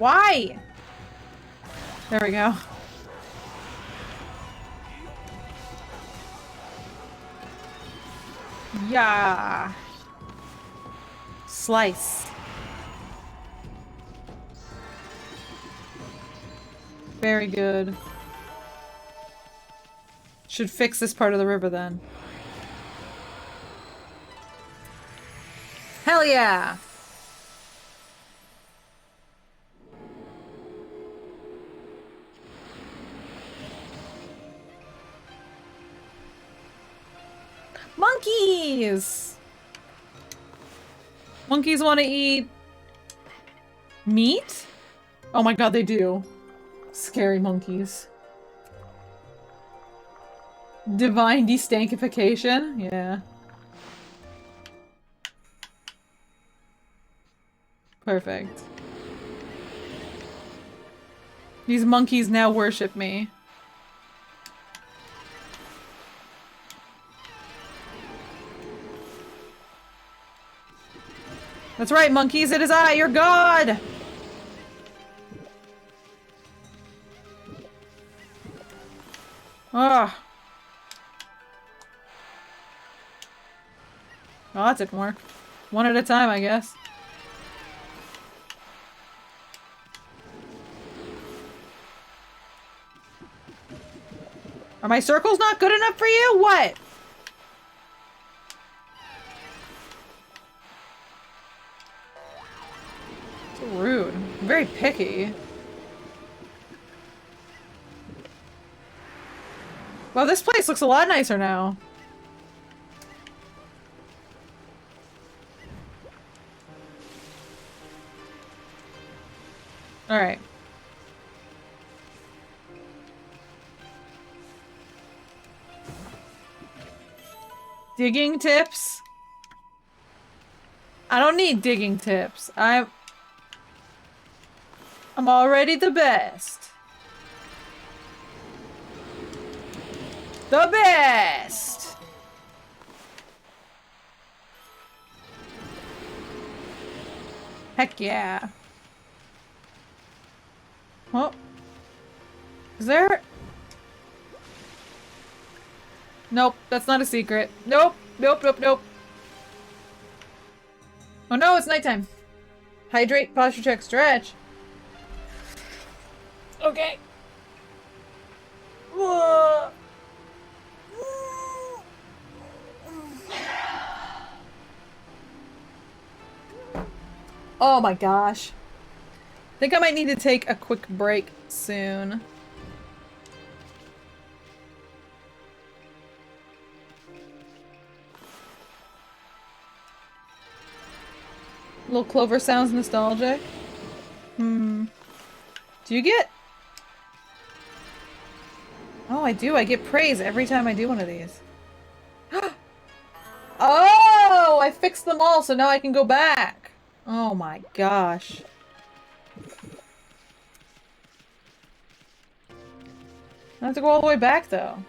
A: Why? There we go. Yeah. Slice. Very good. Should fix this part of the river then. Hell yeah! Monkeys! Monkeys want to eat meat? Oh my god, they do. Scary monkeys. Divine destankification? Yeah. Perfect. These monkeys now worship me. That's right, monkeys, it is I, your god! Ah. Oh, that didn't work. One at a time, I guess. Are my circles not good enough for you? What? So rude. I'm very picky. Well, this place looks a lot nicer now. Alright. Digging tips? I don't need digging tips. I'm already the best. The best! Heck yeah. Oh. Is there... Nope, that's not a secret. Nope, nope, nope, nope. Oh no, it's nighttime. Hydrate, posture check, stretch. Okay. Oh my gosh. I think I might need to take a quick break soon. Little Clover sounds nostalgic. Do you get... Oh, I do. I get praise every time I do one of these. Oh! I fixed them all, so now I can go back. Oh my gosh. I have to go all the way back, though.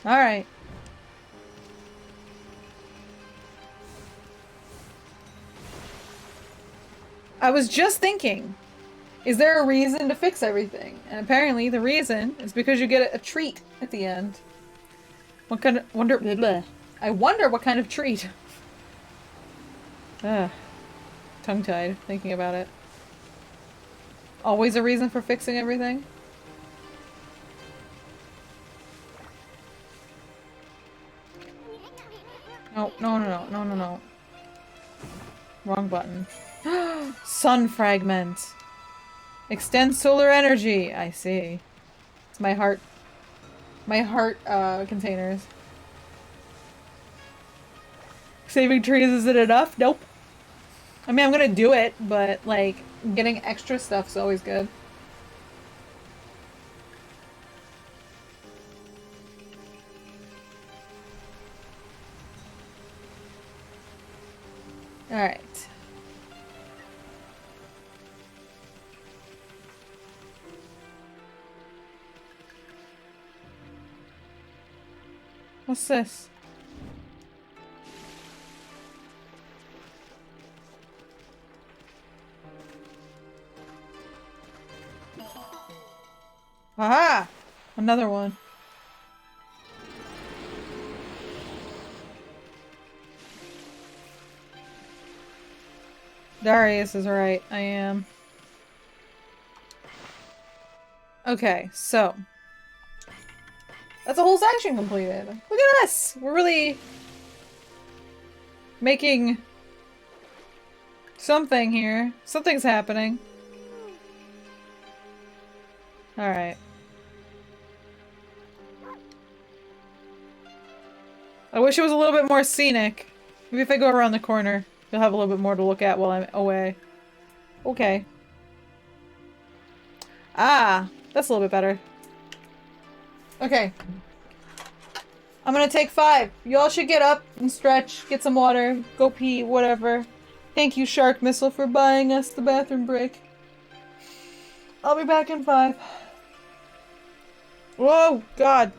A: Alright. I was just thinking, is there a reason to fix everything? And apparently the reason is because you get a treat at the end. What kind of... I wonder what kind of treat. Tongue-tied, thinking about it. Always a reason for fixing everything? No, no, no, no, no, no, no. Wrong button. Sun fragment. Extend solar energy. I see. It's my heart. My heart, containers. Saving trees isn't enough? Nope. I mean, I'm gonna do it, but, like, getting extra stuff's always good. Alright. What's this? Aha! Another one. Darius is right. I am. Okay, so. That's a whole section completed. Look at us! We're really making something here. Something's happening. Alright. I wish it was a little bit more scenic. Maybe if I go around the corner, you'll have a little bit more to look at while I'm away. Okay. Ah! That's a little bit better. Okay. I'm gonna take 5. Y'all should get up and stretch, get some water, go pee, whatever. Thank you, Shark Missile, for buying us the bathroom break. I'll be back in 5. Whoa! God!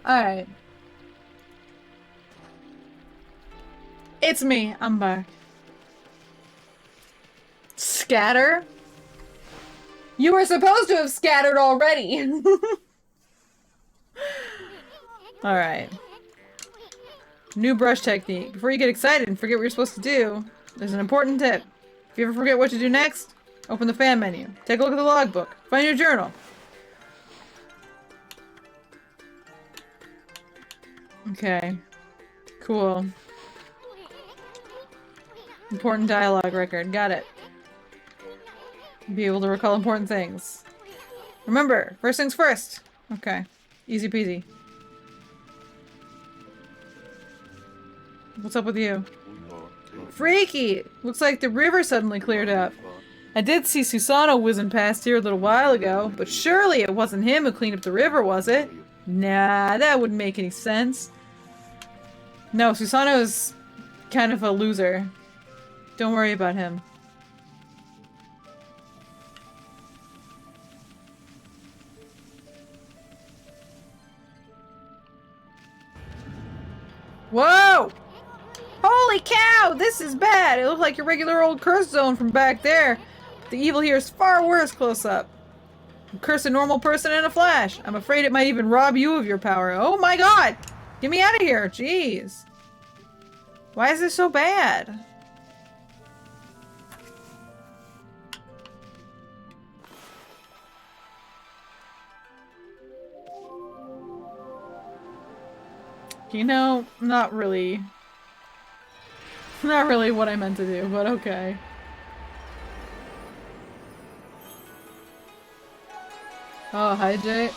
A: Alright. It's me. I'm back. Scatter? You were supposed to have scattered already! Alright. New brush technique. Before you get excited and forget what you're supposed to do, there's an important tip. If you ever forget what to do next, open the fan menu. Take a look at the logbook. Find your journal. Okay. Cool. Important dialogue record. Got it. Be able to recall important things. Remember, first things first. Okay. Easy peasy. What's up with you? Freaky! Looks like the river suddenly cleared up. I did see Susano whizzing past here a little while ago, but surely it wasn't him who cleaned up the river, was it? Nah, that wouldn't make any sense. No, Susano's kind of a loser. Don't worry about him. Whoa! Holy cow! This is bad! It looked like your regular old curse zone from back there. The evil here is far worse close up. Curse a normal person in a flash. I'm afraid it might even rob you of your power. Oh my god! Get me out of here! Jeez. Why is this so bad? You know, not really. Not really what I meant to do, but okay. Oh, hi, Jay.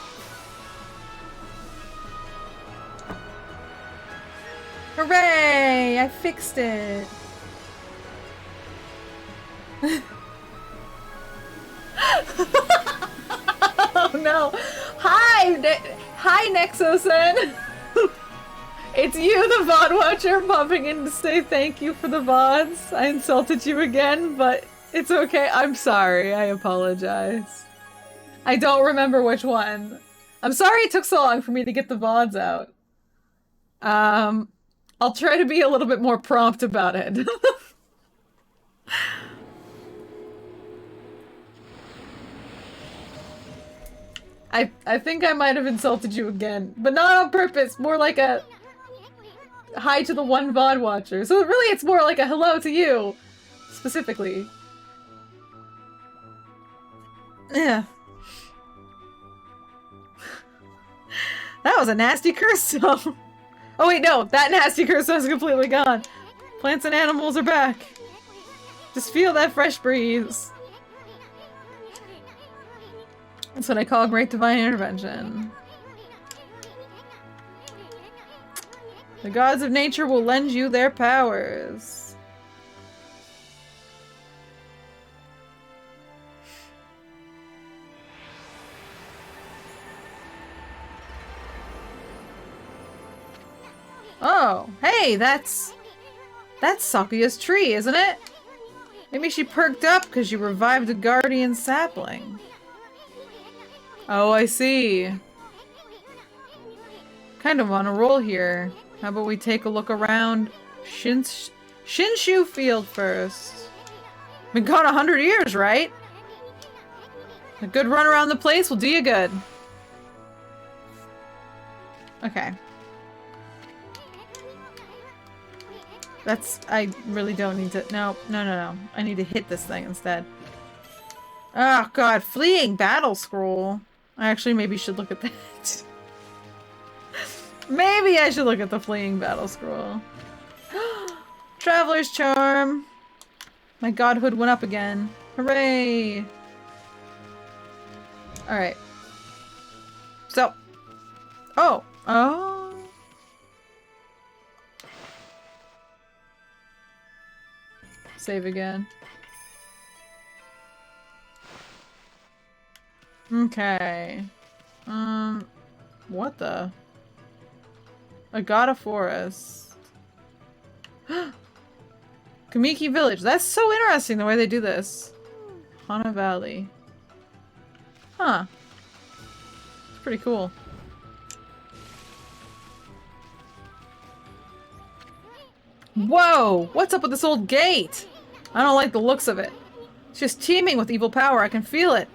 A: Hooray! I fixed it! Oh no! Hi, Nexo-sen! It's you, the VOD watcher, popping in to say thank you for the VODs. I insulted you again, but it's okay. I'm sorry. I apologize. I don't remember which one. I'm sorry it took so long for me to get the VODs out. I'll try to be a little bit more prompt about it. I think I might have insulted you again, but not on purpose. More like a hi to the one VOD watcher. So really it's more like a hello to you, specifically. Yeah. That was a nasty curse zone. Oh wait, no, that nasty curse zone is completely gone. Plants and animals are back. Just feel that fresh breeze. That's what I call great divine intervention. The gods of nature will lend you their powers. Oh, hey, that's Sakuya's tree, isn't it? Maybe she perked up because you revived a guardian sapling. Oh, I see. Kind of on a roll here. How about we take a look around Shinshu Field first? Been gone 100 years, right? A good run around the place will do you good. Okay. I really don't need to. No. I need to hit this thing instead. Oh god, fleeing battle scroll. I actually maybe should look at that. Maybe I should look at the fleeing battle scroll. Traveler's charm. My godhood went up again. Hooray! Alright. So. Oh. Save again. Okay. What the? Agata Forest. Kamiki Village. That's so interesting the way they do this. Hana Valley. Huh. pretty cool. Whoa! What's up with this old gate? I don't like the looks of it. It's just teeming with evil power. I can feel it.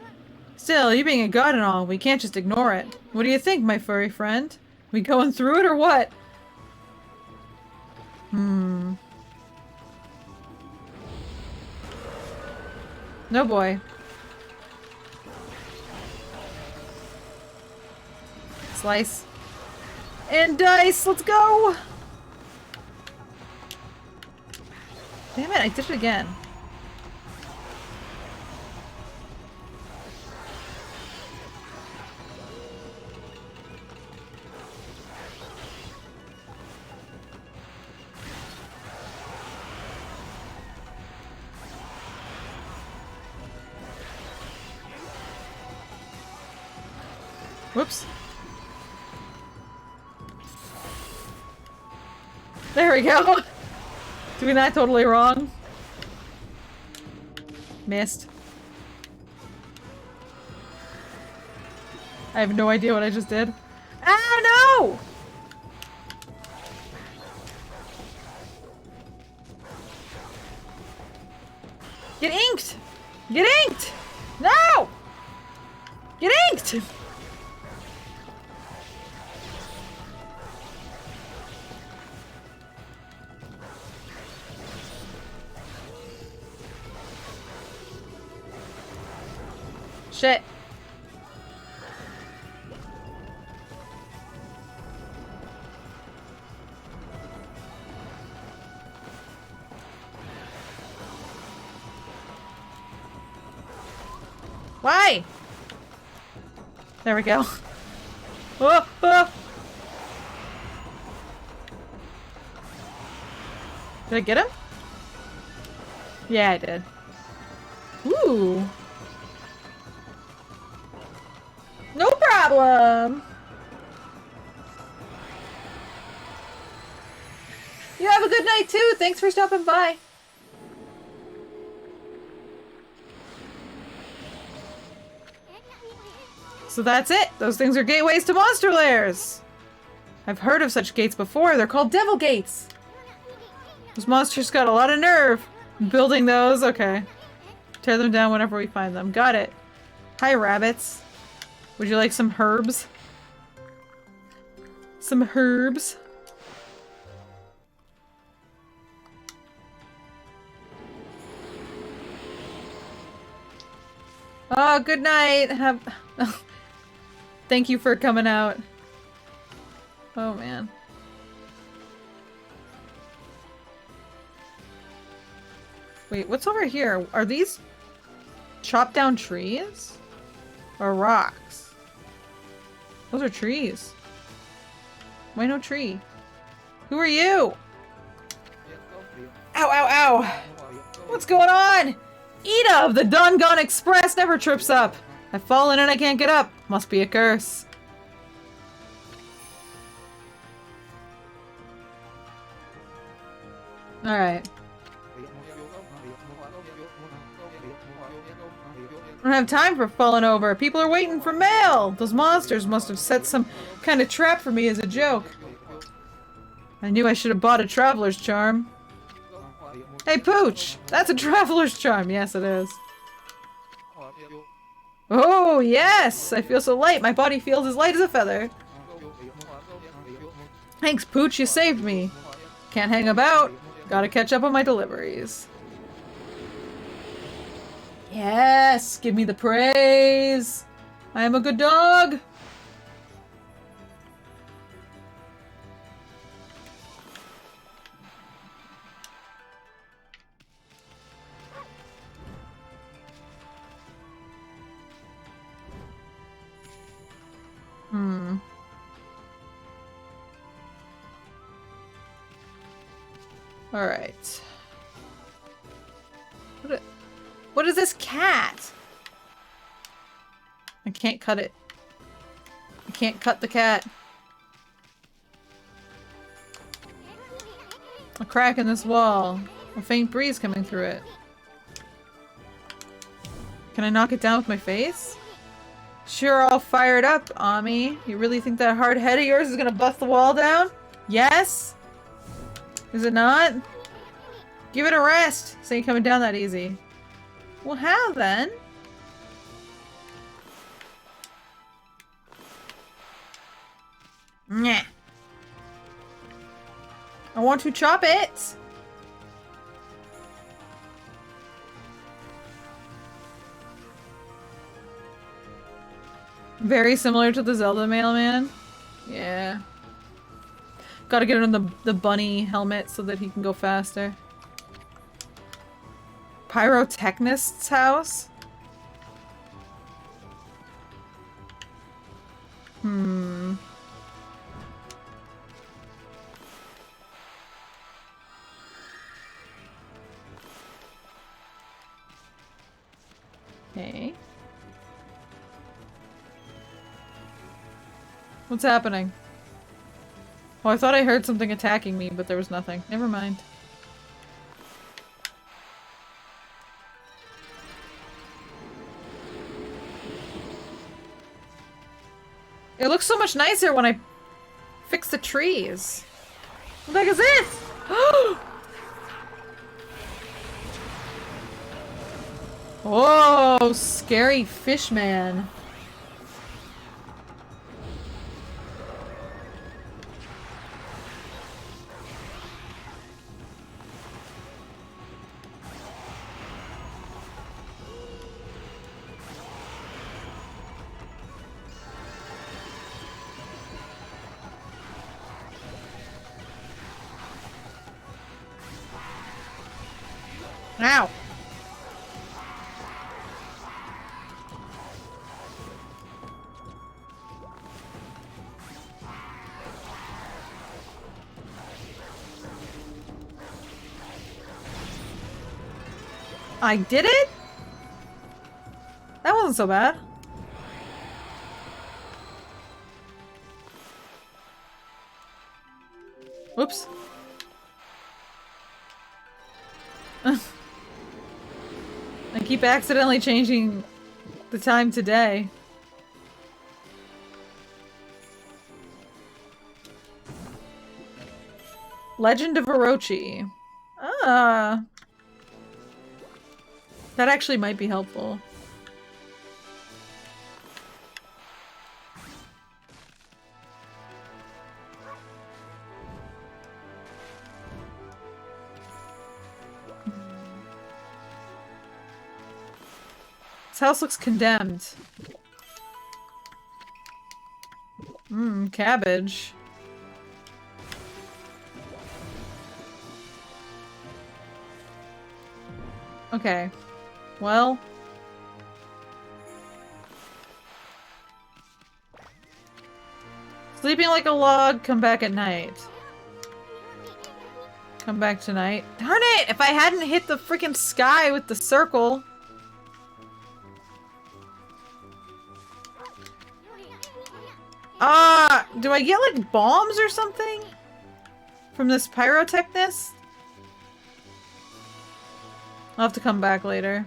A: Still, you being a god and all, we can't just ignore it. What do you think, my furry friend? We going through it or what? No boy. Slice. And dice! Let's go! Damn it, I did it again. Whoops. There we go. Doing that totally wrong. Missed. I have no idea what I just did. Ah, no! Get inked! Get inked! No! Get inked! Shit. Why? There we go. Oh, oh. Did I get him? Yeah, I did. Ooh. No problem. You have a good night too. Thanks for stopping by. So that's it. Those things are gateways to monster lairs. I've heard of such gates before. They're called devil gates. Those monsters got a lot of nerve. Building those. Okay. Tear them down whenever we find them. Got it. Hi, rabbits. Would you like some herbs? Some herbs? Oh, good night. Have... Thank you for coming out. Oh, man. Wait, what's over here? Are these chopped down trees? Or rocks? Those are trees. Why no tree? Who are you? Ow, ow, ow! What's going on? Ida of the Dongon Express never trips up. I've fallen and I can't get up. Must be a curse. Alright. I don't have time for falling over. People are waiting for mail! Those monsters must have set some kind of trap for me as a joke. I knew I should have bought a traveler's charm. Hey, Pooch! That's a traveler's charm! Yes, it is. Oh, yes! I feel so light. My body feels as light as a feather. Thanks, Pooch. You saved me. Can't hang about. Gotta catch up on my deliveries. Yes! Give me the praise! I am a good dog! Alright. What is this cat? I can't cut it. I can't cut the cat. A crack in this wall. A faint breeze coming through it. Can I knock it down with my face? Sure all fired up, Ami. You really think that hard head of yours is gonna bust the wall down? Yes? Is it not? Give it a rest. This ain't coming down that easy. Well, how then? Nyeh. I want to chop it! Very similar to the Zelda mailman. Yeah. Gotta get him the bunny helmet so that he can go faster. Pyrotechnist's house? Hmm. Okay. What's happening? Oh, I thought I heard something attacking me, but there was nothing. Never mind. It looks so much nicer when I fix the trees. What the heck is this? Oh, scary fish man. Ow. I did it? That wasn't so bad. Whoops. I keep accidentally changing the time to day. Legend of Orochi. Ah. That actually might be helpful. This house looks condemned. Mmm, cabbage. Okay. Well. Sleeping like a log, come back at night. Come back tonight. Darn it! If I hadn't hit the freaking sky with the circle. Do I get like bombs or something? From this pyrotechnist? I'll have to come back later.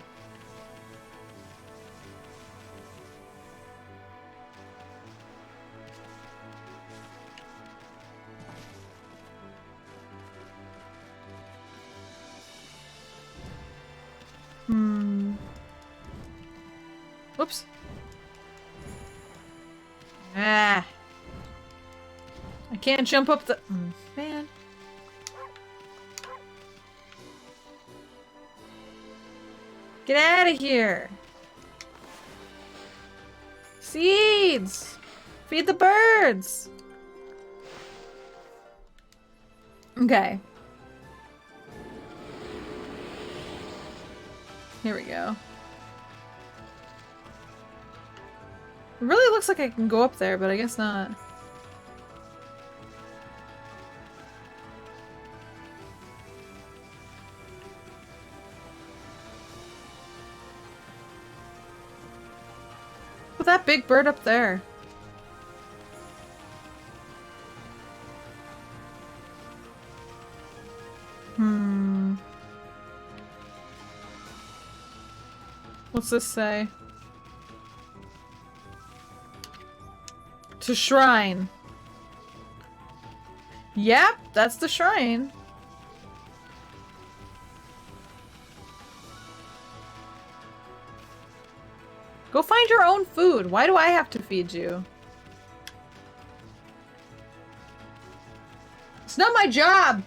A: Whoops. Ah. I can't jump up the- man. Get out of here! Seeds! Feed the birds! Okay. Here we go. It really looks like I can go up there, but I guess not. With that big bird up there. What's this say? To shrine. Yep, that's the shrine. Go find your own food. Why do I have to feed you? It's not my job!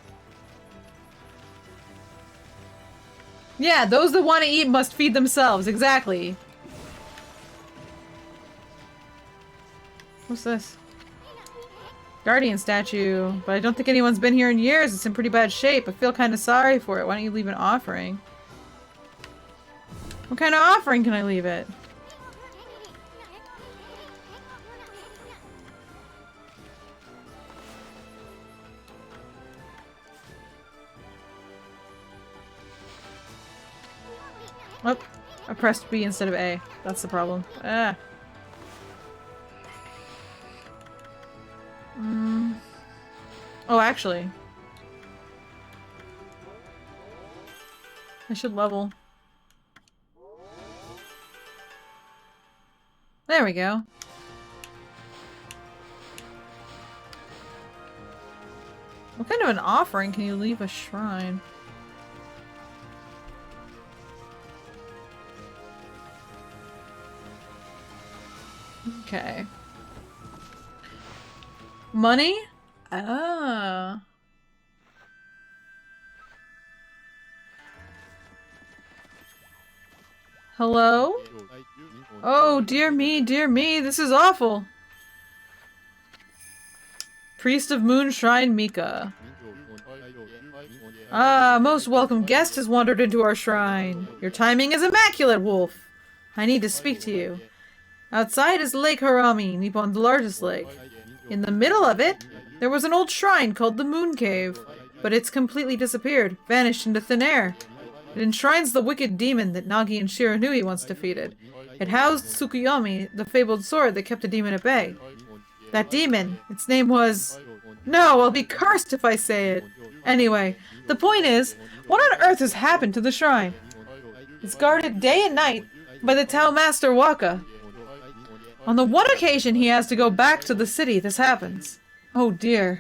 A: Yeah, those that want to eat must feed themselves. Exactly. What's this? Guardian statue. But I don't think anyone's been here in years. It's in pretty bad shape. I feel kind of sorry for it. Why don't you leave an offering? What kind of offering can I leave it? Oh, I pressed B instead of A. That's the problem. Ah. Oh, actually. I should level. There we go. What kind of an offering can you leave a shrine? Okay. Money? Ah. Hello? Oh, dear me, this is awful. Priest of Moon Shrine Mika. Ah, most welcome guest has wandered into our shrine. Your timing is immaculate, Wolf. I need to speak to you. Outside is Lake Harami, Nippon's largest lake. In the middle of it, there was an old shrine called the Moon Cave, but it's completely disappeared, vanished into thin air. It enshrines the wicked demon that Nagi and Shiranui once defeated. It housed Tsukuyomi, the fabled sword that kept the demon at bay. That demon, its name was... No, I'll be cursed if I say it. Anyway, the point is, what on earth has happened to the shrine? It's guarded day and night by the Tao Master Waka. On the one occasion he has to go back to the city, this happens. Oh dear.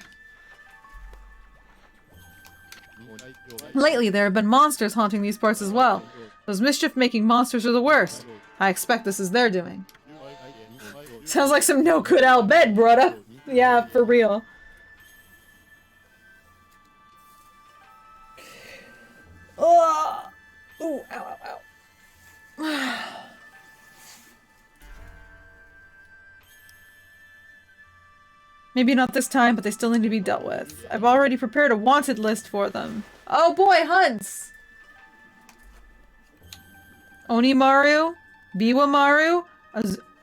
A: Lately, there have been monsters haunting these parts as well. Those mischief-making monsters are the worst. I expect this is their doing. Sounds like some no-good Al Bhed brought up. Yeah, for real. Oh! Ooh, ow, ow, ow. Maybe not this time, but they still need to be dealt with. I've already prepared a wanted list for them. Oh boy, hunts! Onimaru, Biwamaru,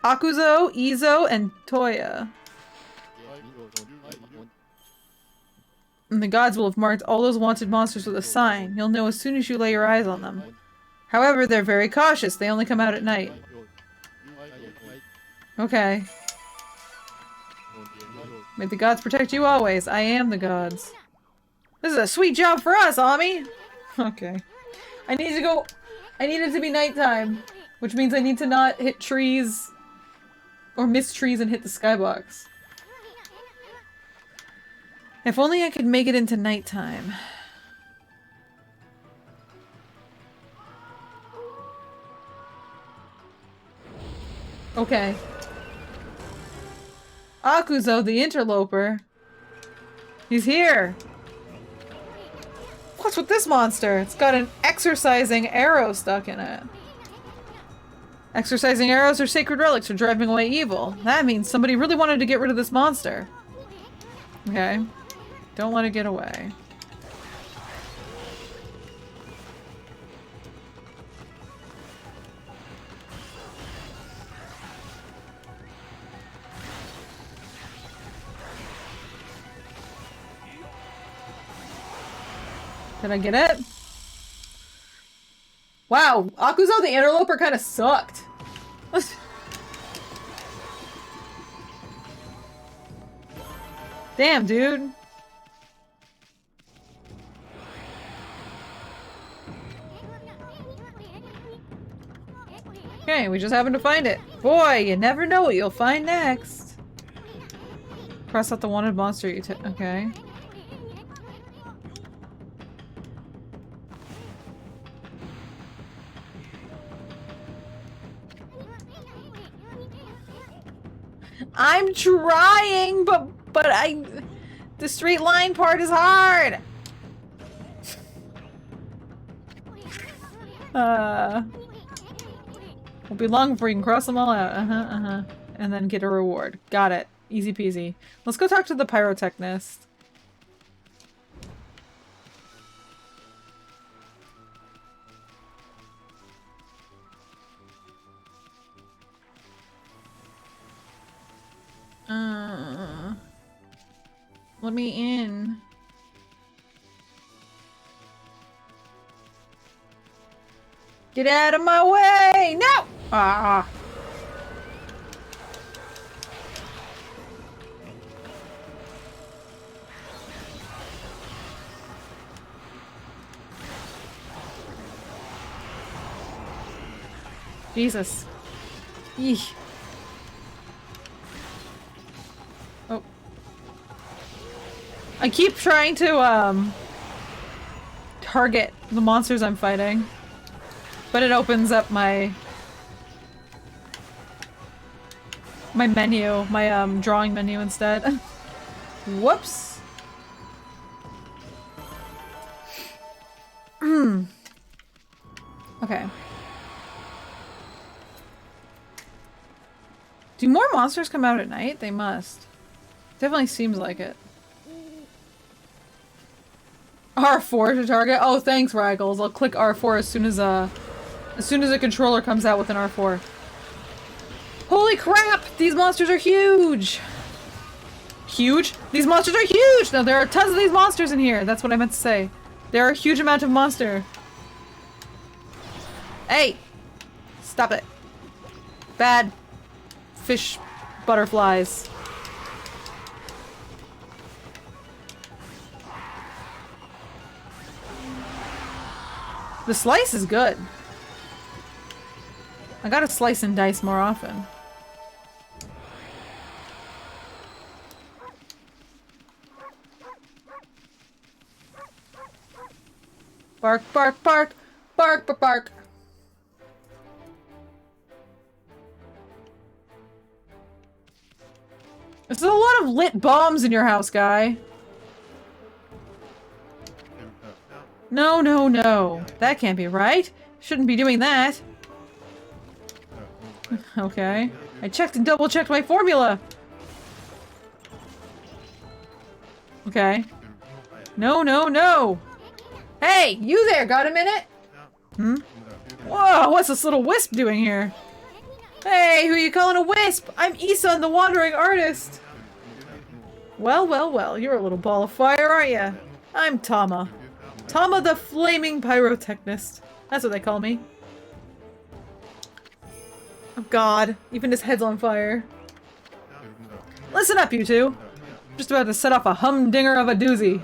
A: Akuzo, Izo, and Toya. And the gods will have marked all those wanted monsters with a sign. You'll know as soon as you lay your eyes on them. However, they're very cautious. They only come out at night. Okay. May the gods protect you always. I am the gods. This is a sweet job for us, Ami! Okay. I need to go... I need it to be nighttime. Which means I need to not hit trees... or miss trees and hit the skybox. If only I could make it into nighttime. Okay. Akuzo, the interloper. He's here! What's with this monster? It's got an exorcising arrow stuck in it. Exorcising arrows are sacred relics for driving away evil. That means somebody really wanted to get rid of this monster. Okay. Don't let it get away. Did I get it? Wow, Akuzo the interloper kind of sucked. Damn, dude. Okay, we just happened to find it. Boy, you never know what you'll find next. Cross out the wanted monster you took. Okay. I'm trying, but the straight line part is hard. Won't be long before you can cross them all out. And then get a reward. Got it. Easy peasy. Let's go talk to the pyrotechnist. Let me in. Get out of my way! No! Ah. Jesus. Eesh. Oh. I keep trying to, target the monsters I'm fighting. But it opens up my menu, my drawing menu instead. Whoops. Okay. Do more monsters come out at night? They must. Definitely seems like it. R4 to target? Oh, thanks, Raggles. I'll click R4 as soon as a controller comes out with an R4. Holy crap! These monsters are huge! Huge? These monsters are huge! No, there are tons of these monsters in here. That's what I meant to say. There are a huge amount of monster. Hey! Stop it. Bad fish butterflies. The slice is good. I gotta slice and dice more often. Bark, bark, bark! Bark, bark, bark! There's a lot of lit bombs in your house, guy. No, no, no. That can't be right. Shouldn't be doing that. Okay. I checked and double-checked my formula! Okay. No, no, no! Hey! You there! Got a minute? Hmm? Whoa! What's this little wisp doing here? Hey! Who are you calling a wisp? I'm Isan, the wandering artist! Well, well, well. You're a little ball of fire, aren't you? I'm Tama. Tama the flaming pyrotechnist. That's what they call me. Oh god, even his head's on fire. Listen up, you two. I'm just about to set off a humdinger of a doozy.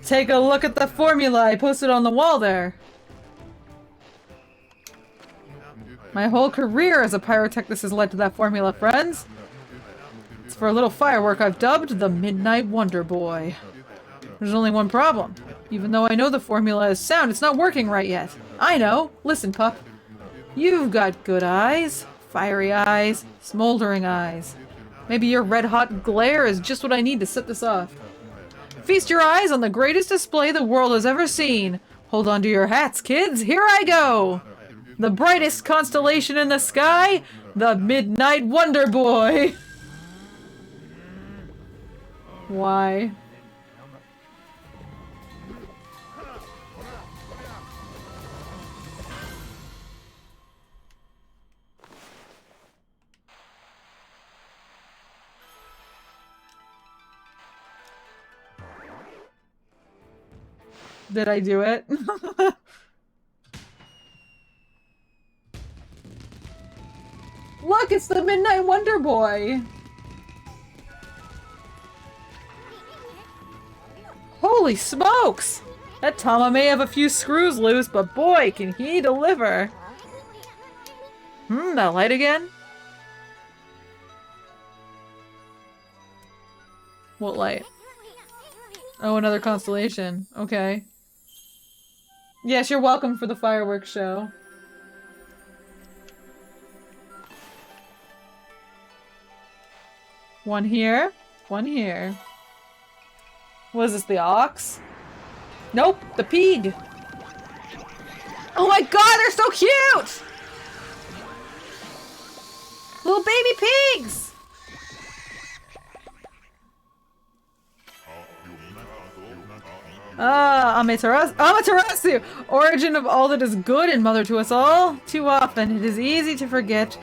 A: Take a look at the formula I posted on the wall there. My whole career as a pyrotechnist has led to that formula, friends. It's for a little firework I've dubbed the Midnight Wonder Boy. There's only one problem. Even though I know the formula is sound, it's not working right yet. I know. Listen, pup. You've got good eyes. Fiery eyes. Smoldering eyes. Maybe your red-hot glare is just what I need to set this off. Feast your eyes on the greatest display the world has ever seen. Hold on to your hats, kids. Here I go. The brightest constellation in the sky. The Midnight Wonder Boy. Why? Did I do it? Look, it's the Midnight Wonder Boy! Holy smokes! That Tama may have a few screws loose, but boy, can he deliver! That light again? What light? Oh, another constellation. Okay. Yes, you're welcome for the fireworks show. One here. One here. What is this, the ox? Nope, the pig! Oh my god, they're so cute! Little baby pigs! Ah, Amaterasu! Origin of all that is good and mother to us all. Too often, it is easy to forget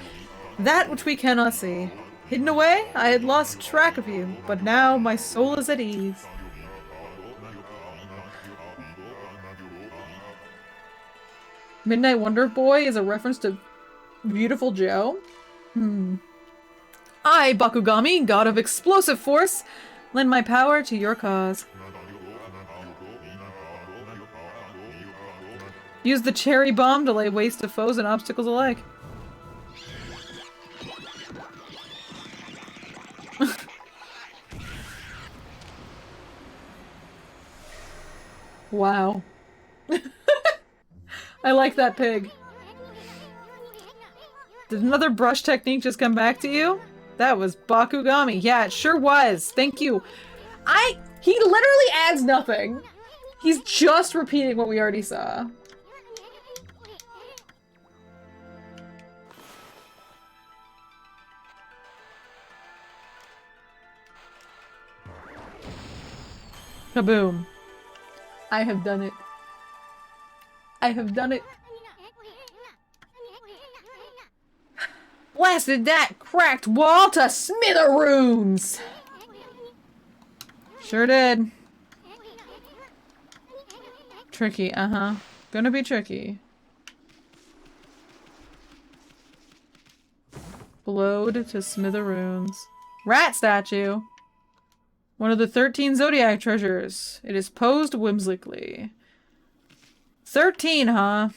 A: that which we cannot see. Hidden away, I had lost track of you, but now my soul is at ease. Midnight Wonder Boy is a reference to Beautiful Joe? I, Bakugami, god of explosive force, lend my power to your cause. Use the cherry bomb to lay waste to foes and obstacles alike. Wow. I like that pig. Did another brush technique just come back to you? That was Bakugami. Yeah, it sure was. Thank you. He literally adds nothing. He's just repeating what we already saw. Kaboom. I have done it. I have done it. Blasted that cracked wall to smithereens! Sure did. Tricky, uh-huh. Gonna be tricky. Blowed to smithereens. Rat statue! One of the 13 zodiac treasures. It is posed whimsically. 13, huh?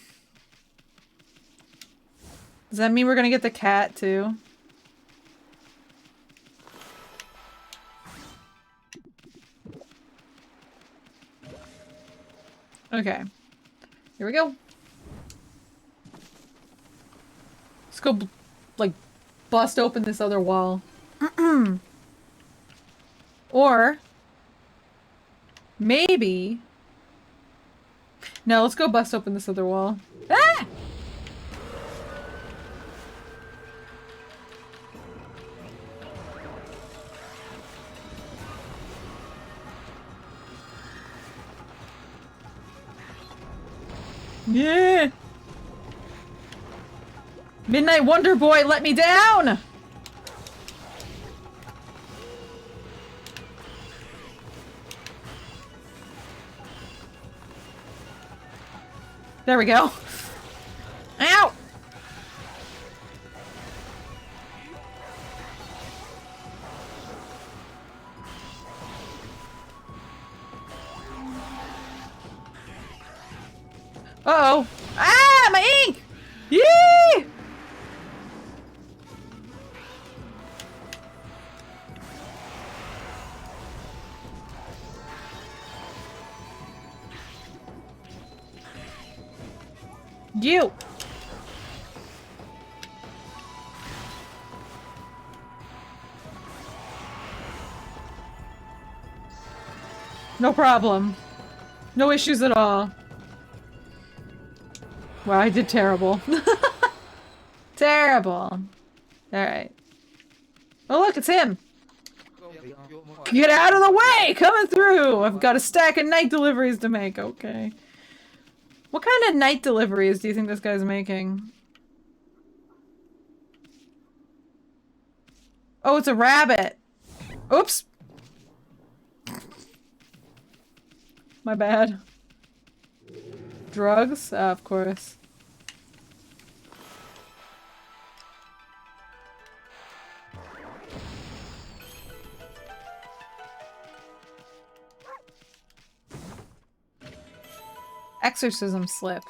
A: Does that mean we're gonna get the cat, too? Okay. Here we go. Let's go, like, bust open this other wall. Or... maybe... no, let's go bust open this other wall. Ah! Yeah! Midnight Wonder Boy let me down! There we go. Ow! Uh-oh. Ah! My ink! Yee! You! No problem. No issues at all. Wow, I did terrible. Terrible. Alright. Oh look, it's him! Get out of the way! Coming through! I've got a stack of night deliveries to make, okay. What kind of night deliveries do you think this guy's making? Oh, it's a rabbit! Oops! My bad. Drugs? Of course. Exorcism slip.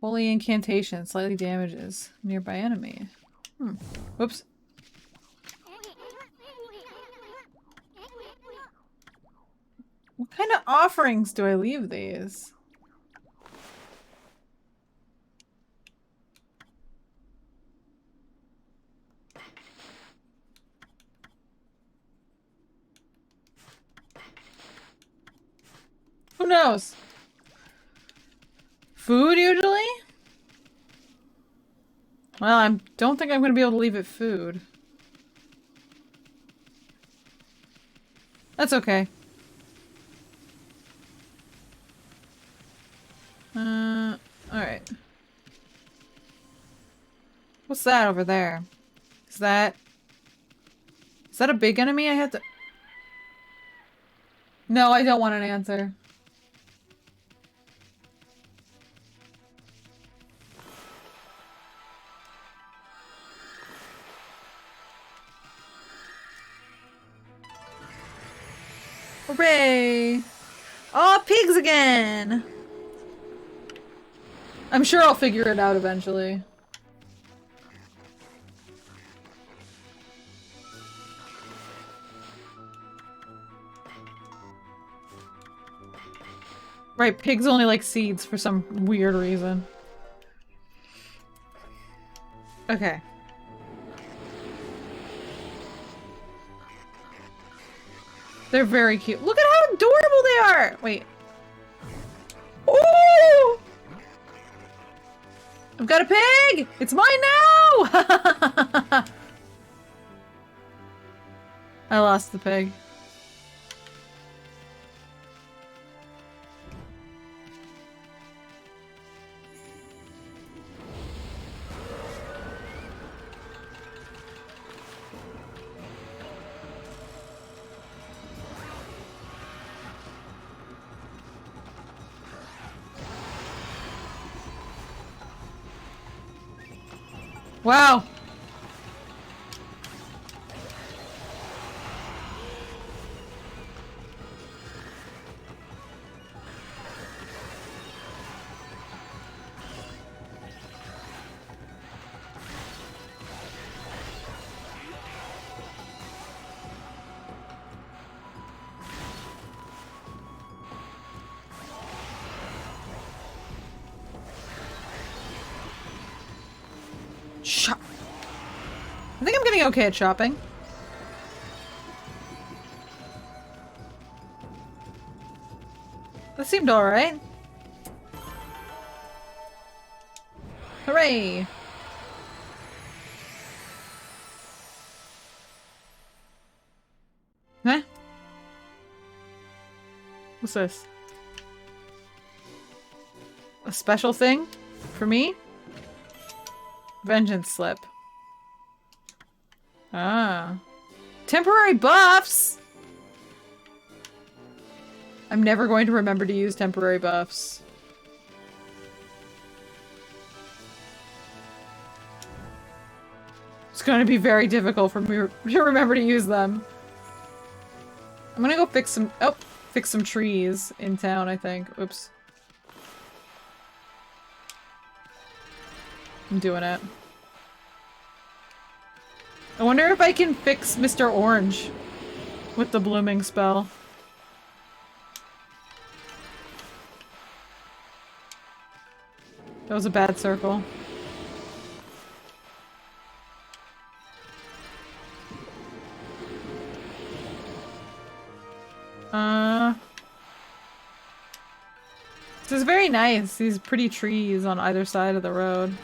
A: Holy incantation. Slightly damages nearby enemy. Whoops. What kind of offerings do I leave these? Who knows? Food, usually? Well, I don't think I'm gonna be able to leave it food. That's okay. Alright. What's that over there? Is that a big enemy I have to... No, I don't want an answer. Hooray! Oh, pigs again! I'm sure I'll figure it out eventually. Right, pigs only like seeds for some weird reason. Okay. They're very cute. Look at how adorable they are! Wait. Ooh! I've got a pig! It's mine now! I lost the pig. Wow. Shop. I think I'm getting okay at shopping. That seemed alright. Hooray! Huh? What's this? A special thing? For me? Vengeance slip. Ah. Temporary buffs! I'm never going to remember to use temporary buffs. It's going to be very difficult for me to remember to use them. I'm gonna go fix some trees in town, I think. Oops. I'm doing it. I wonder if I can fix Mr. Orange with the blooming spell. That was a bad circle. This is very nice. These pretty trees on either side of the road.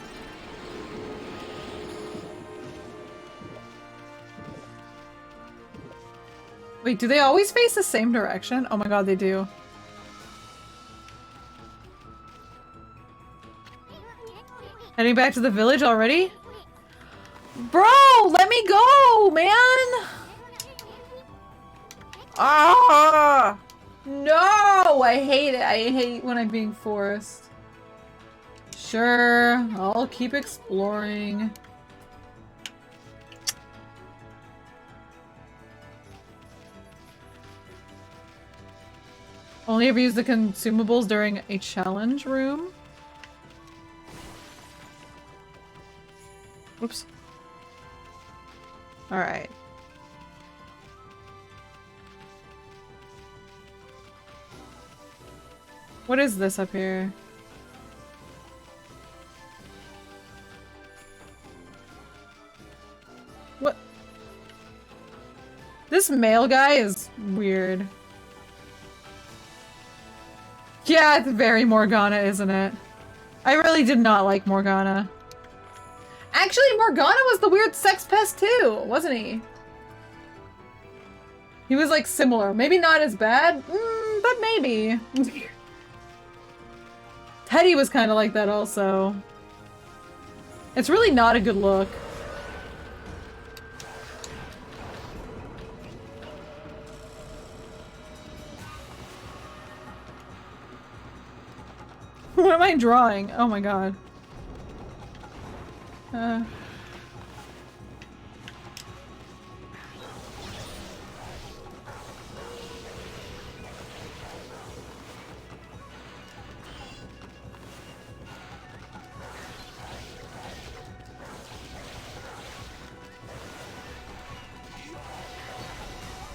A: Wait, do they always face the same direction? Oh my god, they do. Heading back to the village already? Bro, let me go, man! Ah! No! I hate it. I hate when I'm being forced. Sure, I'll keep exploring. Only ever use the consumables during a challenge room? Whoops. Alright. What is this up here? What? This male guy is weird. Yeah, it's very Morgana, isn't it? I really did not like Morgana. Actually, Morgana was the weird sex pest too, wasn't he? He was like similar. Maybe not as bad, but maybe. Teddy was kind of like that also. It's really not a good look. What am I drawing? Oh my god.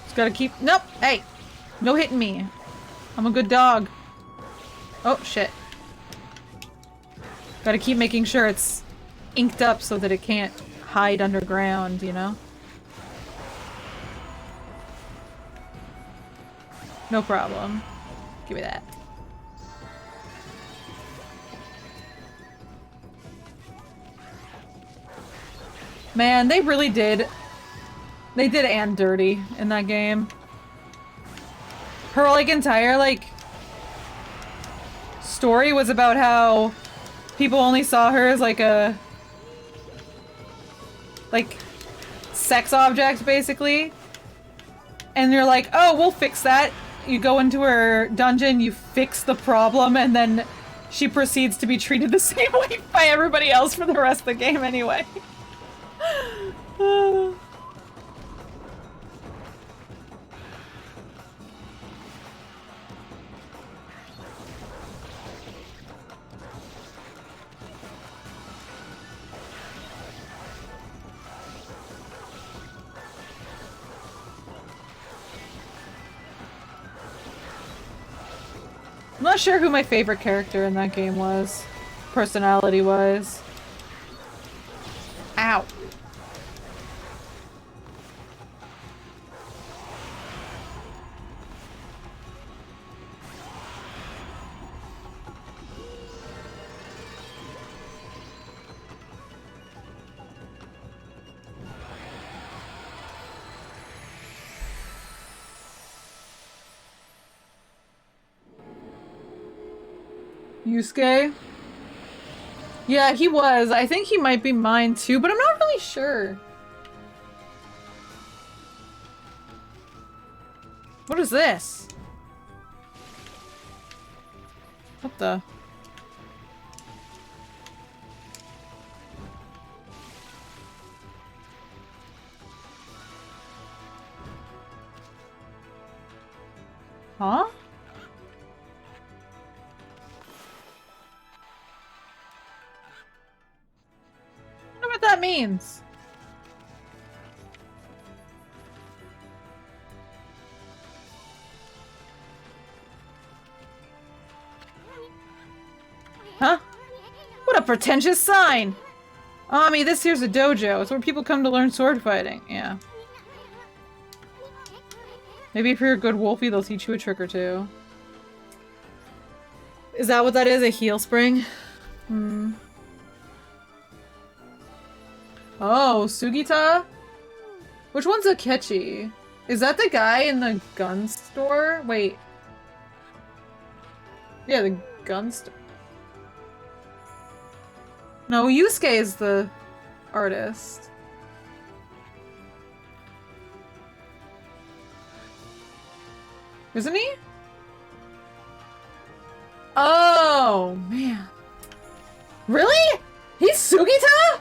A: Just gotta keep- Nope! Hey! No hitting me. I'm a good dog. Oh, shit. Gotta keep making sure it's inked up so that it can't hide underground, you know? No problem. Give me that. Man, they really did. They did Anne dirty in that game. Her, like, entire, like, story was about how people only saw her as, like, a... like, sex object, basically. And you're like, oh, we'll fix that. You go into her dungeon, you fix the problem, and then she proceeds to be treated the same way by everybody else for the rest of the game anyway. I'm not sure who my favorite character in that game was, personality-wise. Ow. Yusuke? Yeah, he was. I think he might be mine too, but I'm not really sure. What is this? What the? Huh? I wonder what that means. Huh? What a pretentious sign! Ami, this here's a dojo. It's where people come to learn sword fighting. Yeah. Maybe if you're a good wolfie, they'll teach you a trick or two. Is that what that is? A heel spring? Hmm. Oh, Sugita? Which one's Akechi? Is that the guy in the gun store? Wait. Yeah, the gun store. No, Yusuke is the artist. Isn't he? Oh, man. Really? He's Sugita?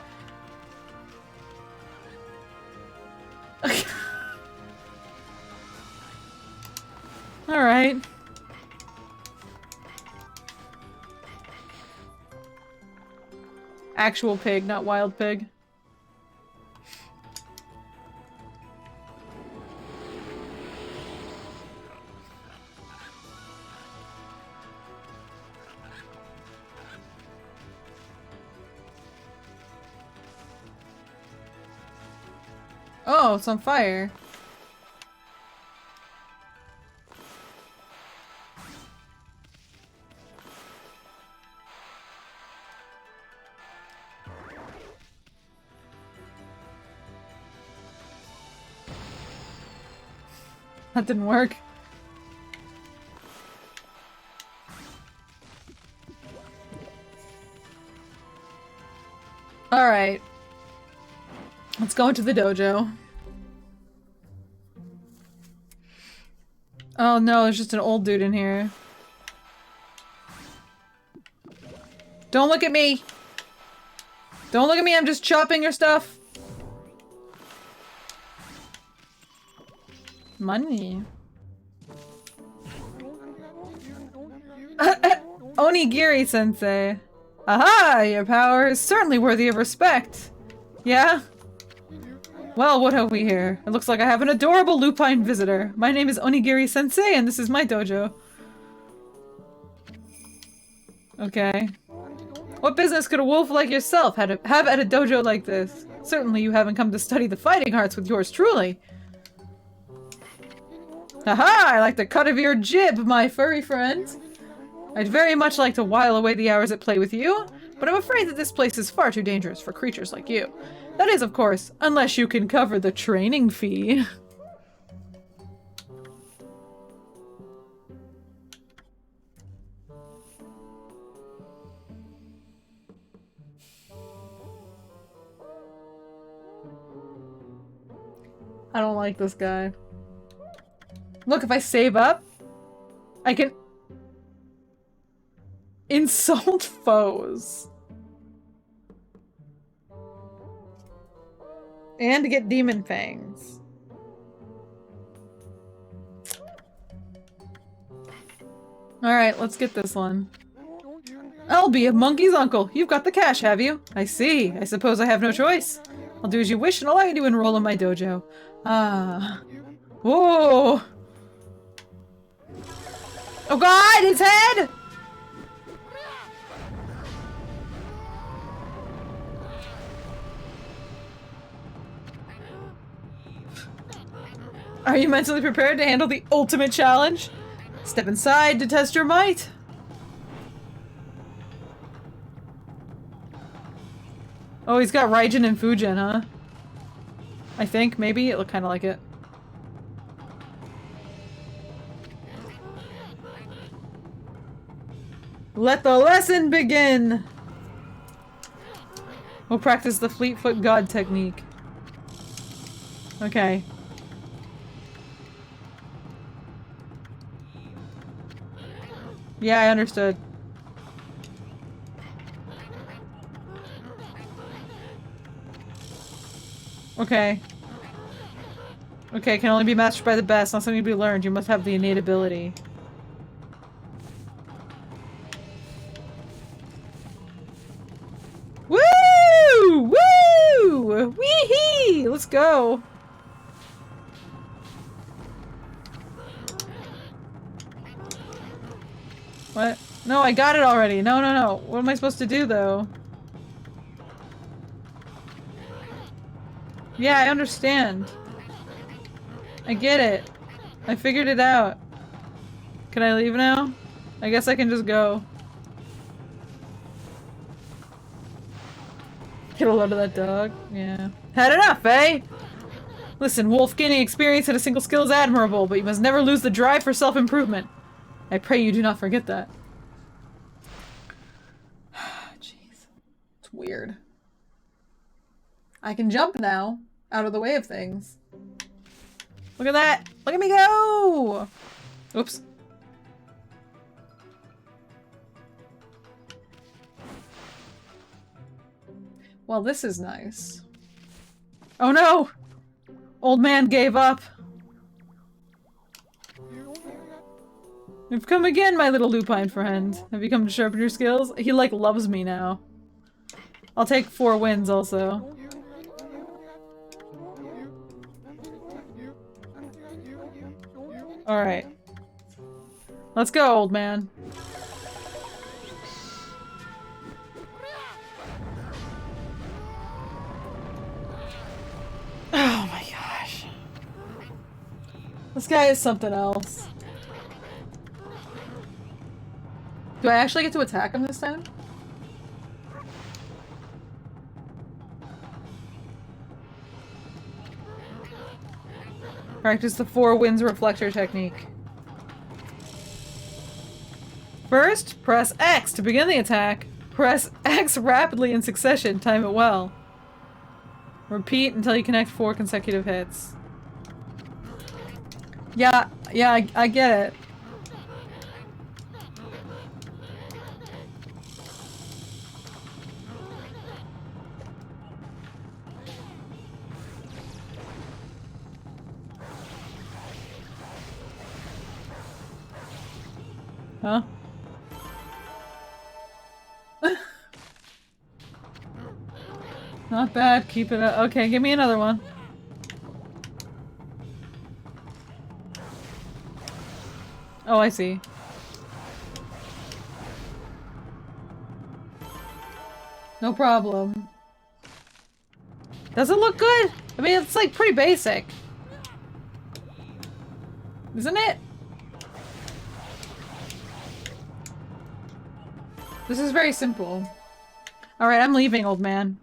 A: Alright. Actual pig, not wild pig. Oh, it's on fire. That didn't work. Alright. Let's go into the dojo. Oh no, there's just an old dude in here. Don't look at me! Don't look at me, I'm just chopping your stuff! Money. Onigiri-sensei. Aha! Your power is certainly worthy of respect. Yeah? Well, what have we here? It looks like I have an adorable lupine visitor. My name is Onigiri-sensei, and this is my dojo. Okay. What business could a wolf like yourself have at a dojo like this? Certainly you haven't come to study the fighting arts with yours truly. Aha! I like the cut of your jib, my furry friend. I'd very much like to while away the hours at play with you, but I'm afraid that this place is far too dangerous for creatures like you. That is, of course, unless you can cover the training fee. I don't like this guy. Look, if I save up, I can insult foes. And get demon fangs. Alright, let's get this one. I'll be a monkey's uncle. You've got the cash, have you? I see. I suppose I have no choice. I'll do as you wish and allow you to enroll in my dojo. Ah. Whoa! Oh god, his head! Are you mentally prepared to handle the ultimate challenge? Step inside to test your might. Oh, he's got Raijin and Fujin, huh? I think, maybe? It looked kind of like it. Let the lesson begin! We'll practice the Fleetfoot God technique. Okay. Yeah, I understood. Okay. Okay, can only be mastered by the best, not something to be learned. You must have the innate ability. Woo! Woo! Wee-hee! Let's go! What? No, I got it already. No, no, no. What am I supposed to do, though? Yeah, I understand. I get it. I figured it out. Can I leave now? I guess I can just go. Get a load of that dog. Yeah. Had enough, eh? Listen, Wolf, gaining experience at a single skill is admirable, but you must never lose the drive for self-improvement. I pray you do not forget that. Jeez. It's weird. I can jump now, out of the way of things. Look at that! Look at me go! Oops. Well, this is nice. Oh no! Old man gave up. You've come again, my little lupine friend. Have you come to sharpen your skills? He, like, loves me now. I'll take 4 wins, also. Alright. Let's go, old man. Oh my god. This guy is something else. Do I actually get to attack him this time? Practice the 4 winds reflector technique. First, press X to begin the attack. Press X rapidly in succession. Time it well. Repeat until you connect 4 consecutive hits. Yeah, I get it. Huh? Not bad, keep it up. Okay, give me another one. Oh, I see. No problem. Does it look good? I mean, it's like pretty basic. Isn't it? This is very simple. Alright, I'm leaving, old man.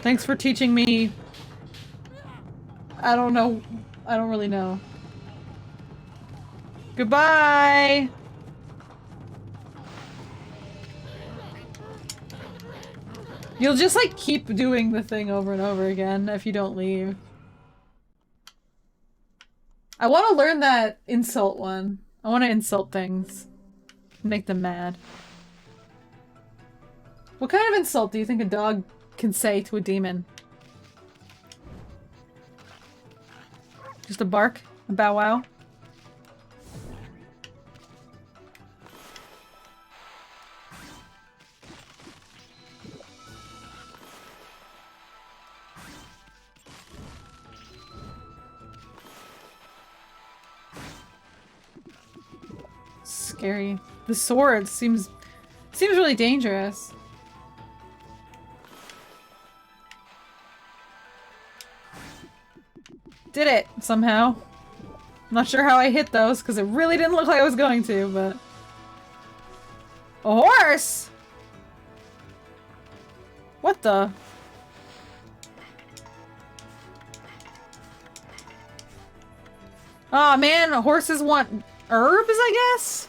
A: Thanks for teaching me... I don't know. I don't really know. Goodbye! You'll just like keep doing the thing over and over again if you don't leave. I want to learn that insult one. I want to insult things. Make them mad. What kind of insult do you think a dog can say to a demon? Just a bark? A bow wow? Scary. The sword seems really dangerous. Did it somehow. I'm not sure how I hit those because it really didn't look like I was going to, but a horse. What the? Aw, man, horses want herbs, I guess?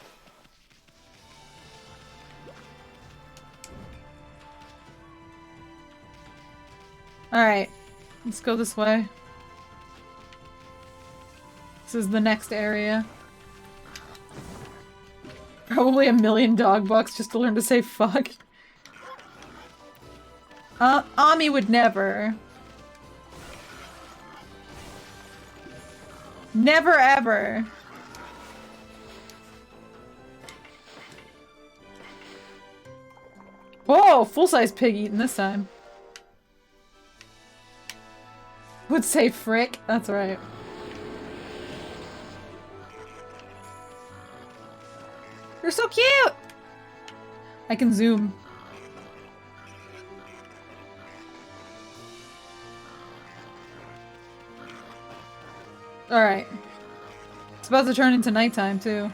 A: Alright, let's go this way. This is the next area. Probably a million dog bucks just to learn to say fuck. Ami would never. Never ever. Whoa, full-size pig eating this time. Would say frick, that's right. You're so cute! I can zoom. Alright. It's about to turn into nighttime, too.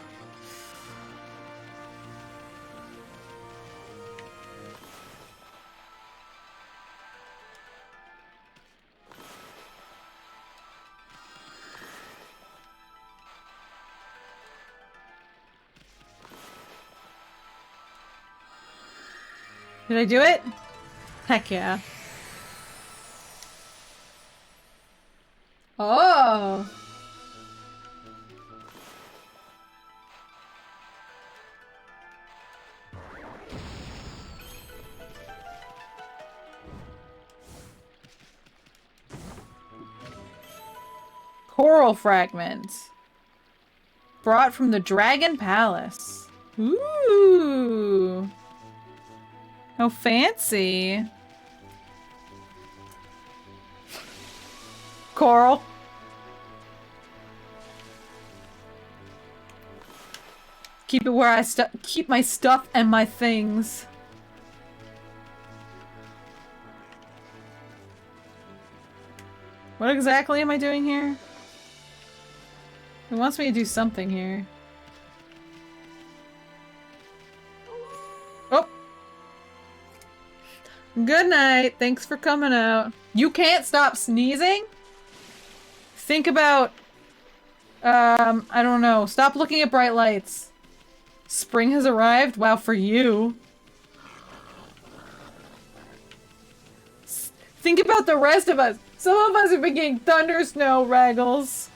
A: Did I do it? Heck yeah. Oh! Coral fragments. Brought from the Dragon Palace. Ooh! How fancy. Coral. Keep it where I keep my stuff and my things. What exactly am I doing here? It wants me to do something here. Oh! Good night. Thanks for coming out. You can't stop sneezing? Think about... I don't know. Stop looking at bright lights. Spring has arrived? Wow, for you. Think about the rest of us. Some of us have been getting thunder snow, Raggles.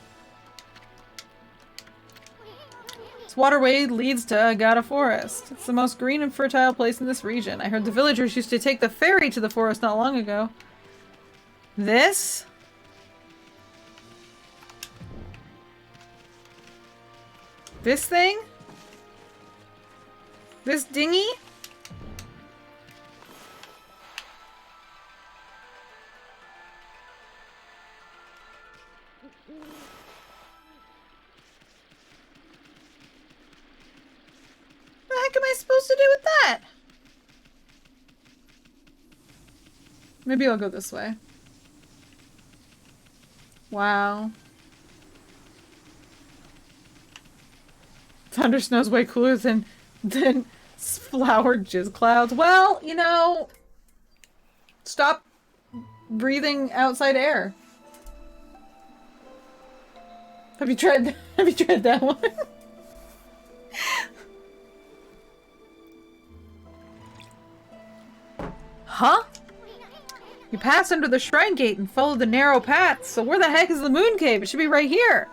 A: This waterway leads to Agata Forest. It's the most green and fertile place in this region. I heard the villagers used to take the ferry to the forest not long ago. This? This thing? This dinghy? What the heck am I supposed to do with that? Maybe I'll go this way. Wow. Thunder snow's way cooler than flowered jizz clouds. Well, you know, stop breathing outside air. Have you tried that one? Huh? You pass under the shrine gate and follow the narrow path. So where the heck is the moon cave? It should be right here.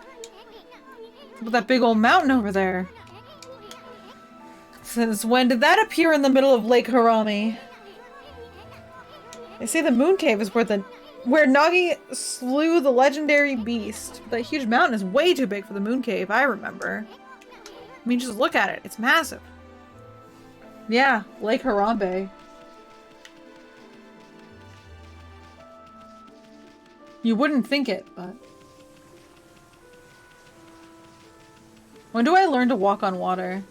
A: With that big old mountain over there. Since when did that appear in the middle of Lake Harami? They say the moon cave is where Nagi slew the legendary beast. But that huge mountain is way too big for the moon cave, I remember. I mean, just look at it. It's massive. Yeah, Lake Harambe. You wouldn't think it, but... When do I learn to walk on water?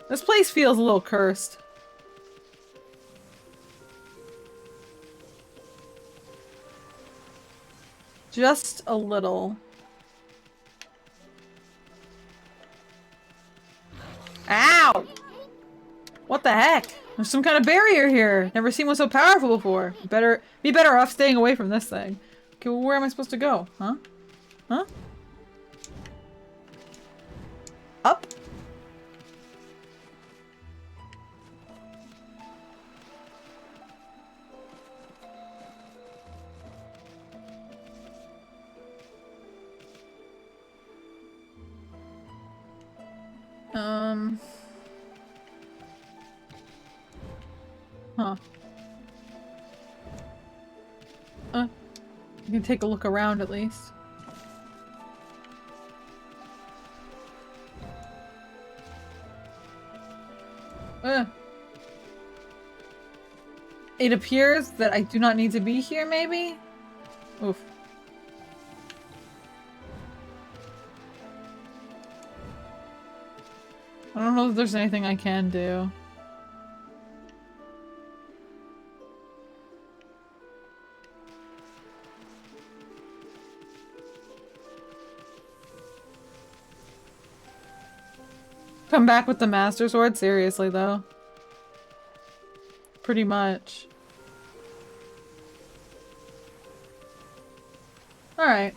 A: This place feels a little cursed. Just a little. Ow! What the heck? There's some kind of barrier here. Never seen one so powerful before. Be better off staying away from this thing. Okay, well, where am I supposed to go? Huh? Huh? Up? Huh. You can take a look around at least. It appears that I do not need to be here, maybe? Oof. I don't know if there's anything I can do. Come back with the Master Sword? Seriously, though. Pretty much. Alright.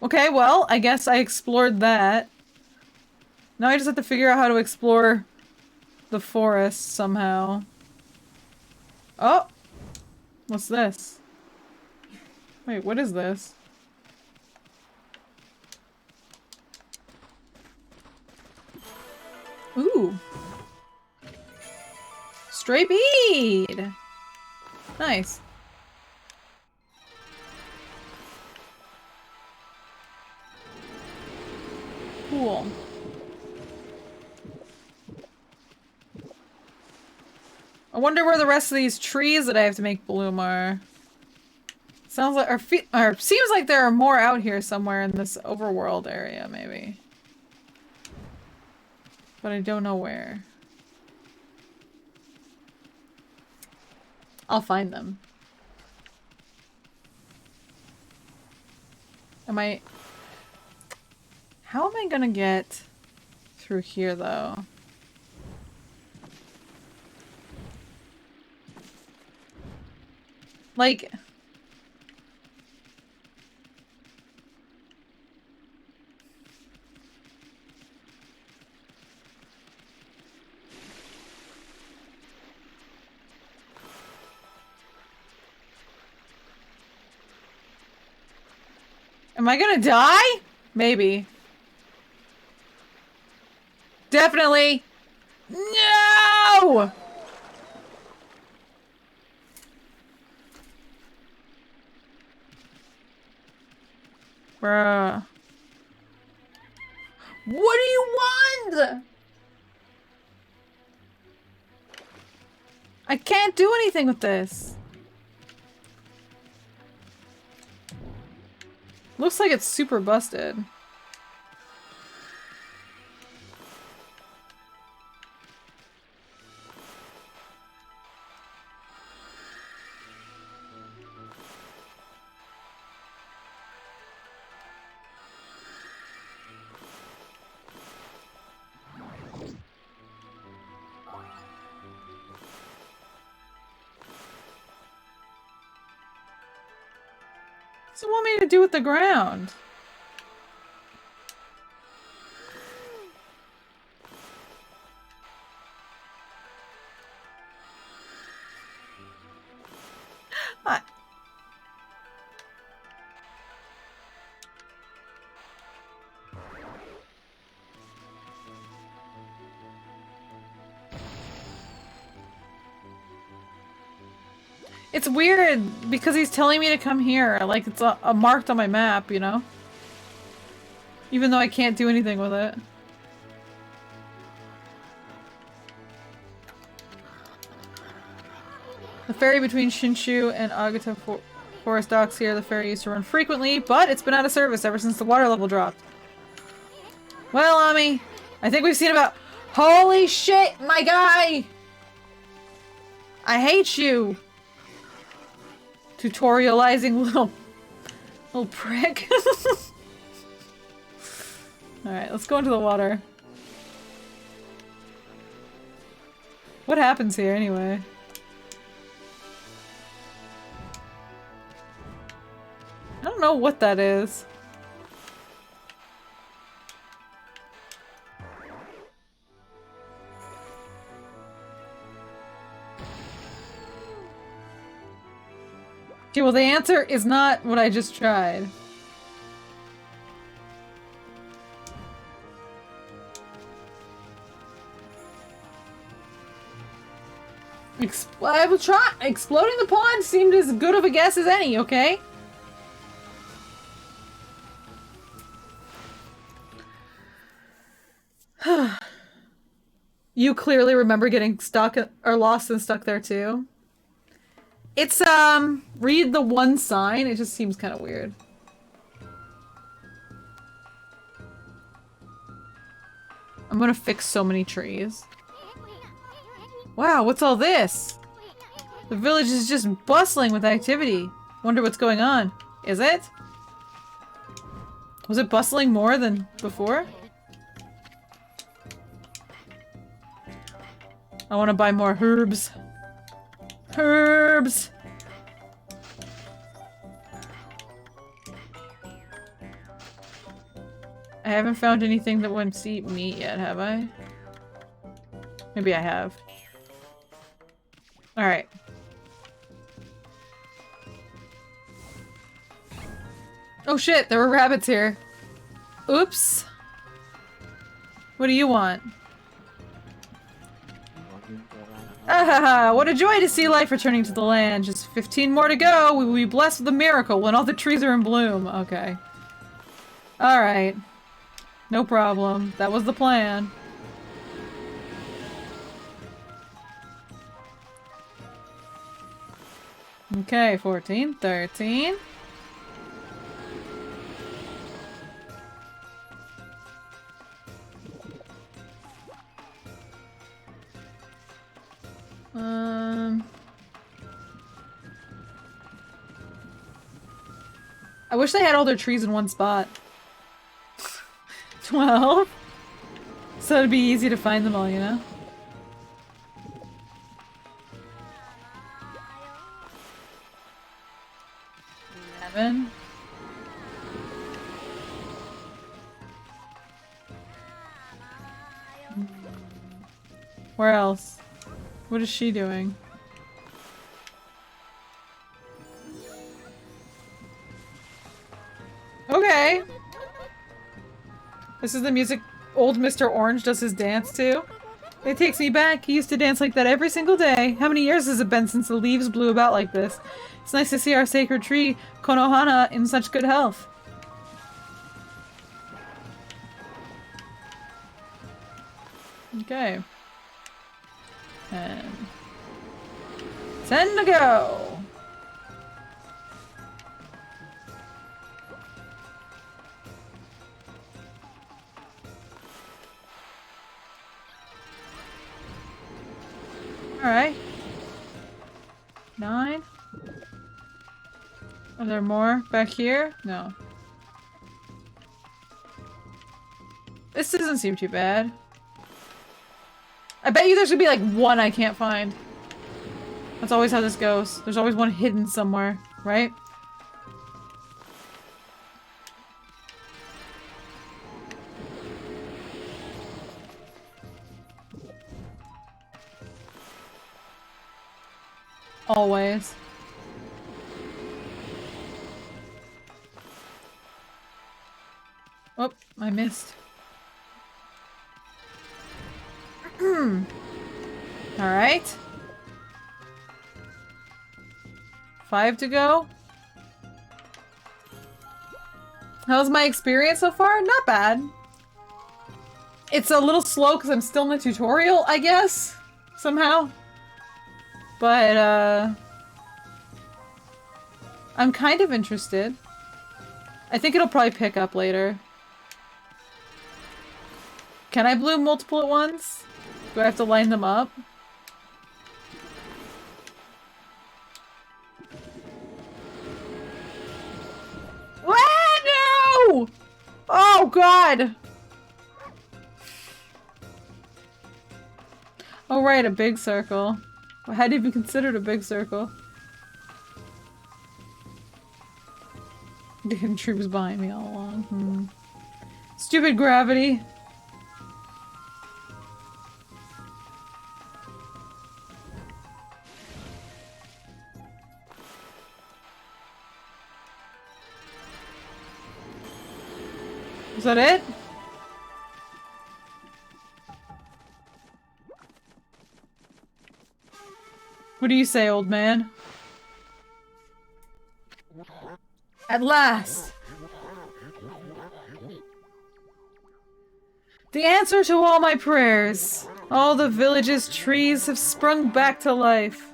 A: Okay, well, I guess I explored that. Now I just have to figure out how to explore the forest somehow. Oh! What's this? Wait, what is this? Ooh. Stray bead! Nice. Cool. I wonder where the rest of these trees that I have to make bloom are. Sounds like, or seems like there are more out here somewhere in this overworld area, maybe. But I don't know where. I'll find them. How am I gonna get through here, though? Like... Am I gonna die? Maybe. Definitely! No! Bruh. What do you want? I can't do anything with this. Looks like it's super busted. What's it want me to do with the ground? It's weird because he's telling me to come here, like it's a marked on my map, you know? Even though I can't do anything with it. The ferry between Shinshu and Agata Forest docks here, the ferry used to run frequently, but it's been out of service ever since the water level dropped. Well, Ami, I think we've seen about— Holy shit, my guy! I hate you! Tutorializing little prick. Alright, let's go into the water. What happens here anyway? I don't know what that is. Okay, well the answer is not what I just tried. I will try. Exploding the pond seemed as good of a guess as any, okay? You clearly remember getting stuck or lost and stuck there too. It's, read the one sign. It just seems kind of weird. I'm gonna fix so many trees. Wow, what's all this? The village is just bustling with activity. Wonder what's going on. Is it? Was it bustling more than before? I want to buy more herbs. Herbs! I haven't found anything that wants to eat meat yet, have I? Maybe I have. Alright. Oh shit, there were rabbits here. Oops. What do you want? Ah, what a joy to see life returning to the land. Just 15 more to go. We will be blessed with a miracle when all the trees are in bloom. Okay. Alright. No problem. That was the plan. Okay, 14, 13. I wish they had all their trees in one spot. 12. So it'd be easy to find them all, you know? Seven. Where else? What is she doing? Okay. This is the music old Mr. Orange does his dance to. It takes me back. He used to dance like that every single day. How many years has it been since the leaves blew about like this? It's nice to see our sacred tree, Konohana, in such good health. Okay. 10. 10 to go! Alright. 9. Are there more back here? No. This doesn't seem too bad. I bet you there's gonna be like one I can't find. That's always how this goes. There's always one hidden somewhere, right? Always. Oh, I missed. Alright. 5 to go. How's my experience so far? Not bad. It's a little slow because I'm still in the tutorial, I guess. Somehow. But, I'm kind of interested. I think it'll probably pick up later. Can I bloom multiple at once? Do I have to line them up? Ah, no! Oh, God! Oh, right, a big circle. I hadn't even considered a big circle. The hidden tree was behind me all along. Stupid gravity. Is that it? What do you say, old man? At last! The answer to all my prayers! All the village's trees have sprung back to life.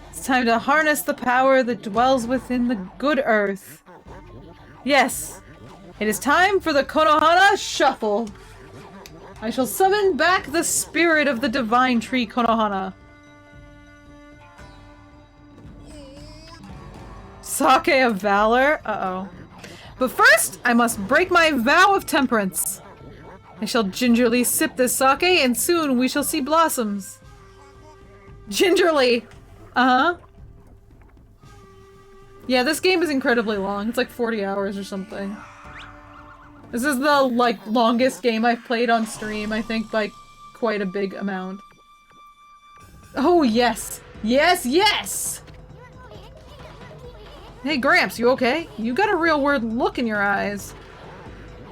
A: It's time to harness the power that dwells within the good earth. Yes! It is time for the Konohana Shuffle! I shall summon back the spirit of the divine tree Konohana. Sake of Valor? Uh-oh. But first, I must break my vow of temperance. I shall gingerly sip this sake, and soon we shall see blossoms. Gingerly! Uh-huh. Yeah, this game is incredibly long. It's like 40 hours or something. This is the, like, longest game I've played on stream, I think, by quite a big amount. Oh, yes! Yes, yes! Hey, Gramps, you okay? You got a real weird look in your eyes.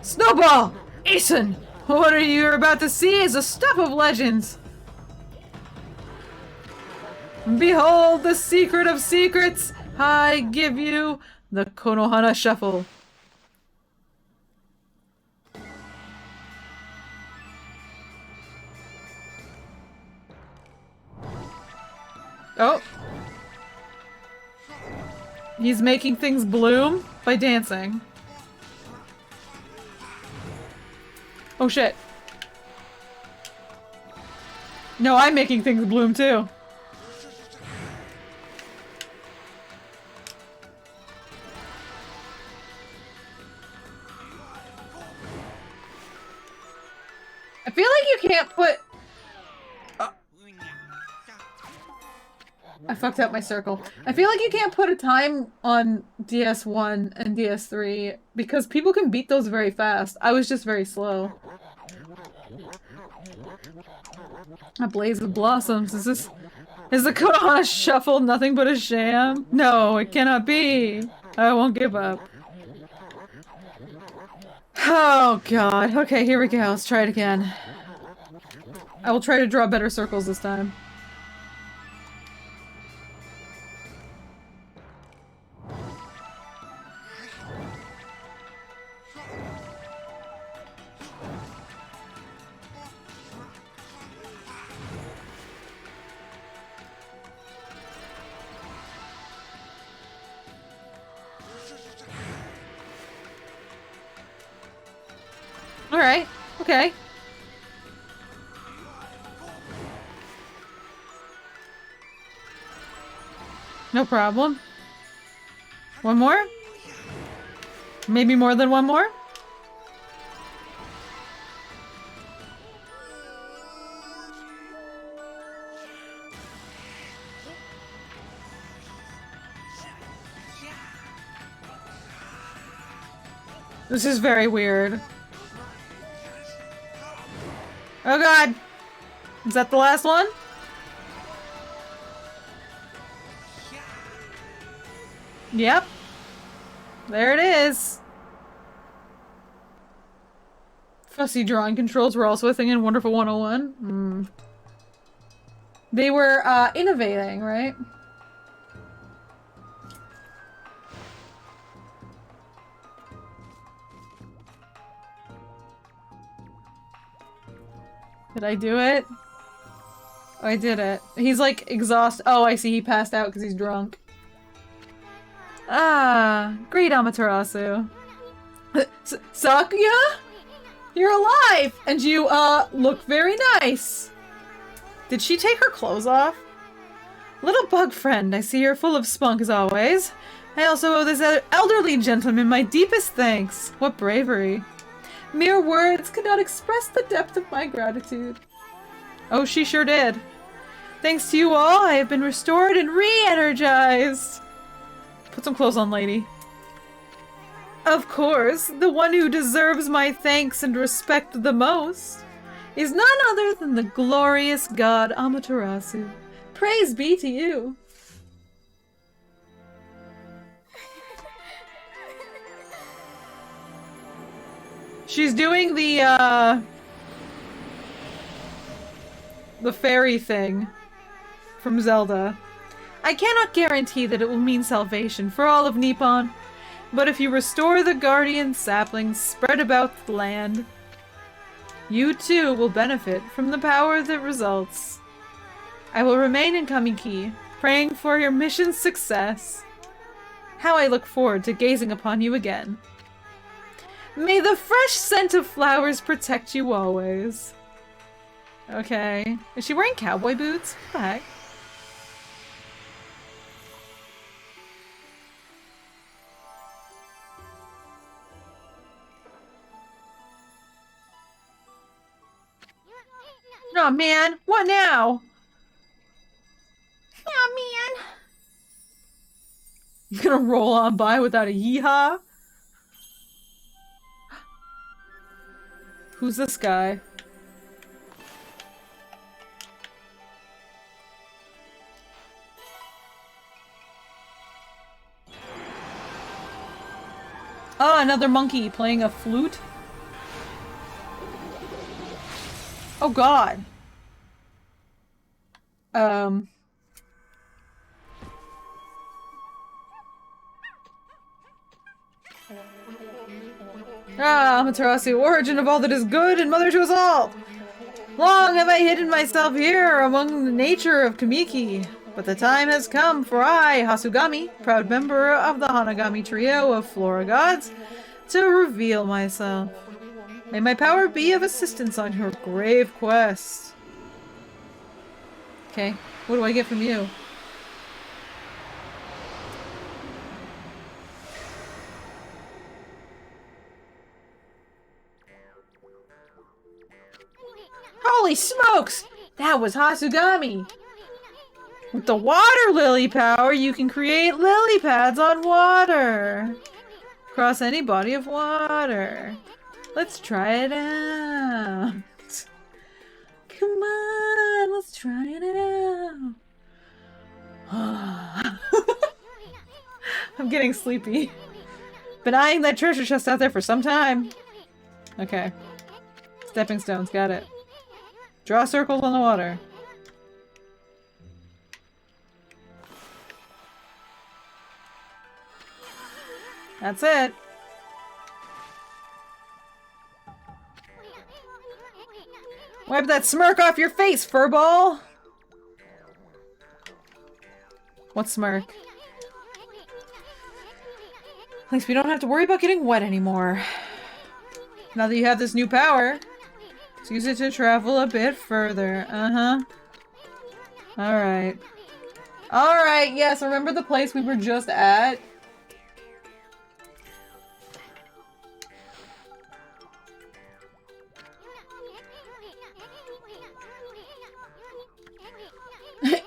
A: Snowball! Aeson! What you're about to see is the stuff of legends! Behold the secret of secrets! I give you the Konohana Shuffle. Oh. He's making things bloom by dancing. Oh shit. No, I'm making things bloom too. I feel like you can't put... I fucked up my circle. I feel like you can't put a time on DS1 and DS3 because people can beat those very fast. I was just very slow. A blaze of blossoms. Is the Konohana shuffle nothing but a sham? No, it cannot be. I won't give up. Oh god. Okay, here we go. Let's try it again. I will try to draw better circles this time. Alright, okay. No problem. One more? Maybe more than one more? This is very weird. Oh god! Is that the last one? Yep. There it is. Fussy drawing controls were also a thing in Wonderful 101. Hmm. They were, innovating, right? Did I do it? Oh, I did it. He's like exhausted. Oh, I see. He passed out because he's drunk. Ah, great Amaterasu. Sakuya? You're alive! And you, look very nice. Did she take her clothes off? Little bug friend, I see you're full of spunk as always. I also owe this elderly gentleman my deepest thanks. What bravery. Mere words could not express the depth of my gratitude. Oh, she sure did. Thanks to you all, I have been restored and re-energized. Put some clothes on, lady. Of course, the one who deserves my thanks and respect the most is none other than the glorious god Amaterasu. Praise be to you. She's doing the fairy thing from Zelda. I cannot guarantee that it will mean salvation for all of Nippon, but if you restore the guardian saplings spread about the land, you too will benefit from the power that results. I will remain in Kamiki, praying for your mission's success. How I look forward to gazing upon you again. May the fresh scent of flowers protect you always. Okay. Is she wearing cowboy boots? What the heck? Oh man, what now? Oh man. You gonna roll on by without a yee-haw? Who's this guy? Oh, another monkey playing a flute? Oh god. Ah, Amaterasu, origin of all that is good and mother to us all! Long have I hidden myself here among the nature of Kamiki. But the time has come for I, Hasugami, proud member of the Hanagami trio of Flora gods, to reveal myself. May my power be of assistance on your grave quest. Okay, what do I get from you? Holy smokes! That was Hasugami! With the water lily power, you can create lily pads on water. Across any body of water. Let's try it out. Come on, let's try it out. I'm getting sleepy. Been eyeing that treasure chest out there for some time. Okay. Stepping stones, got it. Draw circles on the water. That's it. Wipe that smirk off your face, furball! What smirk? At least we don't have to worry about getting wet anymore. Now that you have this new power, let's use it to travel a bit further. Uh-huh. Alright. Alright, yes, remember the place we were just at?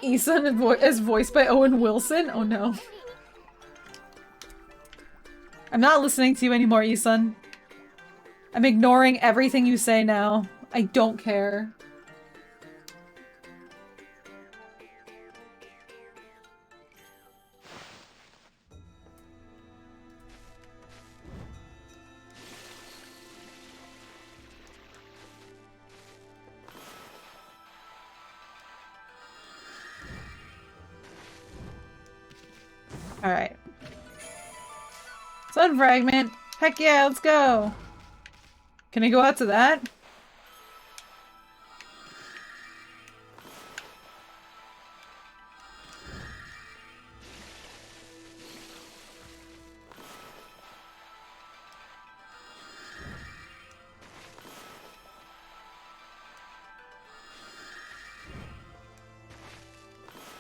A: Isun is voiced by Owen Wilson? Oh no. I'm not listening to you anymore, Isun. I'm ignoring everything you say now. I don't care. Alright. Sun fragment! Heck yeah, let's go! Can I go out to that?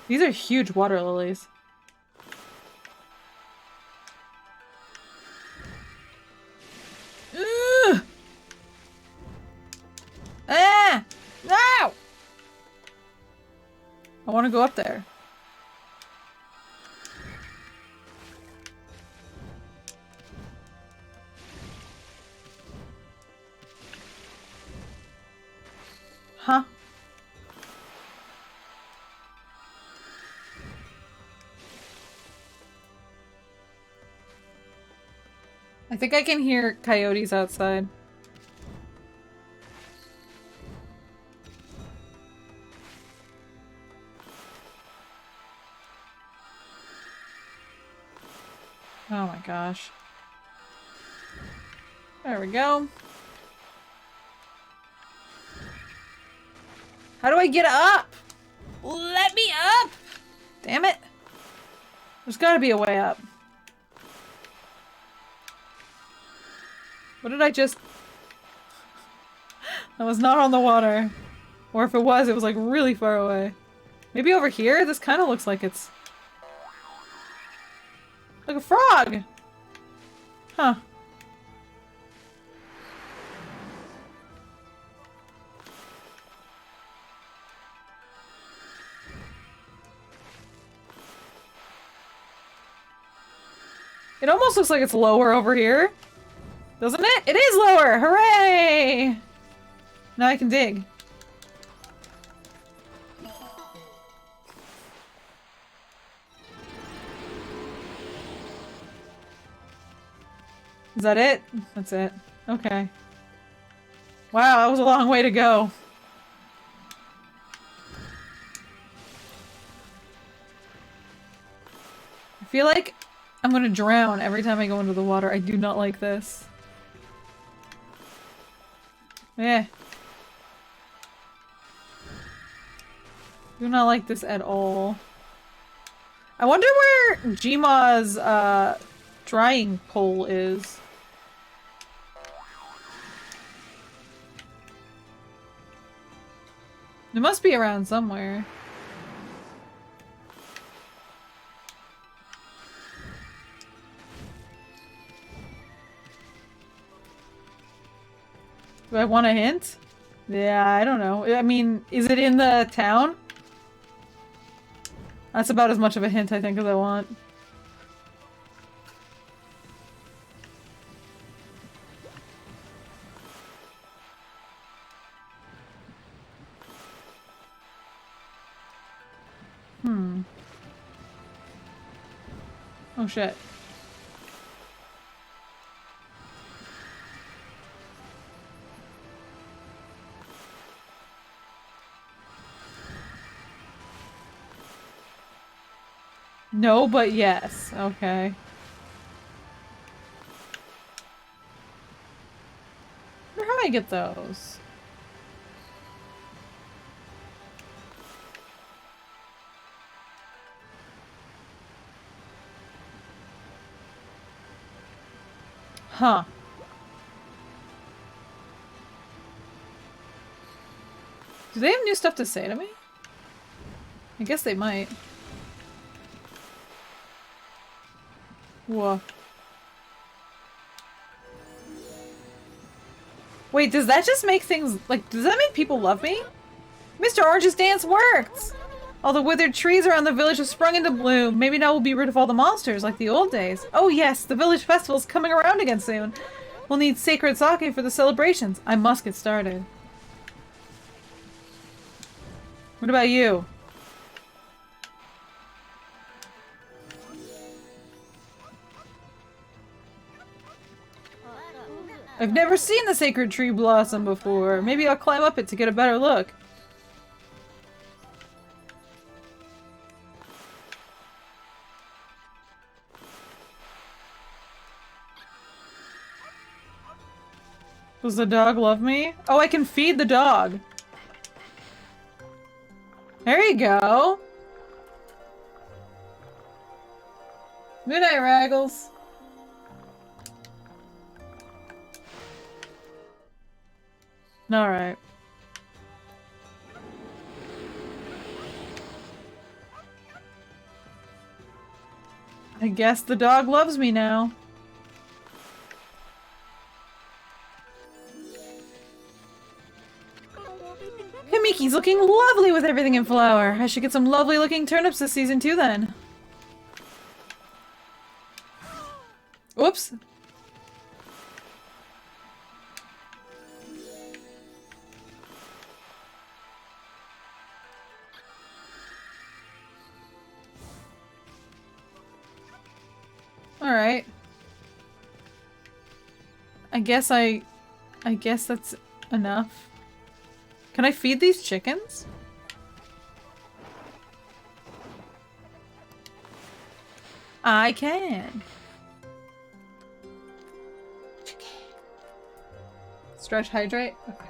A: These are huge water lilies. Ugh! Ah! No! I want to go up there. Huh? I think I can hear coyotes outside. Oh my gosh. There we go. How do I get up? Let me up! Damn it. There's gotta be a way up. What did I just... That was not on the water. Or if it was like really far away. Maybe over here? This kind of looks like it's... like a frog! Huh. It almost looks like it's lower over here. Doesn't it? It is lower! Hooray! Now I can dig. Is that it? That's it. Okay. Wow, that was a long way to go. I feel like I'm gonna drown every time I go into the water. I do not like this. Eh. Do not like this at all. I wonder where Jima's, drying pole is. It must be around somewhere. Do I want a hint? Yeah, I don't know. I mean, is it in the town? That's about as much of a hint, I think, as I want. Hmm. Oh shit. No, but yes. Okay. Where do I get those? Huh. Do they have new stuff to say to me? I guess they might. Whoa. Wait, does that just make things- like, does that make people love me? Mr. Orange's dance worked! All the withered trees around the village have sprung into bloom. Maybe now we'll be rid of all the monsters like the old days. Oh yes, the village festival's coming around again soon. We'll need sacred sake for the celebrations. I must get started. What about you? I've never seen the sacred tree blossom before. Maybe I'll climb up it to get a better look. Does the dog love me? Oh, I can feed the dog. There you go. Good night, Raggles. Alright. I guess the dog loves me now. Kamiki's looking lovely with everything in flower. I should get some lovely looking turnips this season too then. Whoops. Alright. I guess that's enough. Can I feed these chickens? I can. Stretch, hydrate? Okay.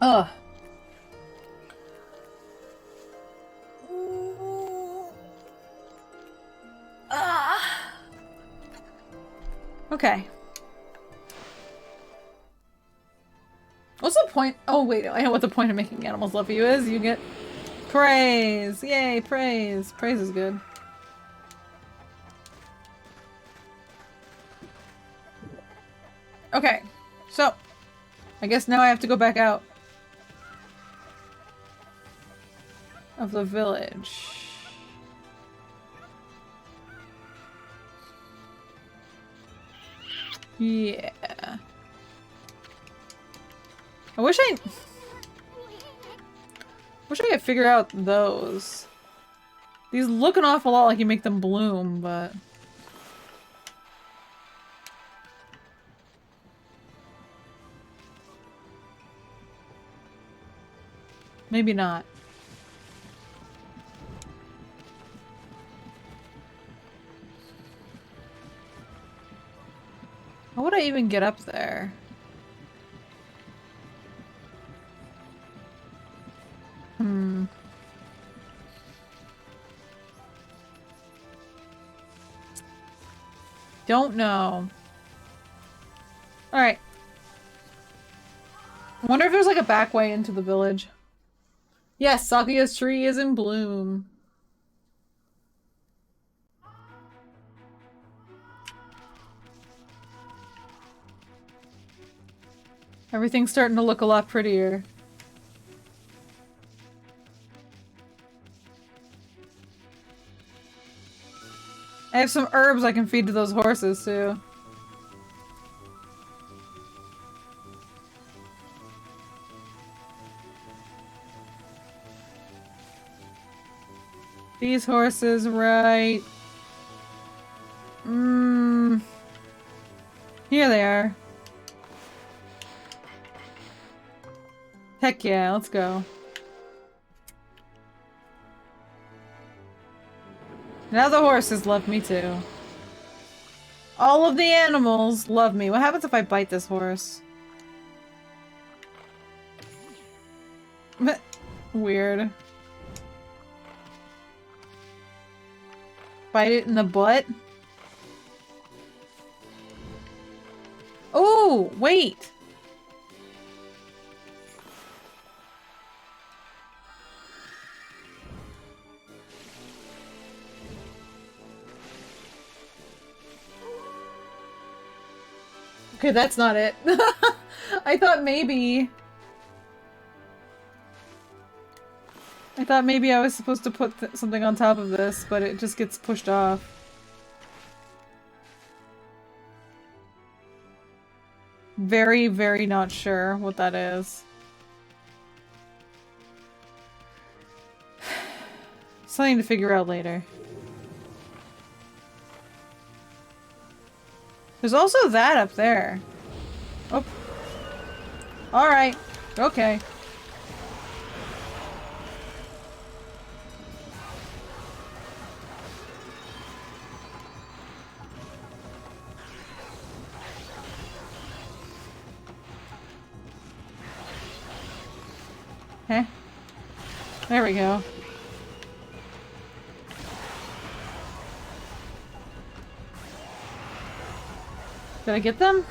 A: Ugh. Okay. What's the point? Oh wait, I know what the point of making animals love you is. You get praise. Yay, praise. Praise is good. Okay, so I guess now I have to go back out of the village. Yeah. I wish I could figure out those. These look an awful lot like you make them bloom, but maybe not. How would I even get up there? Hmm. Don't know. Alright. I wonder if there's like a back way into the village. Yes, Sakuya's tree is in bloom. Everything's starting to look a lot prettier. I have some herbs I can feed to those horses, too. These horses, right. Here they are. Heck yeah, let's go. Now the horses love me too. All of the animals love me. What happens if I bite this horse? Weird. Bite it in the butt? Oh, wait! Okay, that's not it. I thought maybe I was supposed to put something on top of this, but it just gets pushed off. Very, very not sure what that is. Something to figure out later. There's also that up there. Oh. Alright. Okay. Okay. There we go. Did I get them?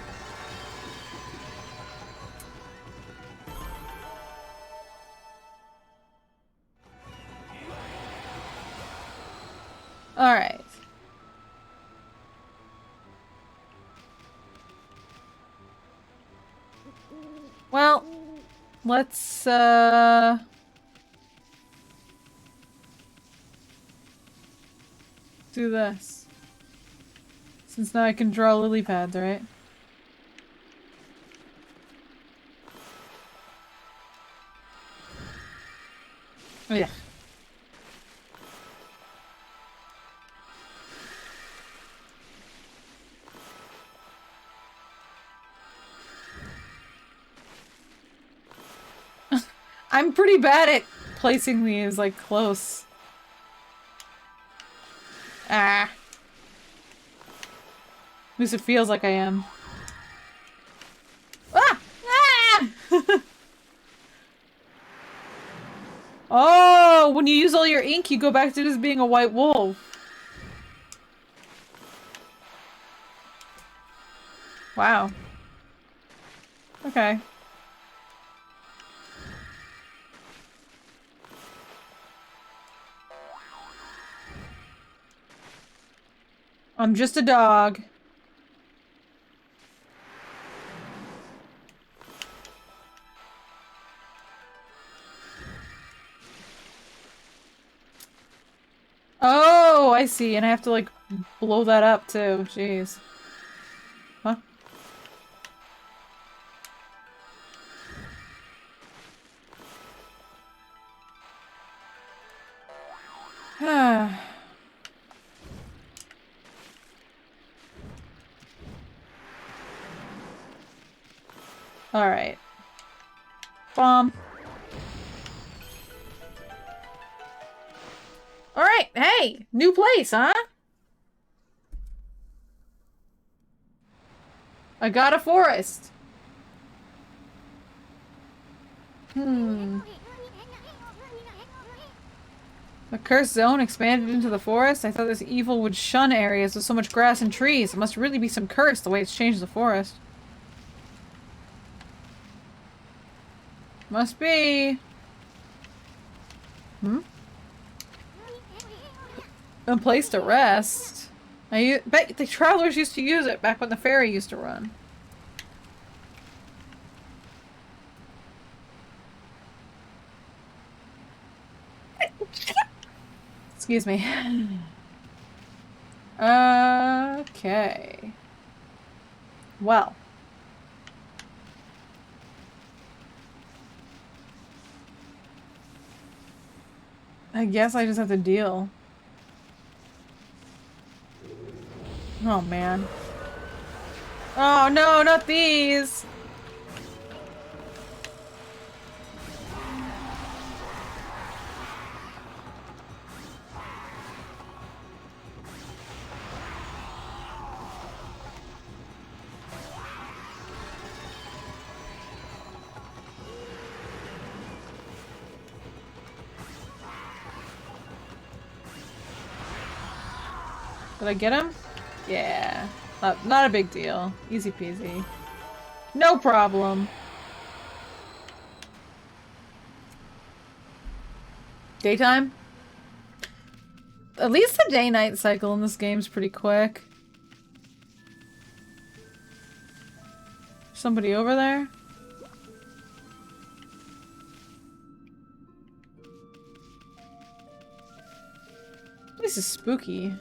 A: Alright. Well, let's, do this. Since now I can draw lily pads, right? Oh, yeah. I'm pretty bad at placing these, like, close. Ah. At least it feels like I am. Ah! Ah! Oh, when you use all your ink, you go back to just being a white wolf. Wow. Okay. I'm just a dog. Oh, I see. And I have to, like, blow that up, too. Jeez. Huh? Alright. Bomb. Alright, hey! New place, huh? I got a forest. The cursed zone expanded into the forest. I thought this evil would shun areas with so much grass and trees. It must really be some curse the way it's changed the forest. Must be. Hmm? A place to rest. I bet the travelers used to use it back when the ferry used to run. Excuse me. Okay. Well. I guess I just have to deal. Oh, man. Oh, no, not these! Did I get him? Yeah. Not a big deal. Easy peasy. No problem. Daytime? At least the day-night cycle in this game's pretty quick. Somebody over there? This is spooky.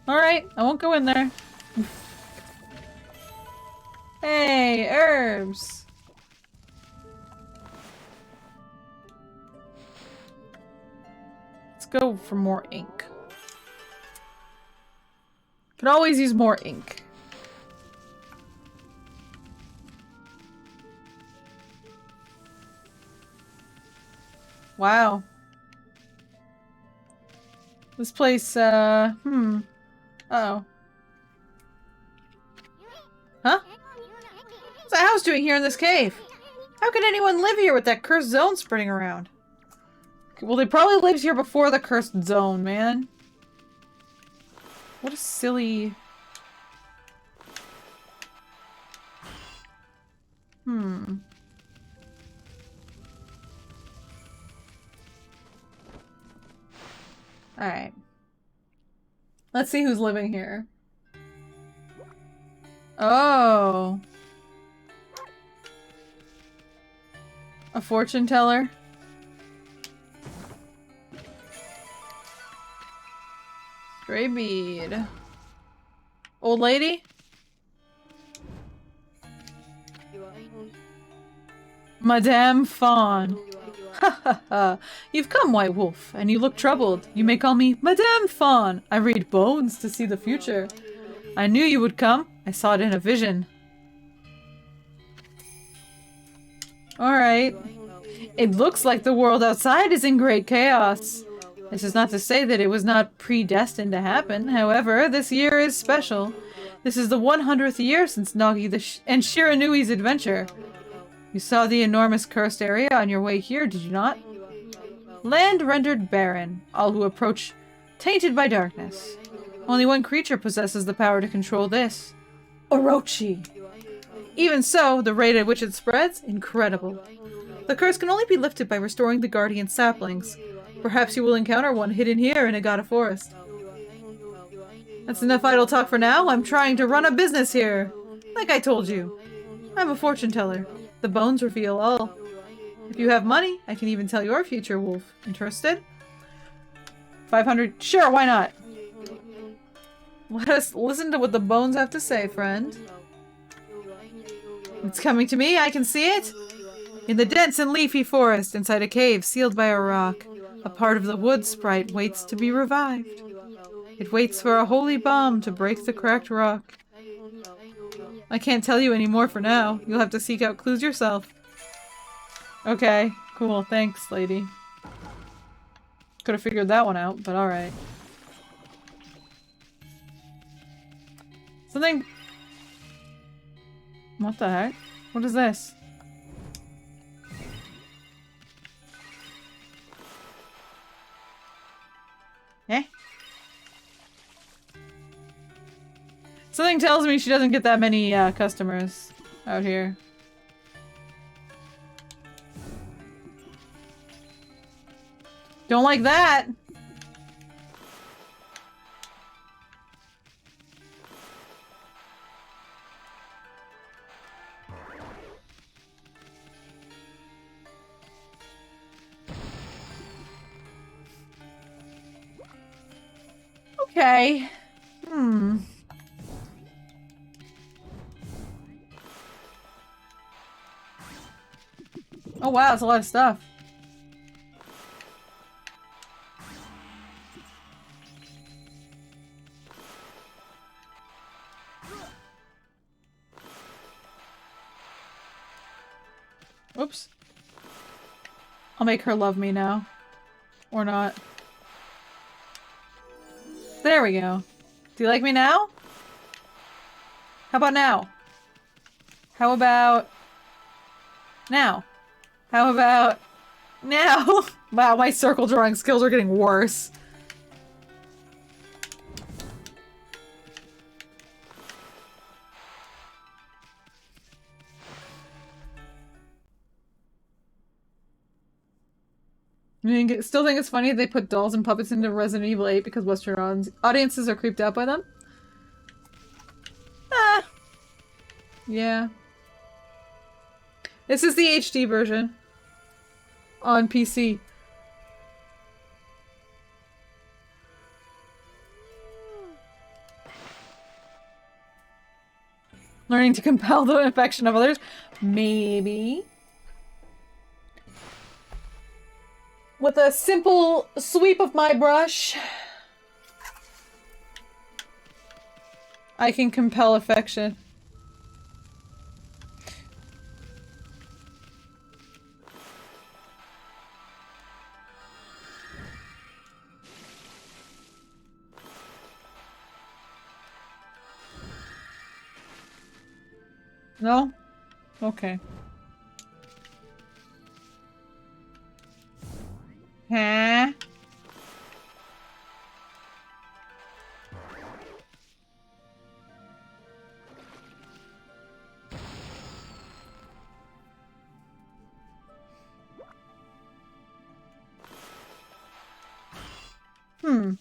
A: Alright, I won't go in there. Hey, herbs! Let's go for more ink. Could always use more ink. Wow. This place, Uh-oh. Huh? What's that house doing here in this cave? How could anyone live here with that cursed zone spreading around? Well, they probably lived here before the cursed zone, man. What a silly... Alright. Let's see who's living here. Oh. A fortune teller? Stray bead. Old lady? Madame Fawn. Ha ha ha. You've come, White Wolf, and you look troubled. You may call me Madame Fawn. I read bones to see the future. I knew you would come. I saw it in a vision. Alright. It looks like the world outside is in great chaos. This is not to say that it was not predestined to happen. However, this year is special. This is the 100th year since Nagi and Shiranui's adventure. You saw the enormous cursed area on your way here, did you not? Land rendered barren, all who approach tainted by darkness. Only one creature possesses the power to control this. Orochi! Even so, the rate at which it spreads? Incredible. The curse can only be lifted by restoring the guardian saplings. Perhaps you will encounter one hidden here in Agata Forest. That's enough idle talk for now. I'm trying to run a business here. Like I told you. I'm a fortune teller. The bones reveal all. If you have money, I can even tell your future, Wolf. Interested? 500. Sure, why not? Let us listen to what the bones have to say, friend. It's coming to me, I can see it. In the dense and leafy forest, inside a cave sealed by a rock, a part of the wood sprite waits to be revived. It waits for a holy bomb to break the cracked rock. I can't tell you any more for now. You'll have to seek out clues yourself. Okay, cool. Thanks, lady. Could have figured that one out, but alright. Something What the heck? What is this? Eh? Something tells me she doesn't get that many customers out here. Don't like that! Okay. Hmm. Oh wow, that's a lot of stuff. Oops. I'll make her love me now. Or not. There we go. Do you like me now? How about now? How about... now? How about... now? Wow, my circle drawing skills are getting worse. Still think it's funny they put dolls and puppets into Resident Evil 8 because Western audiences are creeped out by them? Ah. Yeah. This is the HD version. On PC. Learning to compel the affection of others? Maybe. With a simple sweep of my brush, I can compel affection. No? Okay. Huh? Hmm.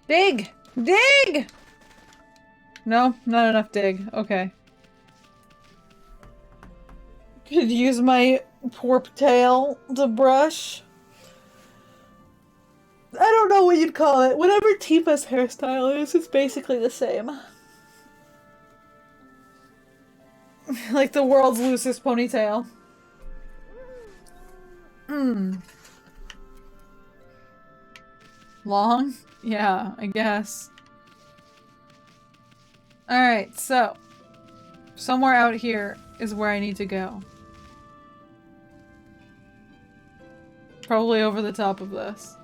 A: Dig! Dig! No, not enough dig. Okay. Could use my poor tail to brush. I don't know what you'd call it. Whatever Tifa's hairstyle is, it's basically the same. Like the world's loosest ponytail. Hmm. Long? Yeah, I guess. Alright, so. Somewhere out here is where I need to go. Probably over the top of this.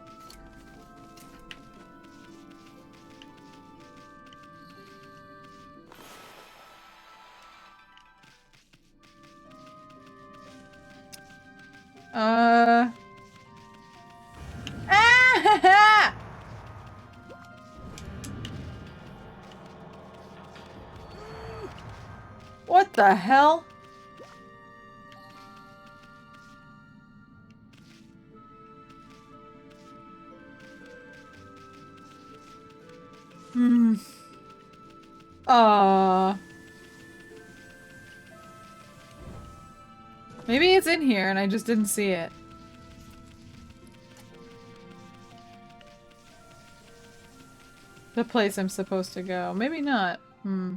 A: Ah! What the hell? Hmm. Maybe it's in here and I just didn't see it. The place I'm supposed to go. Maybe not. Hmm.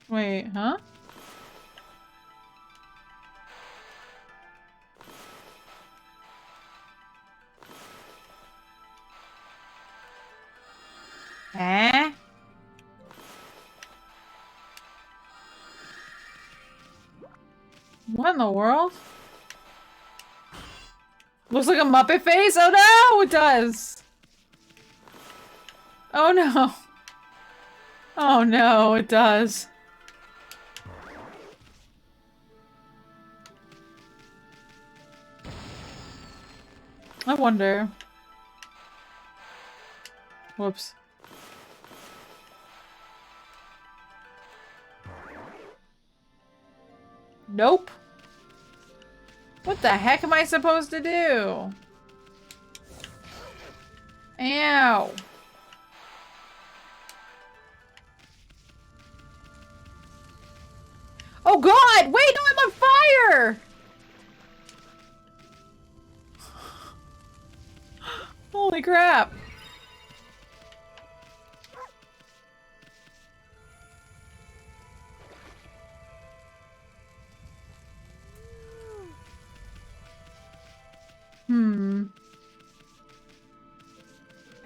A: Wait, huh? Eh? What in the world? Looks like a Muppet face? Oh no, it does! Oh no. Oh no, it does. I wonder. Whoops. Nope. What the heck am I supposed to do? Ow. Oh god! Wait, no, I'm on fire! Holy crap.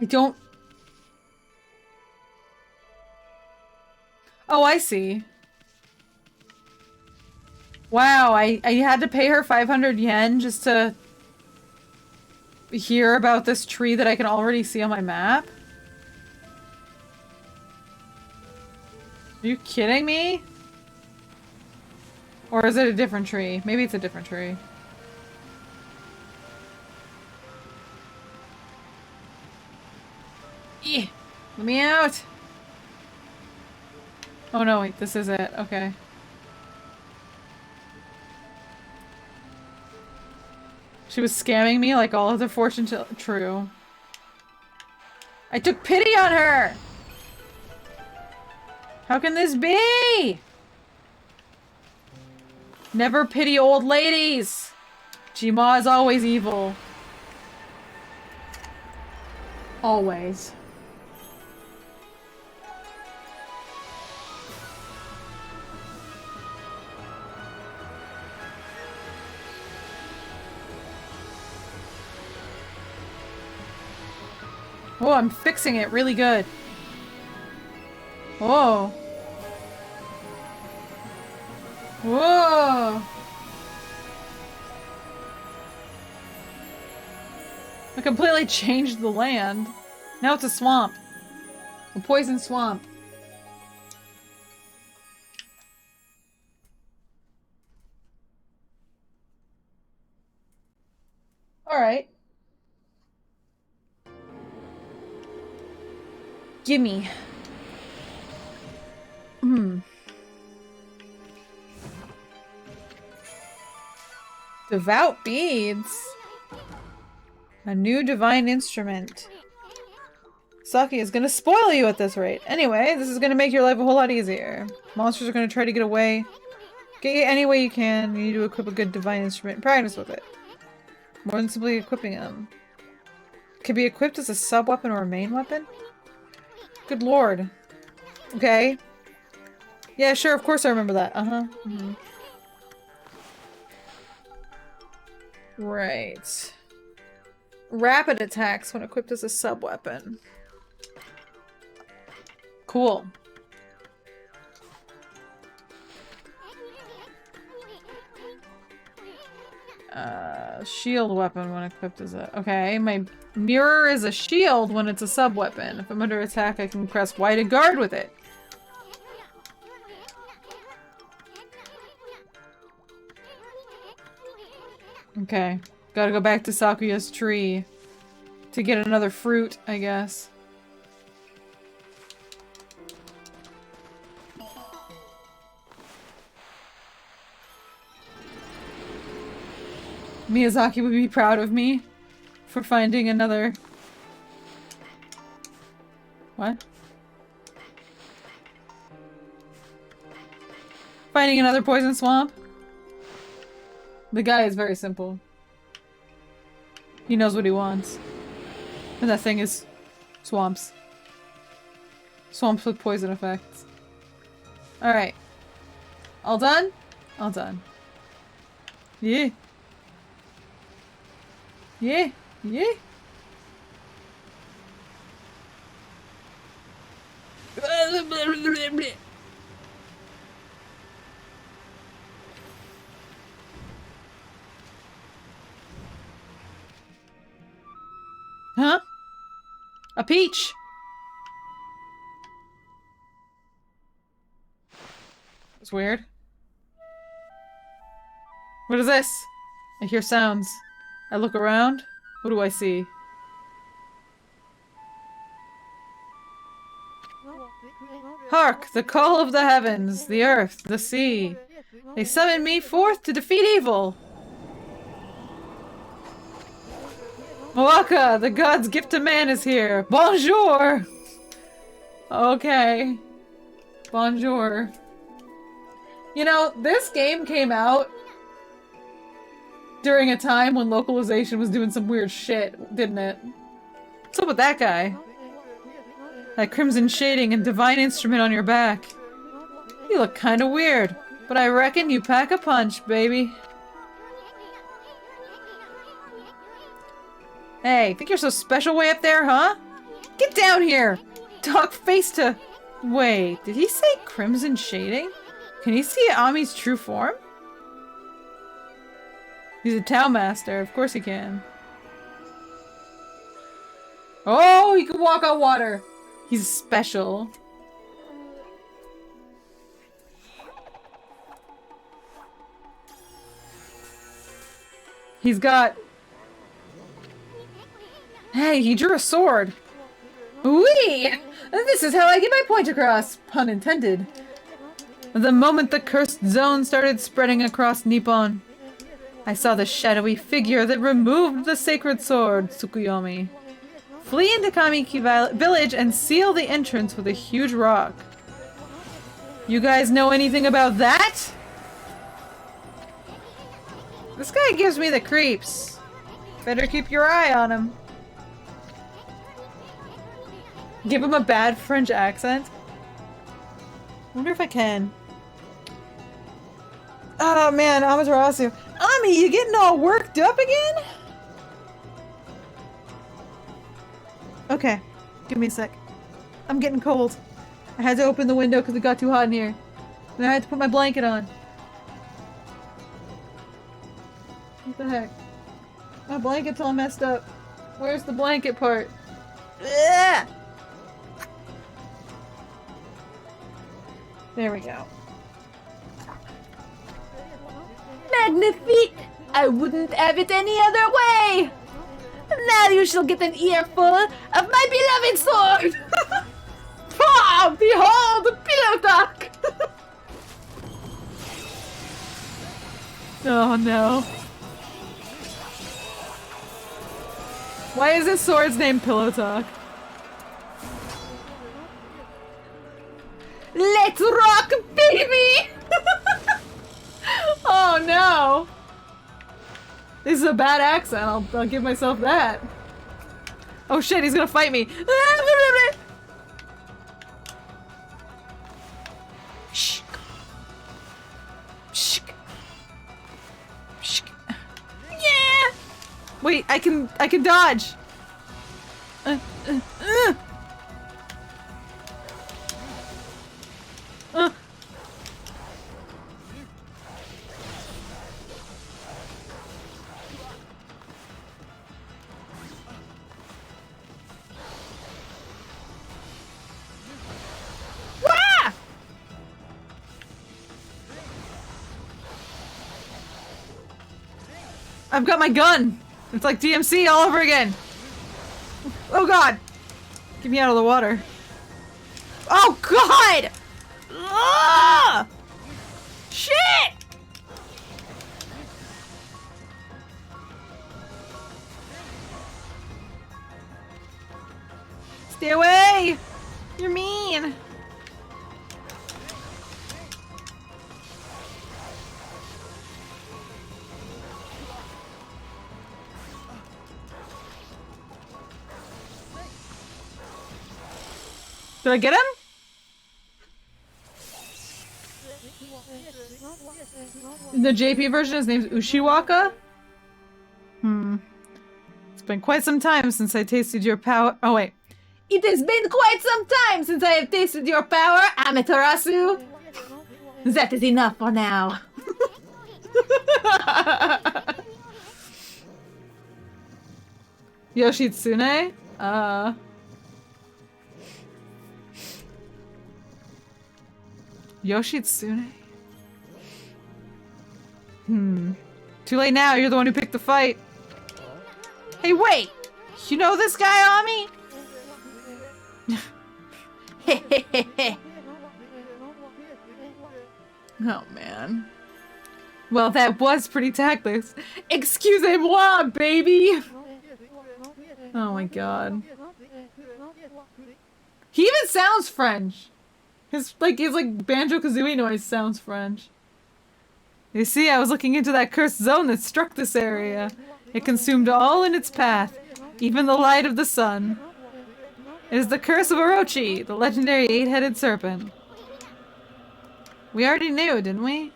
A: I don't... Oh, I see. Wow, I had to pay her 500 yen just to hear about this tree that I can already see on my map? Are you kidding me? Or is it a different tree? Maybe it's a different tree. Let me out! Oh no, wait, this is it. Okay. She was scamming me like all of the fortune true. I took pity on her! How can this be? Never pity old ladies! Jima is always evil. Always. Oh, I'm fixing it really good. Whoa. Whoa. I completely changed the land. Now it's a swamp. A poison swamp. Alright. Gimme. Devout beads. A new divine instrument. Saki is gonna spoil you at this rate. Anyway, this is gonna make your life a whole lot easier. Monsters are gonna try to get away. Get you any way you can. You need to equip a good divine instrument and practice with it. More than simply equipping them. Can be equipped as a sub-weapon or a main weapon? Good lord. Okay. Yeah, sure, of course I remember that. Uh-huh. Right. Rapid attacks when equipped as a sub-weapon. Cool. Shield weapon when equipped as a... Okay, my mirror is a shield when it's a sub-weapon. If I'm under attack, I can press Y to guard with it. Okay. Gotta go back to Sakuya's tree to get another fruit, I guess. Miyazaki would be proud of me for finding another... What? Finding another poison swamp? The guy is very simple. He knows what he wants. And that thing is swamps. Swamps with poison effects. Alright. All done? All done. Yeah. Yeah. Yeah. A peach! It's weird. What is this? I hear sounds. I look around. What do I see? Hark! The call of the heavens, the earth, the sea. They summon me forth to defeat evil! Moaka, the god's gift to man is here! Bonjour! Okay. Bonjour. You know, this game came out during a time when localization was doing some weird shit, didn't it? What's up with that guy? That crimson shading and divine instrument on your back. You look kinda weird, but I reckon you pack a punch, baby. Hey, think you're so special way up there, huh? Get down here! Dog face to... Wait, did he say crimson shading? Can he see Ami's true form? He's a town master, of course he can. Oh, he can walk on water! He's special. He's got... Hey, he drew a sword. Whee! This is how I get my point across. Pun intended. The moment the cursed zone started spreading across Nippon, I saw the shadowy figure that removed the sacred sword, Tsukuyomi. Flee into Okami village and seal the entrance with a huge rock. You guys know anything about that? This guy gives me the creeps. Better keep your eye on him. Give him a bad French accent. Wonder if I can. Oh man, Amaterasu. Ami, you getting all worked up again? Okay, give me a sec. I'm getting cold. I had to open the window because it got too hot in here. Then I had to put my blanket on. What the heck? My blanket's all messed up. Where's the blanket part? Ugh! There we go. Magnifique! I wouldn't have it any other way! Now you shall get an earful of my beloved sword! Ah! Behold the pillow talk! Oh no. Why is this sword's name Pillow Talk? Let's rock, baby! Oh no! This is a bad accent, I'll give myself that. Oh shit, he's gonna fight me! Shh. Shh. Shh. Yeah! Wait, I can dodge! I've got my gun! It's like DMC all over again! Oh god! Get me out of the water. Oh god! Ah! Shit! Stay away! You're mean! Did I get him? In the JP version, his name's Ushiwaka? It's been quite some time since I tasted your power. Oh, wait. It has been quite some time since I have tasted your power, Amaterasu. That is enough for now. Yoshitsune? Yoshitsune? Too late now, you're the one who picked the fight. Hey, wait! You know this guy, Ami? Oh, man. Well, that was pretty tactless. Excusez-moi, baby! Oh my god. He even sounds French. His Banjo-Kazooie noise sounds French. You see, I was looking into that cursed zone that struck this area. It consumed all in its path, even the light of the sun. It is the curse of Orochi, the legendary 8-headed serpent. We already knew, didn't we?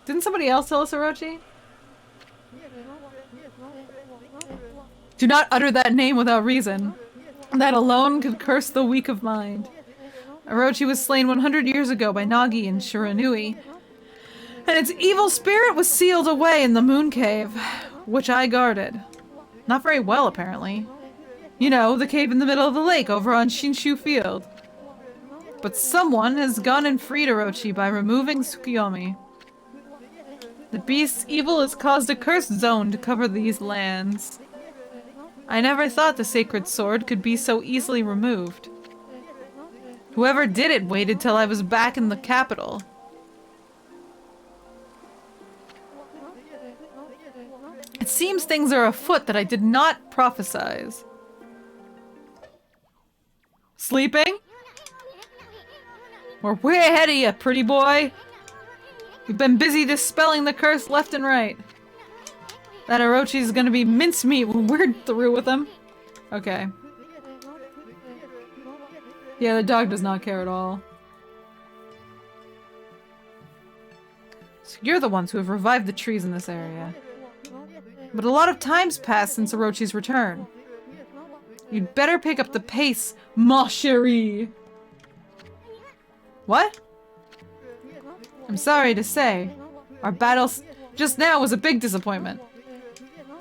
A: Didn't somebody else tell us Orochi? Do not utter that name without reason. That alone could curse the weak of mind. Orochi was slain 100 years ago by Nagi in Shiranui, and its evil spirit was sealed away in the moon cave, which I guarded. Not very well, apparently. You know, the cave in the middle of the lake over on Shinshu Field. But someone has gone and freed Orochi by removing Tsukiyomi. The beast's evil has caused a cursed zone to cover these lands. I never thought the sacred sword could be so easily removed. Whoever did it waited till I was back in the capital. It seems things are afoot that I did not prophesize. Sleeping? We're way ahead of you, pretty boy. We've been busy dispelling the curse left and right. That Orochi's gonna be mincemeat when we're through with him. Okay. Yeah, the dog does not care at all. So you're the ones who have revived the trees in this area. But a lot of time's passed since Orochi's return. You'd better pick up the pace, ma chérie. What? I'm sorry to say, our battle just now was a big disappointment.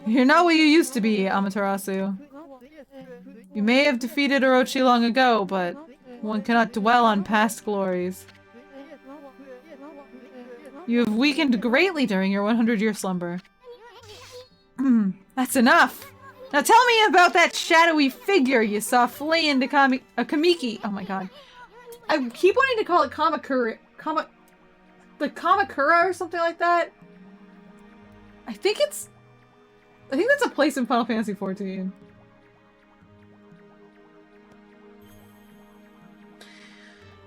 A: You're not what you used to be, Amaterasu. You may have defeated Orochi long ago, but one cannot dwell on past glories. You have weakened greatly during your 100-year slumber. That's enough! Now tell me about that shadowy figure you saw flee into Kamiki. Oh my god. I keep wanting to call it Kamakura. The Kamakura or something like that? I think that's a place in Final Fantasy XIV.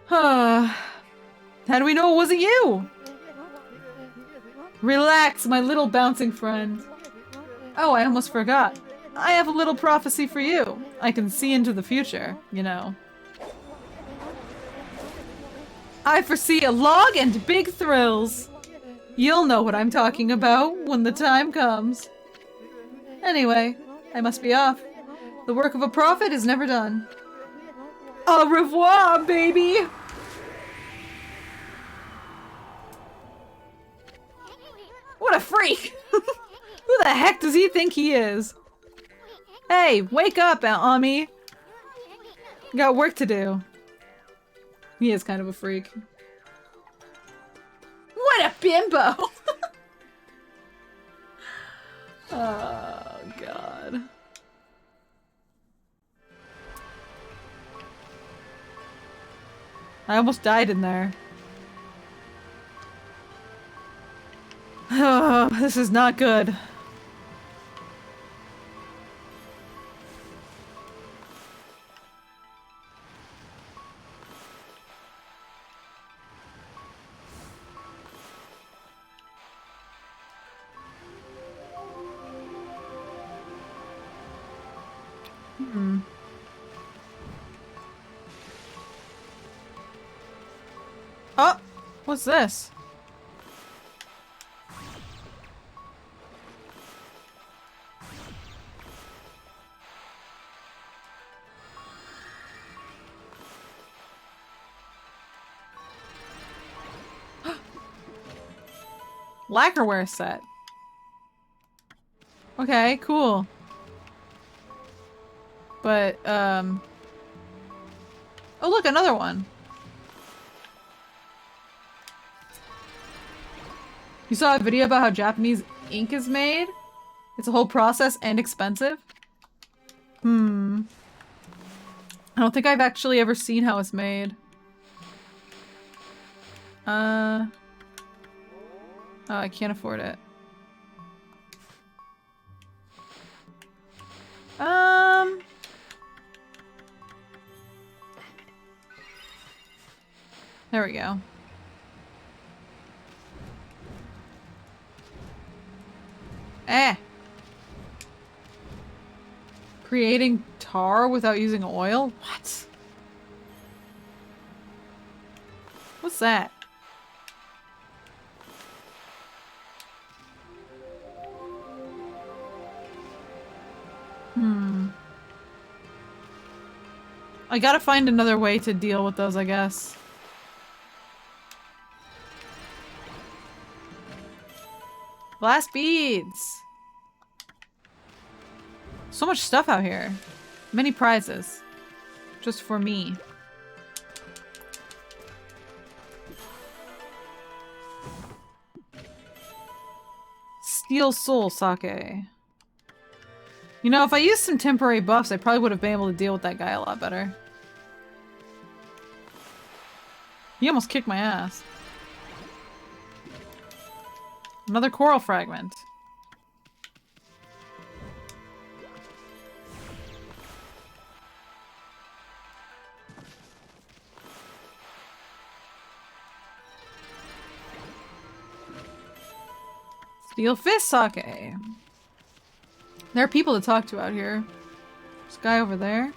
A: How do we know it wasn't you? Relax, my little bouncing friend. Oh, I almost forgot. I have a little prophecy for you. I can see into the future, you know. I foresee a log and big thrills. You'll know what I'm talking about when the time comes. Anyway, I must be off. The work of a prophet is never done. Au revoir, baby! What a freak! Who the heck does he think he is? Hey, wake up, Ami! Got work to do. He is kind of a freak. What a bimbo! Oh, God. I almost died in there. Oh, this is not good. Oh! What's this? Lacquerware set. Okay, cool. But, oh, look, another one. You saw a video about how Japanese ink is made? It's a whole process and expensive? I don't think I've actually ever seen how it's made. Oh, I can't afford it. There we go. Creating tar without using oil? What? What's that? I gotta find another way to deal with those, I guess. Glass beads! So much stuff out here. Many prizes. Just for me. Steel soul sake. You know, if I used some temporary buffs, I probably would have been able to deal with that guy a lot better. He almost kicked my ass. Another coral fragment. Steel fist sake. There are people to talk to out here. There's a guy over there.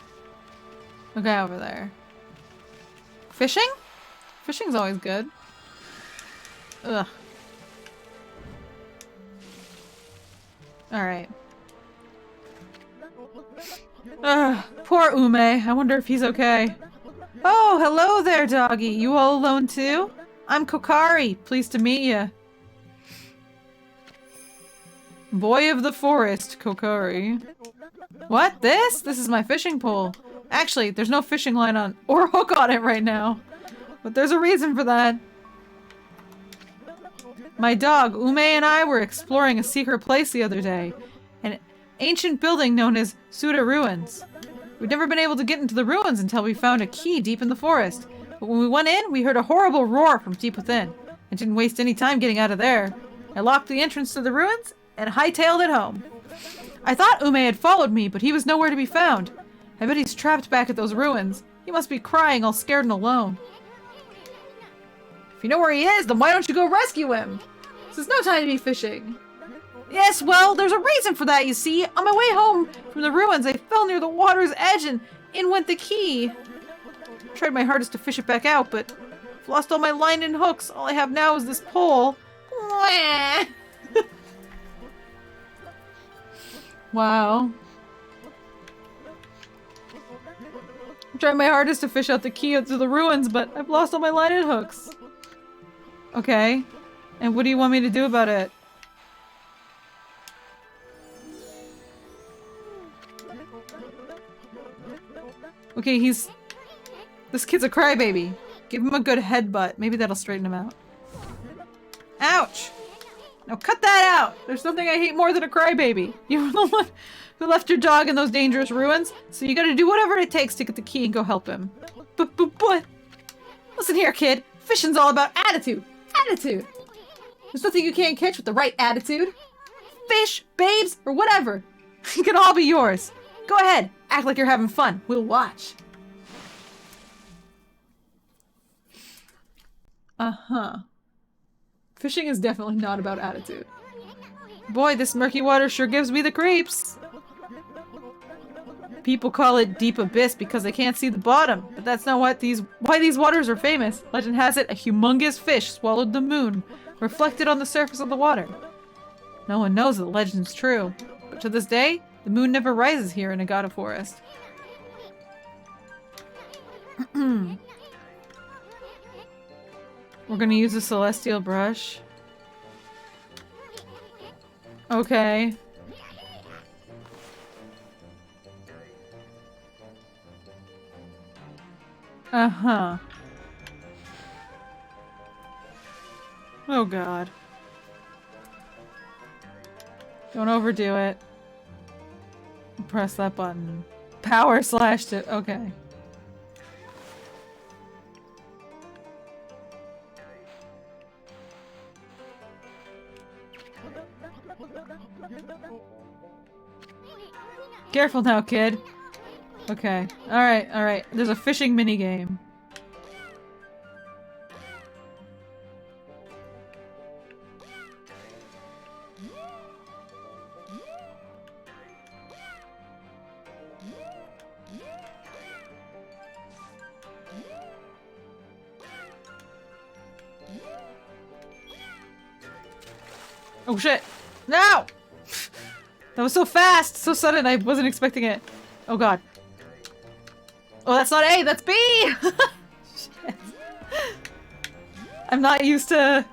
A: A guy over there. Fishing? Fishing's always good. Ugh. Alright. Ugh, poor Ume. I wonder if he's okay. Oh, hello there, doggy. You all alone too? I'm Kokari. Pleased to meet you. Boy of the forest, Kokari. What? This? This is my fishing pole. Actually, there's no fishing line on or hook on it right now. But there's a reason for that. My dog, Ume, and I were exploring a secret place the other day. An ancient building known as Suda Ruins. We'd never been able to get into the ruins until we found a key deep in the forest. But when we went in, we heard a horrible roar from deep within. I didn't waste any time getting out of there. I locked the entrance to the ruins and hightailed it home. I thought Ume had followed me, but he was nowhere to be found. I bet he's trapped back at those ruins. He must be crying all scared and alone. If you know where he is, then why don't you go rescue him? This is no time to be fishing. Yes, well, there's a reason for that, you see. On my way home from the ruins, I fell near the water's edge and in went the key. I tried my hardest to fish it back out, but I've lost all my line and hooks. All I have now is this pole. Wow. I'm trying my hardest to fish out the key to the ruins, but I've lost all my line and hooks. Okay. And what do you want me to do about it? Okay, this kid's a crybaby. Give him a good headbutt. Maybe that'll straighten him out. Ouch! Now cut that out! There's something I hate more than a crybaby. You were the one who left your dog in those dangerous ruins, so you gotta do whatever it takes to get the key and go help him. But, listen here, kid. Fishing's all about attitude. Attitude! There's nothing you can't catch with the right attitude. Fish, babes, or whatever. It can all be yours. Go ahead. Act like you're having fun. We'll watch. Uh-huh. Fishing is definitely not about attitude. Boy, this murky water sure gives me the creeps. People call it deep abyss because they can't see the bottom, but that's not why these waters are famous. Legend has it a humongous fish swallowed the moon, reflected on the surface of the water. No one knows that the legend's true, but to this day, the moon never rises here in Agata Forest. We're gonna use a celestial brush. Okay. Uh-huh. Oh god. Don't overdo it. Press that button. Power slashed it. Okay. Careful now, kid. Okay. Alright, alright. There's a fishing minigame. Oh shit! No! That was so fast! So sudden, I wasn't expecting it. Oh god. Oh, that's not A, that's B! Shit. I'm not used to...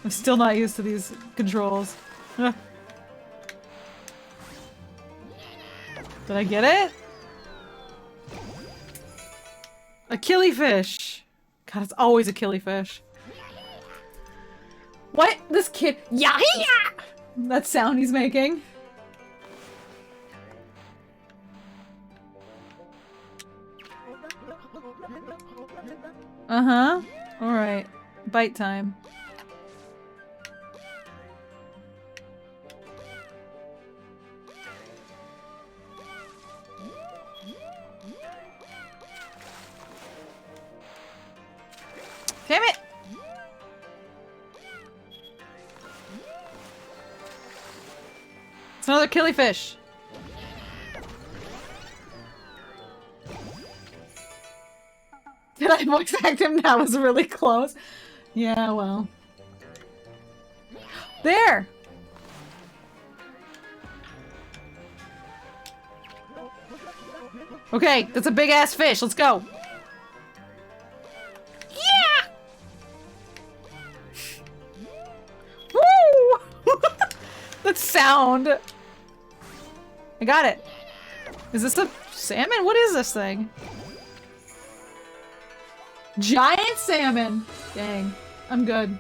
A: I'm still not used to these controls. Did I get it? A killifish! God, it's always a killifish. What? This kid- yeah, yeah! That sound he's making. Uh-huh. Alright. Bite time. Damn it! It's another killifish. Did I voice act him? That was really close. Yeah, well. There! Okay, that's a big ass fish. Let's go. Yeah! Woo! That sound. I got it. Is this a salmon? What is this thing? Giant salmon! Dang. I'm good.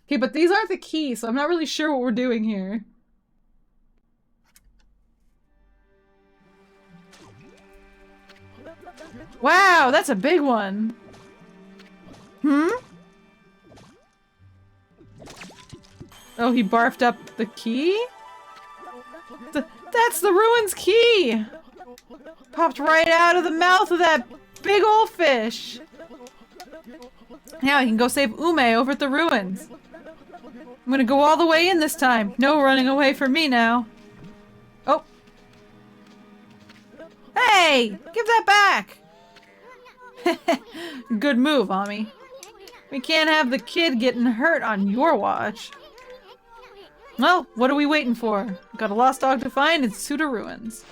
A: Okay, but these aren't the keys, so I'm not really sure what we're doing here. Wow, that's a big one. Hmm? Oh, he barfed up the key? That's the ruins key! Popped right out of the mouth of that big old fish. Now I can go save Ume over at the ruins. I'm gonna go all the way in this time. No running away from me now. Oh. Hey! Give that back! Good move, Ami. We can't have the kid getting hurt on your watch. Well, what are we waiting for? Got a lost dog to find in Suda Ruins.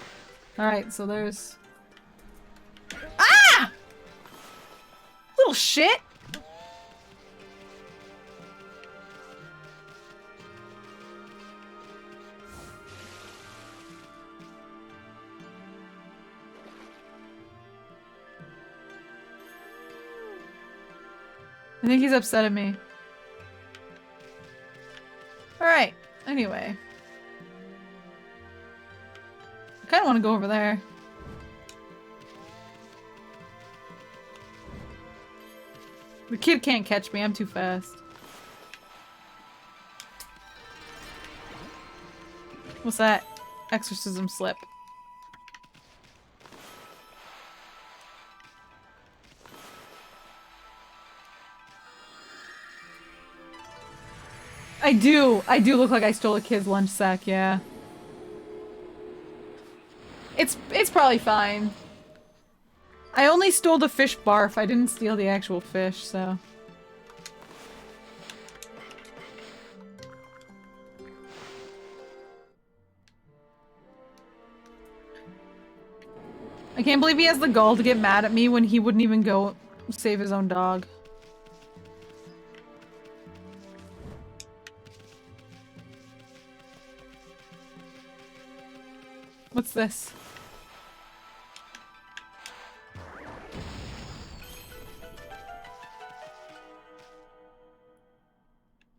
A: Alright, so there's... Ah! Little shit! I think he's upset at me. Alright, anyway. I kinda wanna go over there. The kid can't catch me, I'm too fast. What's that? Exorcism slip. I do look like I stole a kid's lunch sack, yeah. It's probably fine. I only stole the fish barf, I didn't steal the actual fish, so... I can't believe he has the gall to get mad at me when he wouldn't even go save his own dog. What's this?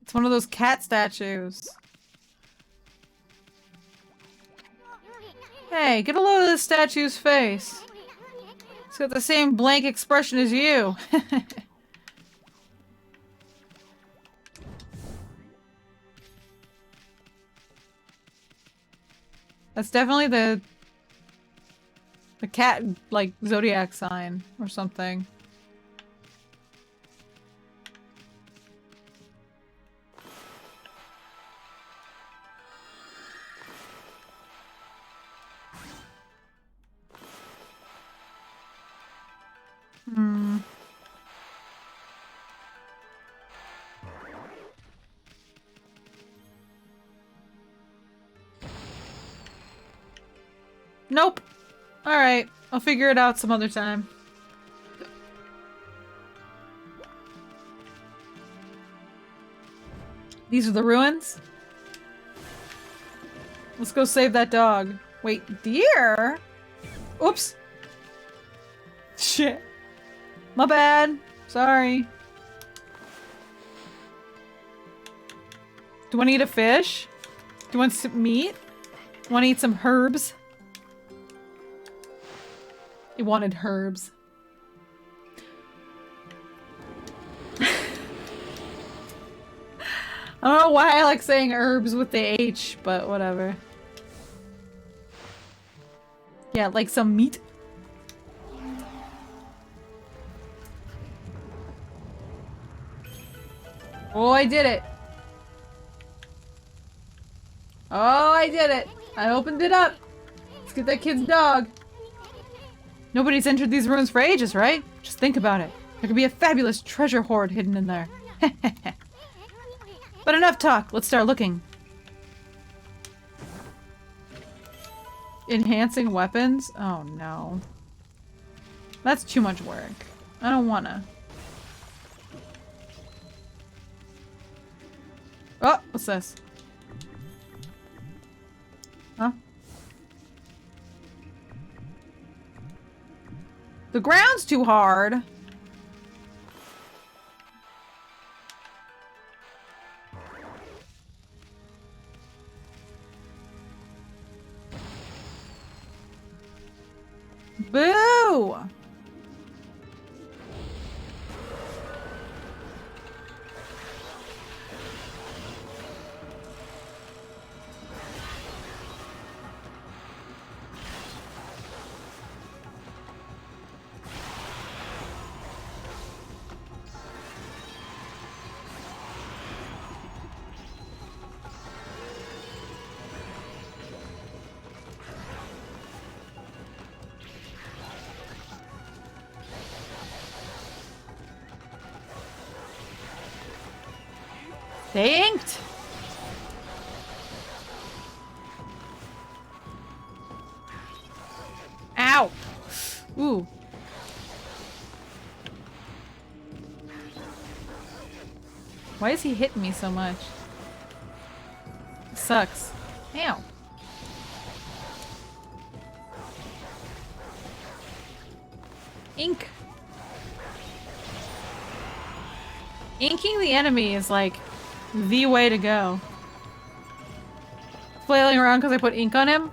A: It's one of those cat statues. Hey, get a load of this statue's face. It's got the same blank expression as you. That's definitely the cat, like, zodiac sign or something. Hmm. Nope. Alright, I'll figure it out some other time. These are the ruins? Let's go save that dog. Wait, deer? Oops. Shit. My bad. Sorry. Do you want to eat a fish? Do you want some meat? Want to eat some herbs? He wanted herbs. I don't know why I like saying herbs with the H, but whatever. Yeah, like some meat. Oh, I did it. Oh, I did it. I opened it up. Let's get that kid's dog. Nobody's entered these ruins for ages, right? Just think about it. There could be a fabulous treasure hoard hidden in there. But enough talk. Let's start looking. Enhancing weapons? Oh no. That's too much work. I don't wanna. Oh, what's this? Huh? The ground's too hard. Boo! Thanked. Ow. Ooh. Why is he hitting me so much? Sucks. Ow. Ink. Inking the enemy is like the way to go. Flailing around because I put ink on him?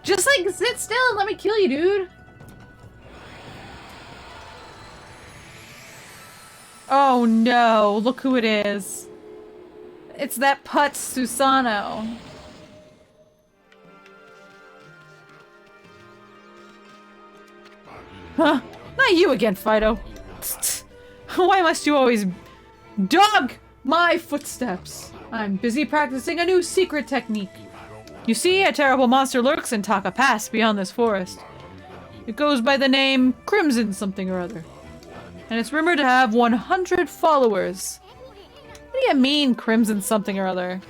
A: Just like sit still and let me kill you, dude. Oh no, look who it is. It's that putz Susano. Huh? Not you again, Fido. Why must you always dog my footsteps? I'm busy practicing a new secret technique. You see, a terrible monster lurks in Taka Pass beyond this forest. It goes by the name Crimson something or other. And it's rumored to have 100 followers. What do you mean, Crimson something or other?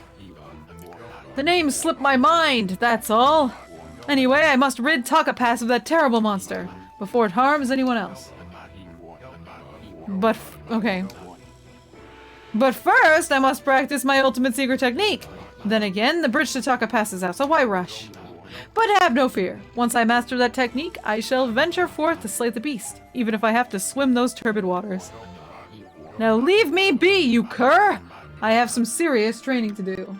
A: The name slipped my mind, that's all. Anyway, I must rid Taka Pass of that terrible monster before it harms anyone else. Okay. But first, I must practice my ultimate secret technique. Then again, the bridge to Taka Pass is out, so why rush? But have no fear. Once I master that technique, I shall venture forth to slay the beast, even if I have to swim those turbid waters. Now leave me be, you cur! I have some serious training to do.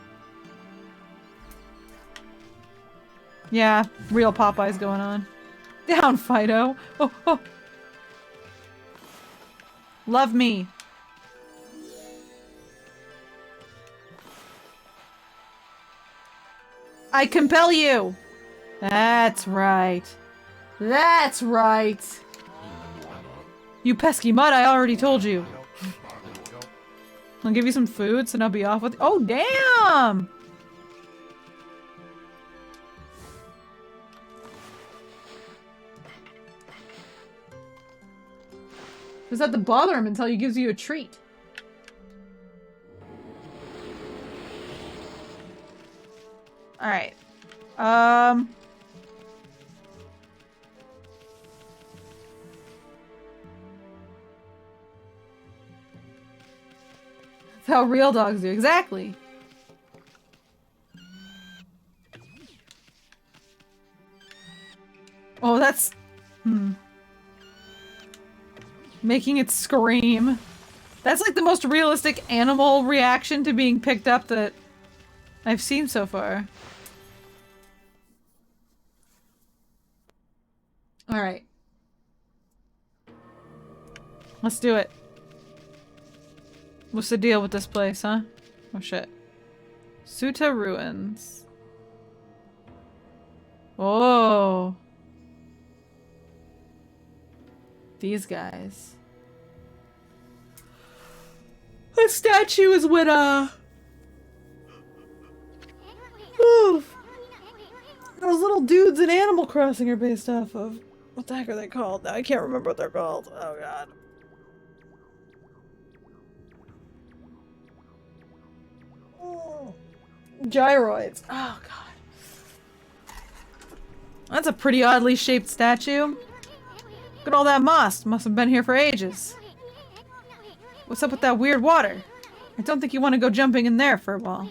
A: Yeah, real Popeyes going on. Down, Fido. Oh, oh. Love me. I compel you. That's right. That's right. You pesky mutt, I already told you. I'll give you some food, so now be off with— Oh, damn! Just have to bother him until he gives you a treat. Alright. That's how real dogs do. Exactly. Oh, that's... Making it scream. That's like the most realistic animal reaction to being picked up that I've seen so far. Alright. Let's do it. What's the deal with this place, huh? Oh shit. Suta Ruins. Oh. These guys. A statue is with Oof. Those little dudes in Animal Crossing are based off of. What the heck are they called? I can't remember what they're called. Oh god. Gyroids. Oh god. That's a pretty oddly shaped statue. Look at all that moss. Must have been here for ages. What's up with that weird water? I don't think you want to go jumping in there for a while.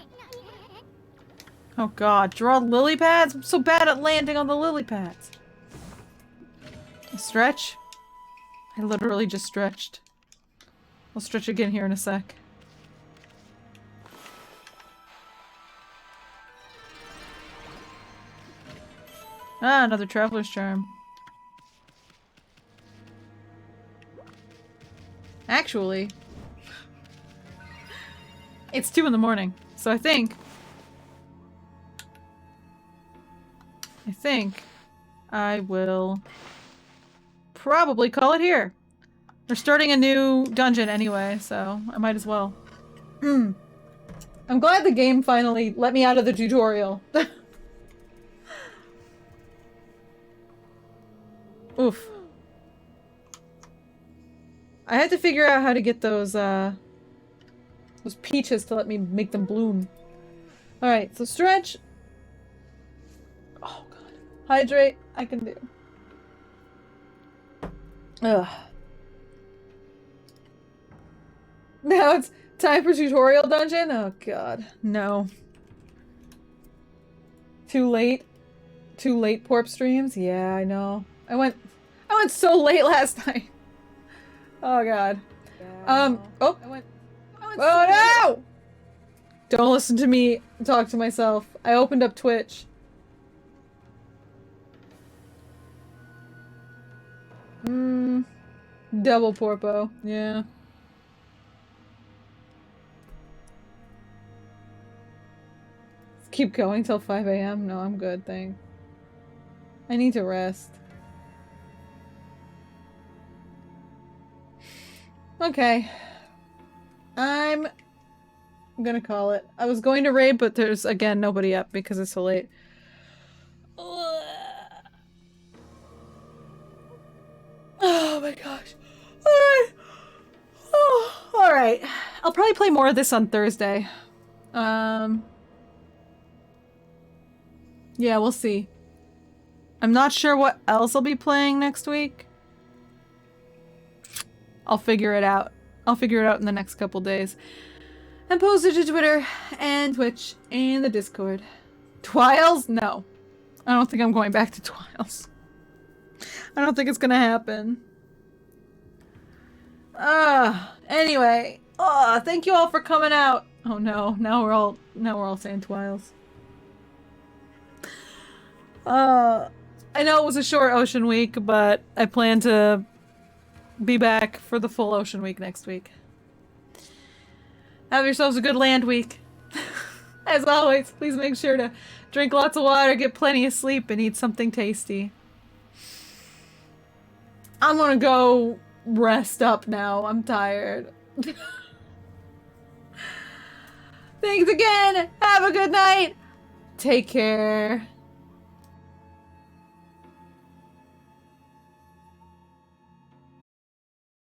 A: Oh god, draw lily pads? I'm so bad at landing on the lily pads. Stretch? I literally just stretched. I'll stretch again here in a sec. Ah, another traveler's charm. Actually, it's 2 in the morning, so I think I will probably call it here. We're starting a new dungeon anyway, so I might as well. I'm glad the game finally let me out of the tutorial. Oof. I had to figure out how to get those peaches to let me make them bloom. Alright, so stretch. Oh god. Hydrate, I can do. Ugh. Now it's time for tutorial dungeon? Oh god. No. Too late? Too late, Porp streams? Yeah, I know. I went so late last night. Oh god. Oh. Oh no! Don't listen to me talk to myself. I opened up Twitch. Double Porpo. Yeah. Let's keep going till 5 AM? No, I'm good, thanks. I need to rest. Okay. I'm gonna call it. I was going to raid, but there's, again, nobody up because it's so late. Oh my gosh. Alright. Oh, alright. I'll probably play more of this on Thursday. Yeah, we'll see. I'm not sure what else I'll be playing next week. I'll figure it out. I'll figure it out in the next couple days. And post it to Twitter and Twitch and the Discord. Twiles? No. I don't think I'm going back to Twiles. I don't think it's gonna happen. Anyway. Thank you all for coming out. Oh no, now we're all Santwiles. I know it was a short Ocean Week, but I plan to be back for the full Ocean Week next week. Have yourselves a good land week. As always, please make sure to drink lots of water, get plenty of sleep, and eat something tasty. I'm gonna go rest up now. I'm tired. Thanks again. Have a good night. Take care.